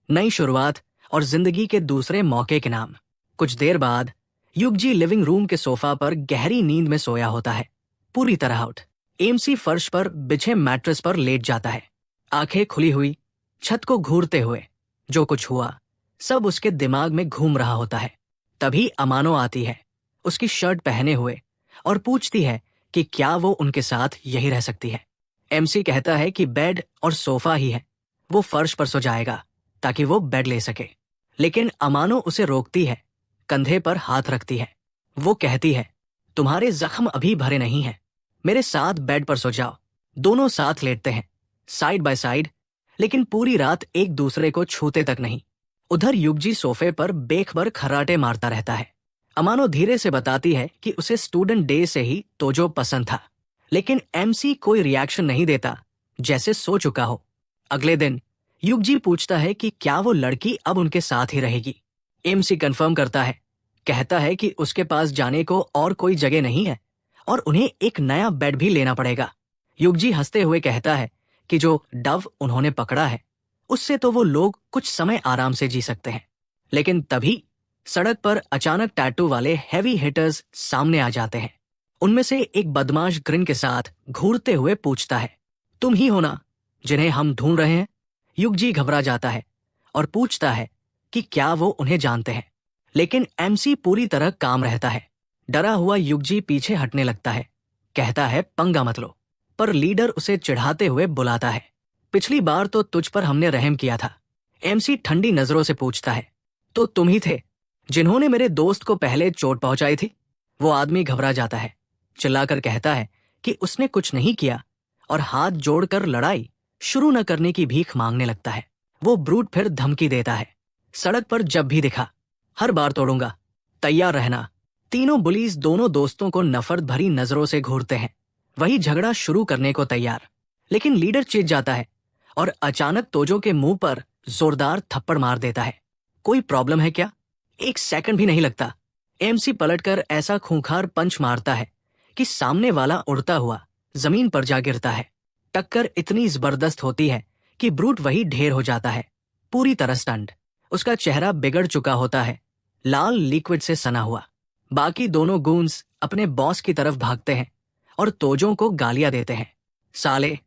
नई शुरुआत और जिंदगी के दूसरे मौके के नाम। कुछ देर बाद युगजी लिविंग रूम के सोफा पर गहरी नींद में सोया होता है, पूरी तरह आउट। एमसी फर्श पर बिछे मैट्रेस पर लेट जाता है, आंखें खुली हुई, छत को घूरते हुए। जो कुछ हुआ सब उसके दिमाग में घूम रहा होता है। तभी अमानो आती है, उसकी शर्ट पहने हुए, और पूछती है कि क्या वो उनके साथ यही रह सकती है। एमसी कहता है कि बेड और सोफा ही है, वो फर्श पर सो जाएगा ताकि वो बेड ले सके। लेकिन अमानो उसे रोकती है, कंधे पर हाथ रखती है। वो कहती है, तुम्हारे जख्म अभी भरे नहीं हैं, मेरे साथ बेड पर सो जाओ। दोनों साथ लेटते हैं, साइड बाय साइड, लेकिन पूरी रात एक दूसरे को छूते तक नहीं। उधर युगजी सोफे पर बेखबर खर्राटे मारता रहता है। अमानो धीरे से बताती है कि उसे स्टूडेंट डे से ही तोजो पसंद था, लेकिन एमसी कोई रिएक्शन नहीं देता, जैसे सो चुका हो। अगले दिन युगजी पूछता है कि क्या वो लड़की अब उनके साथ ही रहेगी। एमसी कंफर्म करता है, कहता है कि उसके पास जाने को और कोई जगह नहीं है और उन्हें एक नया बेड भी लेना पड़ेगा। युगजी हंसते हुए कहता है कि जो डव उन्होंने पकड़ा है उससे तो वो लोग कुछ समय आराम से जी सकते हैं। लेकिन तभी सड़क पर अचानक टैटू वाले हैवी हिटर्स सामने आ जाते हैं। उनमें से एक बदमाश ग्रिन के साथ घूरते हुए पूछता है, तुम ही हो ना जिन्हें हम ढूंढ रहे हैं? युगजी घबरा जाता है और पूछता है कि क्या वो उन्हें जानते हैं, लेकिन एमसी पूरी तरह काम रहता है। डरा हुआ युगजी पीछे हटने लगता है, कहता है पंगा मत लो, पर लीडर उसे चिढ़ाते हुए बुलाता है, पिछली बार तो तुझ पर हमने रहम किया था। एमसी ठंडी नजरों से पूछता है, तो तुम ही थे जिन्होंने मेरे दोस्त को पहले चोट पहुंचाई थी? वो आदमी घबरा जाता है, चिल्लाकर कहता है कि उसने कुछ नहीं किया और हाथ जोड़कर लड़ाई शुरू न करने की भीख मांगने लगता है। वो ब्रूट फिर धमकी देता है, सड़क पर जब भी दिखा हर बार तोड़ूंगा, तैयार रहना। तीनों बुलीज दोनों दोस्तों को नफरत भरी नजरों से घूरते हैं, वही झगड़ा शुरू करने को तैयार। लेकिन लीडर चीत जाता है और अचानक तोजो के मुंह पर जोरदार थप्पड़ मार देता है। कोई प्रॉब्लम है क्या? एक सेकंड भी नहीं लगता। एमसी पलटकर ऐसा खूंखार पंच मारता है कि सामने वाला उड़ता हुआ जमीन पर जा गिरता है। टक्कर इतनी जबरदस्त होती है कि ब्रूट वही ढेर हो जाता है, पूरी तरह स्टंट। उसका चेहरा बिगड़ चुका होता है, लाल लिक्विड से सना हुआ। बाकी दोनों गूंस अपने बॉस की तरफ भागते हैं और तोजो को गालियां देते हैं, साले,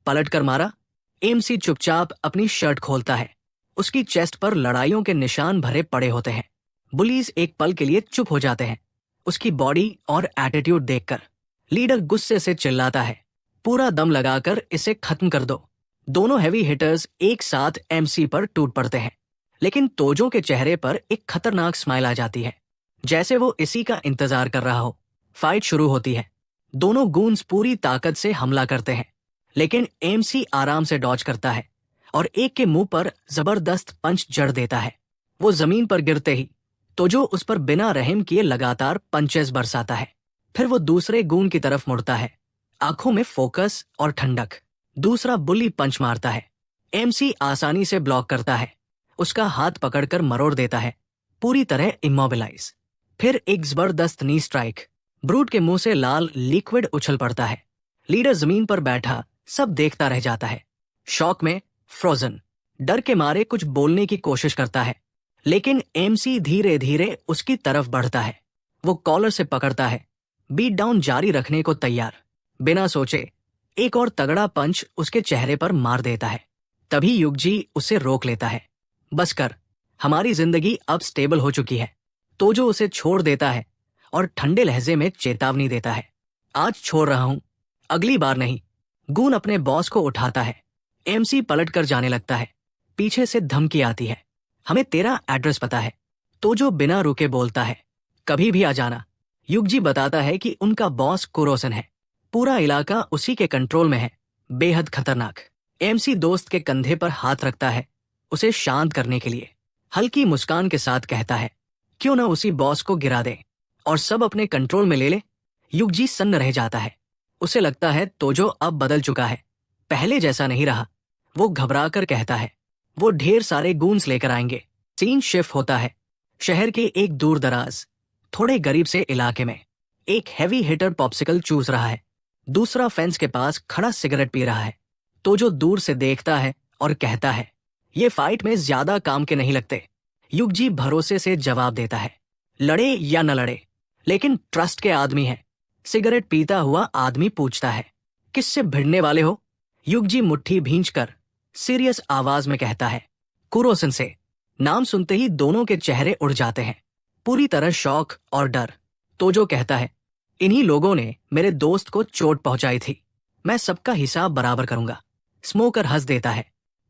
पलटकर मारा। एमसी चुपचाप अपनी शर्ट खोलता है, उसकी चेस्ट पर लड़ाइयों के निशान भरे पड़े होते हैं। बुलीज एक पल के लिए चुप हो जाते हैं, उसकी बॉडी और एटीट्यूड देखकर। लीडर गुस्से से चिल्लाता है, पूरा दम लगाकर इसे खत्म कर दो। दोनों हैवी हिटर्स एक साथ एमसी पर टूट पड़ते हैं, लेकिन तोजो के चेहरे पर एक खतरनाक स्माइल आ जाती है, जैसे वो इसी का इंतजार कर रहा हो। फाइट शुरू होती है, दोनों गूंस पूरी ताकत से हमला करते हैं, लेकिन एमसी आराम से डॉज करता है और एक के मुंह पर जबरदस्त पंच जड़ देता है। वो जमीन पर गिरते ही तोजो उस पर बिना रहम किए लगातार पंचेस बरसाता है। फिर वो दूसरे गून की तरफ मुड़ता है, आंखों में फोकस और ठंडक। दूसरा बुली पंच मारता है, एमसी आसानी से ब्लॉक करता है, उसका हाथ पकड़कर मरोड़ देता है, पूरी तरह इमोबिलाइज। फिर एक जबरदस्त नी स्ट्राइक, ब्रूट के मुंह से लाल लिक्विड उछल पड़ता है। लीडर जमीन पर बैठा सब देखता रह जाता है, शॉक में फ्रोजन। डर के मारे कुछ बोलने की कोशिश करता है, लेकिन एमसी धीरे धीरे उसकी तरफ बढ़ता है। वो कॉलर से पकड़ता है, बीट डाउन जारी रखने को तैयार। बिना सोचे एक और तगड़ा पंच उसके चेहरे पर मार देता है। तभी युगजी उसे रोक लेता है, बस कर, हमारी जिंदगी अब स्टेबल हो चुकी है। तोजो उसे छोड़ देता है और ठंडे लहजे में चेतावनी देता है, आज छोड़ रहा हूं, अगली बार नहीं। गून अपने बॉस को उठाता है, एमसी पलटकर जाने लगता है, पीछे से धमकी आती है, हमें तेरा एड्रेस पता है। तोजो बिना रुके बोलता है, कभी भी आ जाना। युगजी बताता है कि उनका बॉस कुरोसन है, पूरा इलाका उसी के कंट्रोल में है, बेहद खतरनाक। एमसी दोस्त के कंधे पर हाथ रखता है, उसे शांत करने के लिए। हल्की मुस्कान के साथ कहता है, क्यों ना उसी बॉस को गिरा दे और सब अपने कंट्रोल में ले ले। युगजी सन्न रह जाता है, उसे लगता है तोजो अब बदल चुका है, पहले जैसा नहीं रहा। वो घबराकर कहता है, वो ढेर सारे गूंस लेकर आएंगे। सीन शिफ्ट होता है शहर के एक दूर दराज थोड़े गरीब से इलाके में। एक हैवी हिटर पॉप्सिकल चूस रहा है, दूसरा फेंस के पास खड़ा सिगरेट पी रहा है। तो जो दूर से देखता है और कहता है, ये फाइट में ज्यादा काम के नहीं लगते। युगजी भरोसे से जवाब देता है, लड़े या न लड़े, लेकिन ट्रस्ट के आदमी है। सिगरेट पीता हुआ आदमी पूछता है, किससे भिड़ने वाले हो? युगजी मुट्ठी भींचकर सीरियस आवाज में कहता है, कुरोसन से। नाम सुनते ही दोनों के चेहरे उड़ जाते हैं, पूरी तरह शौक और डर। तोजो कहता है, इन्हीं लोगों ने मेरे दोस्त को चोट पहुंचाई थी, मैं सबका हिसाब बराबर करूंगा। स्मोकर हंस देता है,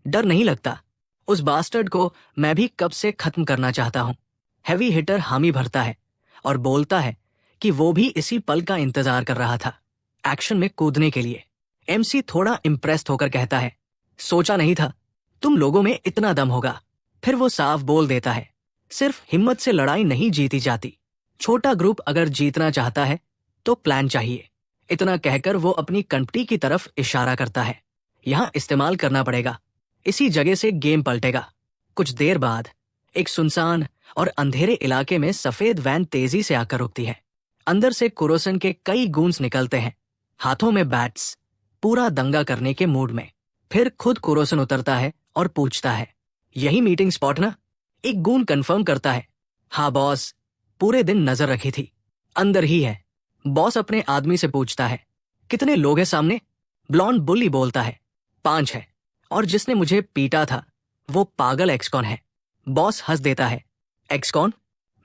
डर नहीं लगता, उस बास्टर्ड को मैं भी कब से खत्म करना चाहता हूं। हैवी हिटर हामी भरता है और बोलता है कि वो भी इसी पल का इंतजार कर रहा था, एक्शन में कूदने के लिए। एमसी थोड़ा इम्प्रेस्ड होकर कहता है, सोचा नहीं था तुम लोगों में इतना दम होगा। फिर वो साफ बोल देता है, सिर्फ हिम्मत से लड़ाई नहीं जीती जाती, छोटा ग्रुप अगर जीतना चाहता है तो प्लान चाहिए। इतना कहकर वो अपनी कंपनी की तरफ इशारा करता है, यहां इस्तेमाल करना पड़ेगा, इसी जगह से गेम पलटेगा। कुछ देर बाद एक सुनसान और अंधेरे इलाके में सफेद वैन तेजी से आकर रुकती है। अंदर से कुरोसन के कई गूंस निकलते हैं, हाथों में बैट्स, पूरा दंगा करने के मूड में। फिर खुद कुरोसन उतरता है और पूछता है, यही मीटिंग स्पॉट ना? एक गून कंफर्म करता है, हाँ बॉस, पूरे दिन नजर रखी थी, अंदर ही है। बॉस अपने आदमी से पूछता है, कितने लोग हैं सामने? ब्लॉन्ड बुल्ली बोलता है, 5 है, और जिसने मुझे पीटा था वो पागल एक्सकॉन है। बॉस हंस देता है, एक्सकॉन?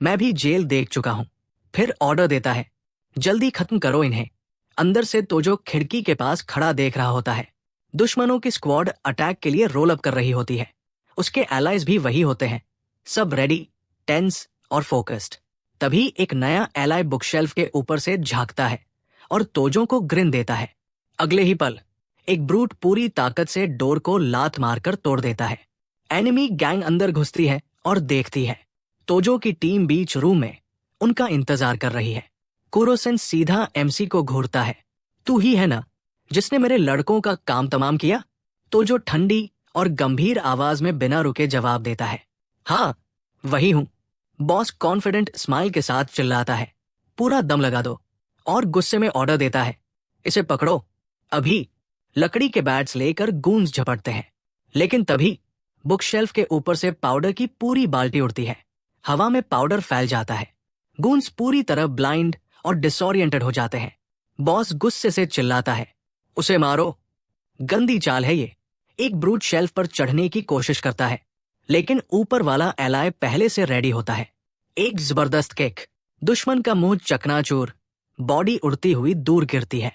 मैं भी जेल देख चुका हूं। फिर ऑर्डर देता है, जल्दी खत्म करो इन्हें। अंदर से तोजो खिड़की के पास खड़ा देख रहा होता है। दुश्मनों की स्क्वाड अटैक के लिए रोल अप कर रही होती है, उसके एलाइज भी वही होते हैं, सब रेडी, टेंस और फोकस्ड। तभी एक नया एलाई बुकशेल्फ के ऊपर से झांकता है और तोजो को ग्रिन देता है। अगले ही पल एक ब्रूट पूरी ताकत से डोर को लात मारकर तोड़ देता है। एनिमी गैंग अंदर घुसती है और देखती है तोजो की टीम बीच रूम में उनका इंतजार कर रही है। कुरोसन सीधा एमसी को घूरता है, तू ही है ना जिसने मेरे लड़कों का काम तमाम किया? तोजो ठंडी और गंभीर आवाज में बिना रुके जवाब देता है, हाँ वही हूं। बॉस कॉन्फिडेंट स्माइल के साथ चिल्लाता है, पूरा दम लगा दो, और गुस्से में ऑर्डर देता है, इसे पकड़ो अभी। लकड़ी के बैट्स लेकर गूंज झपटते हैं, लेकिन तभी बुकशेल्फ के ऊपर से पाउडर की पूरी बाल्टी उड़ती है। हवा में पाउडर फैल जाता है, गूंज पूरी तरह ब्लाइंड और डिसोरिएंटेड हो जाते हैं। बॉस गुस्से से चिल्लाता है, उसे मारो, गंदी चाल है ये। एक ब्रूट शेल्फ पर चढ़ने की कोशिश करता है, लेकिन ऊपर वाला एलाय पहले से रेडी होता है। एक जबरदस्त किक, दुश्मन का मुंह चकनाचूर, बॉडी उड़ती हुई दूर गिरती है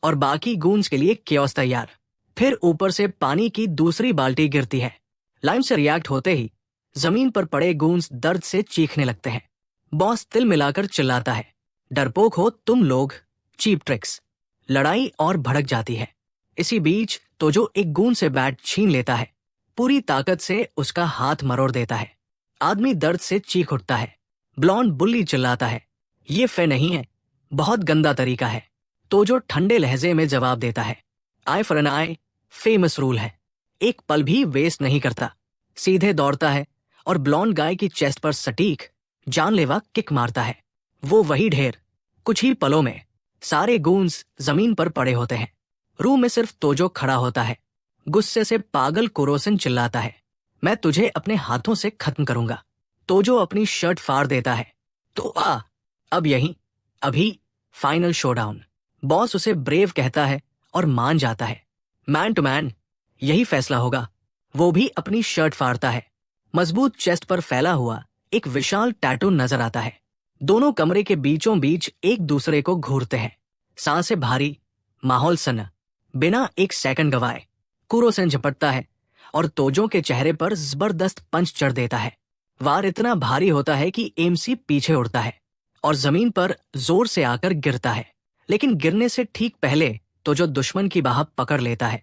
और बाकी गूंज के लिए क्योस तैयार। फिर ऊपर से पानी की दूसरी बाल्टी गिरती है। लाइम से रिएक्ट होते ही जमीन पर पड़े गूंज दर्द से चीखने लगते हैं। बॉस तिल मिलाकर चिल्लाता है, डरपोक हो तुम लोग, चीप ट्रिक्स। लड़ाई और भड़क जाती है। इसी बीच तोजो एक गूंज से बैट छीन लेता है, पूरी ताकत से उसका हाथ मरोड़ देता है। आदमी दर्द से चीख उठता है। ब्लॉन्ड बुल्ली चिल्लाता है, ये फे नहीं है, बहुत गंदा तरीका है। तोजो ठंडे लहजे में जवाब देता है, eye for an eye, famous rule है। एक पल भी वेस्ट नहीं करता, सीधे दौड़ता है और ब्लॉन्ड गाय की चेस्ट पर सटीक जानलेवा किक मारता है। वो वही ढेर, कुछ ही पलों में सारे गूंज जमीन पर पड़े होते हैं। रूम में सिर्फ तोजो खड़ा होता है। गुस्से से पागल कुरोसन चिल्लाता है, मैं तुझे अपने हाथों से खत्म करूंगा। तोजो अपनी शर्ट फाड़ देता है, तो अब यही, अभी फाइनल शोडाउन। बॉस उसे ब्रेव कहता है और मान जाता है। मैन टू मैन, यही फैसला होगा। वो भी अपनी शर्ट फाड़ता है। मजबूत चेस्ट पर फैला हुआ एक विशाल टैटू नजर आता है। दोनों कमरे के बीचों बीच एक दूसरे को घूरते हैं। सांसें भारी, माहौल सन्ना। बिना एक सेकंड गवाए कुरोसन झपटता है और तोजो के चेहरे पर जबरदस्त पंच चढ़ देता है। वार इतना भारी होता है कि एमसी पीछे उड़ता है और जमीन पर जोर से आकर गिरता है। लेकिन गिरने से ठीक पहले तोजो दुश्मन की बाह पकड़ लेता है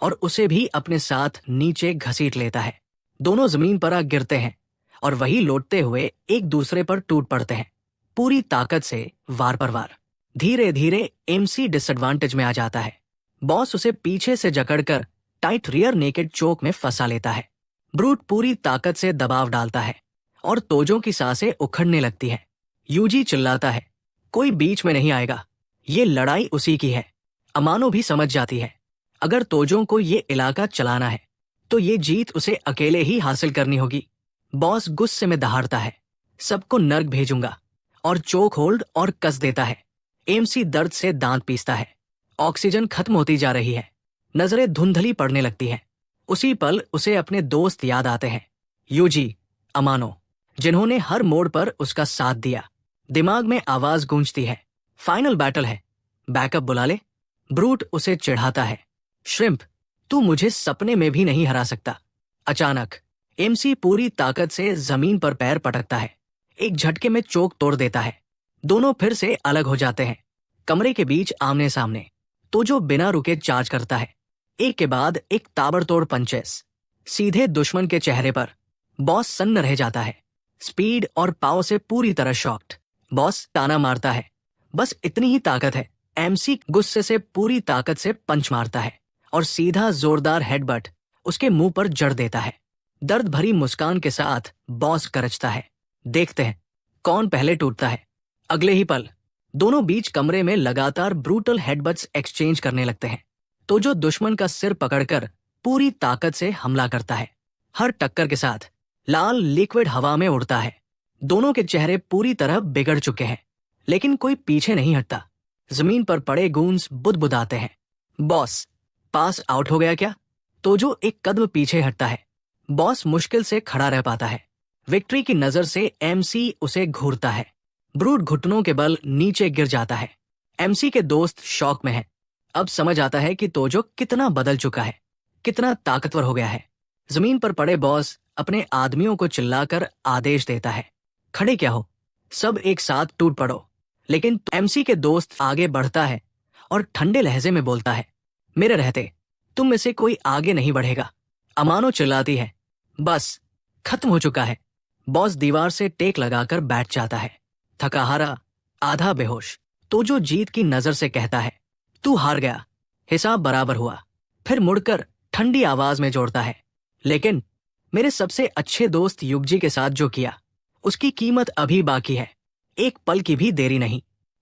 और उसे भी अपने साथ नीचे घसीट लेता है। दोनों जमीन पर आ गिरते हैं और वही लौटते हुए एक दूसरे पर टूट पड़ते हैं, पूरी ताकत से वार पर वार। धीरे धीरे एमसी डिसएडवांटेज में आ जाता है। बॉस उसे पीछे से जकड़कर टाइट रियर नेकेड चोक में फंसा लेता है। ब्रूट पूरी ताकत से दबाव डालता है और तोजो की सांसें उखड़ने लगती हैं। यूजी चिल्लाता है, कोई बीच में नहीं आएगा, ये लड़ाई उसी की है। अमानो भी समझ जाती है, अगर तोजो को ये इलाका चलाना है तो ये जीत उसे अकेले ही हासिल करनी होगी। बॉस गुस्से में दहाड़ता है, सबको नर्क भेजूंगा, और चोक होल्ड और कस देता है। एमसी दर्द से दांत पीसता है। ऑक्सीजन खत्म होती जा रही है, नजरें धुंधली पड़ने लगती हैं। उसी पल उसे अपने दोस्त याद आते हैं, यूजी, अमानो, जिन्होंने हर मोड़ पर उसका साथ दिया। दिमाग में आवाज गूंजती है, फाइनल बैटल है, बैकअप बुला ले। ब्रूट उसे चिढ़ाता है, श्रिम्प, तू मुझे सपने में भी नहीं हरा सकता। अचानक एमसी पूरी ताकत से जमीन पर पैर पटकता है, एक झटके में चोक तोड़ देता है। दोनों फिर से अलग हो जाते हैं, कमरे के बीच आमने सामने। तो जो बिना रुके चार्ज करता है, एक के बाद एक ताबड़तोड़ पंचेस सीधे दुश्मन के चेहरे पर। बॉस सन्न रह जाता है, स्पीड और पाव से पूरी तरह शॉक्ड। बॉस ताना मारता है, बस इतनी ही ताकत है। एमसी गुस्से से पूरी ताकत से पंच मारता है और सीधा जोरदार हेडबट उसके मुंह पर जड़ देता है। दर्द भरी मुस्कान के साथ बॉस गरजता है, देखते हैं कौन पहले टूटता है। अगले ही पल दोनों बीच कमरे में लगातार ब्रूटल हेडबट्स एक्सचेंज करने लगते हैं। तो जो दुश्मन का सिर पकड़कर पूरी ताकत से हमला करता है। हर टक्कर के साथ लाल लिक्विड हवा में उड़ता है। दोनों के चेहरे पूरी तरह बिगड़ चुके हैं, लेकिन कोई पीछे नहीं हटता। जमीन पर पड़े गूंज बुदबुदाते हैं। बॉस पास आउट हो गया क्या? तो जो एक कदम पीछे हटता है। बॉस मुश्किल से खड़ा रह पाता है। विक्ट्री की नजर से एमसी उसे घूरता है। ब्रूट घुटनों के बल नीचे गिर जाता है। एमसी के दोस्त शॉक में हैं। अब समझ आता है कि तोजो कितना बदल चुका है, कितना ताकतवर हो गया है। जमीन पर पड़े बॉस अपने आदमियों को चिल्लाकर आदेश देता है, खड़े क्या हो, सब एक साथ टूट पड़ो। लेकिन एमसी के दोस्त आगे बढ़ता है और ठंडे लहजे में बोलता है, मेरे रहते तुम में से कोई आगे नहीं बढ़ेगा। अमानो चिल्लाती है, बस खत्म हो चुका है। बॉस दीवार से टेक लगाकर बैठ जाता है, थकाहारा, आधा बेहोश। तो जो जीत की नजर से कहता है, तू हार गया, हिसाब बराबर हुआ। फिर मुड़कर ठंडी आवाज में जोड़ता है, लेकिन मेरे सबसे अच्छे दोस्त युगजी के साथ जो किया, उसकी कीमत अभी बाकी है। एक पल की भी देरी नहीं।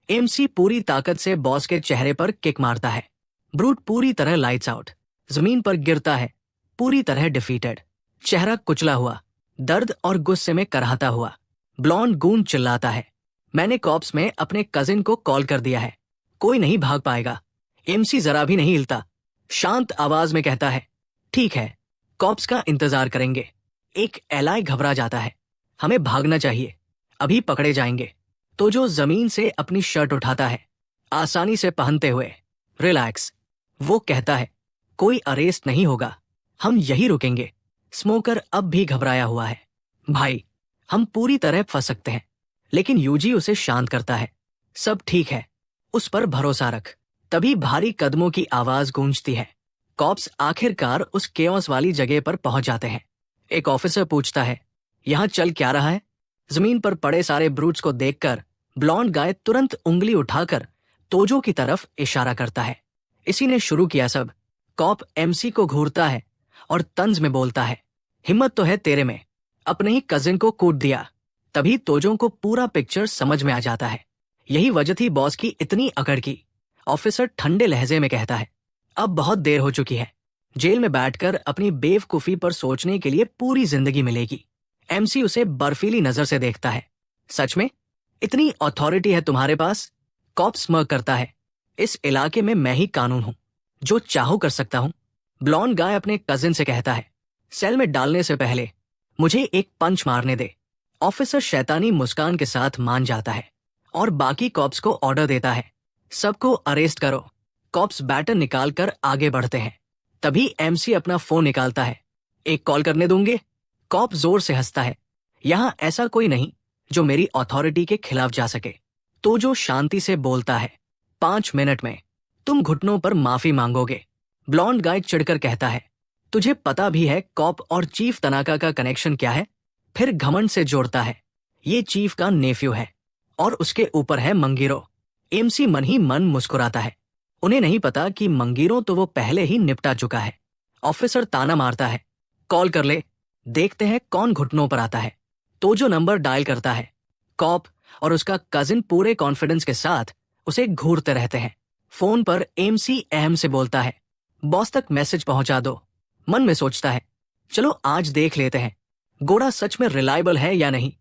एमसी पूरी ताकत से बॉस के चेहरे पर किक मारता है। ब्रूट पूरी तरह लाइट्स आउट, जमीन पर गिरता है, पूरी तरह डिफीटेड, चेहरा कुचला हुआ, दर्द और गुस्से में कराहता हुआ। ब्लॉन्ड गूंज चिल्लाता है, मैंने कॉप्स में अपने कजिन को कॉल कर दिया है, कोई नहीं भाग पाएगा। एमसी जरा भी नहीं हिलता, शांत आवाज में कहता है, ठीक है, कॉप्स का इंतजार करेंगे। एक एलाय घबरा जाता है, हमें भागना चाहिए, अभी पकड़े जाएंगे। तो जो जमीन से अपनी शर्ट उठाता है, आसानी से पहनते हुए, रिलैक्स, वो कहता है, कोई अरेस्ट नहीं होगा, हम यही रुकेंगे। स्मोकर अब भी घबराया हुआ है, भाई हम पूरी तरह फंस सकते हैं। लेकिन यूजी उसे शांत करता है, सब ठीक है, उस पर भरोसा रख। तभी भारी कदमों की आवाज गूंजती है। कॉप्स आखिरकार उस केओस वाली जगह पर पहुंच जाते हैं। एक ऑफिसर पूछता है, यहां चल क्या रहा है? जमीन पर पड़े सारे ब्रूट्स को देखकर ब्लॉन्ड गाय तुरंत उंगली उठाकर तोजो की तरफ इशारा करता है, इसी ने शुरू किया सब। कॉप एमसी को घूरता है और तंज में बोलता है, हिम्मत तो है तेरे में, अपने ही कजिन को कूट दिया। तभी तोजो को पूरा पिक्चर समझ में आ जाता है, यही वजह थी बॉस की इतनी अकड़ की। ऑफिसर ठंडे लहजे में कहता है, अब बहुत देर हो चुकी है, जेल में बैठकर अपनी बेवकूफी पर सोचने के लिए पूरी जिंदगी मिलेगी। एमसी उसे बर्फीली नजर से देखता है, सच में इतनी अथॉरिटी है तुम्हारे पास? कॉप स्मर्क करता है, इस इलाके में मैं ही कानून हूं, जो चाहूं कर सकता हूं। ब्लॉन्ड गाय अपने कजिन से कहता है, सेल में डालने से पहले मुझे एक पंच मारने दे। ऑफिसर शैतानी मुस्कान के साथ मान जाता है और बाकी कॉप्स को ऑर्डर देता है, सबको अरेस्ट करो। कॉप्स बैटन निकालकर आगे बढ़ते हैं। तभी एमसी अपना फोन निकालता है, एक कॉल करने दूंगे? कॉप जोर से हंसता है, यहां ऐसा कोई नहीं जो मेरी अथॉरिटी के खिलाफ जा सके। तो जो शांति से बोलता है, 5 मिनट में तुम घुटनों पर माफी मांगोगे। ब्लॉन्ड गाय चिढ़कर कहता है, तुझे पता भी है कॉप और चीफ तनाका का कनेक्शन क्या है? फिर घमंड से जोड़ता है, ये चीफ का नेफ्यू है और उसके ऊपर है मंगीरो। एमसी मन ही मन मुस्कुराता है, उन्हें नहीं पता कि मंगीरो तो वो पहले ही निपटा चुका है ऑफिसर ताना मारता है, कॉल कर ले। देखते हैं कौन घुटनों पर आता है। तो जो नंबर डायल करता है, कॉप और उसका कजिन पूरे कॉन्फिडेंस के साथ उसे घूरते रहते हैं। फोन पर एमसी अहम से बोलता है, बॉस तक मैसेज पहुंचा दो। मन में सोचता है, चलो आज देख लेते हैं गोड़ा सच में रिलायबल है या नहीं।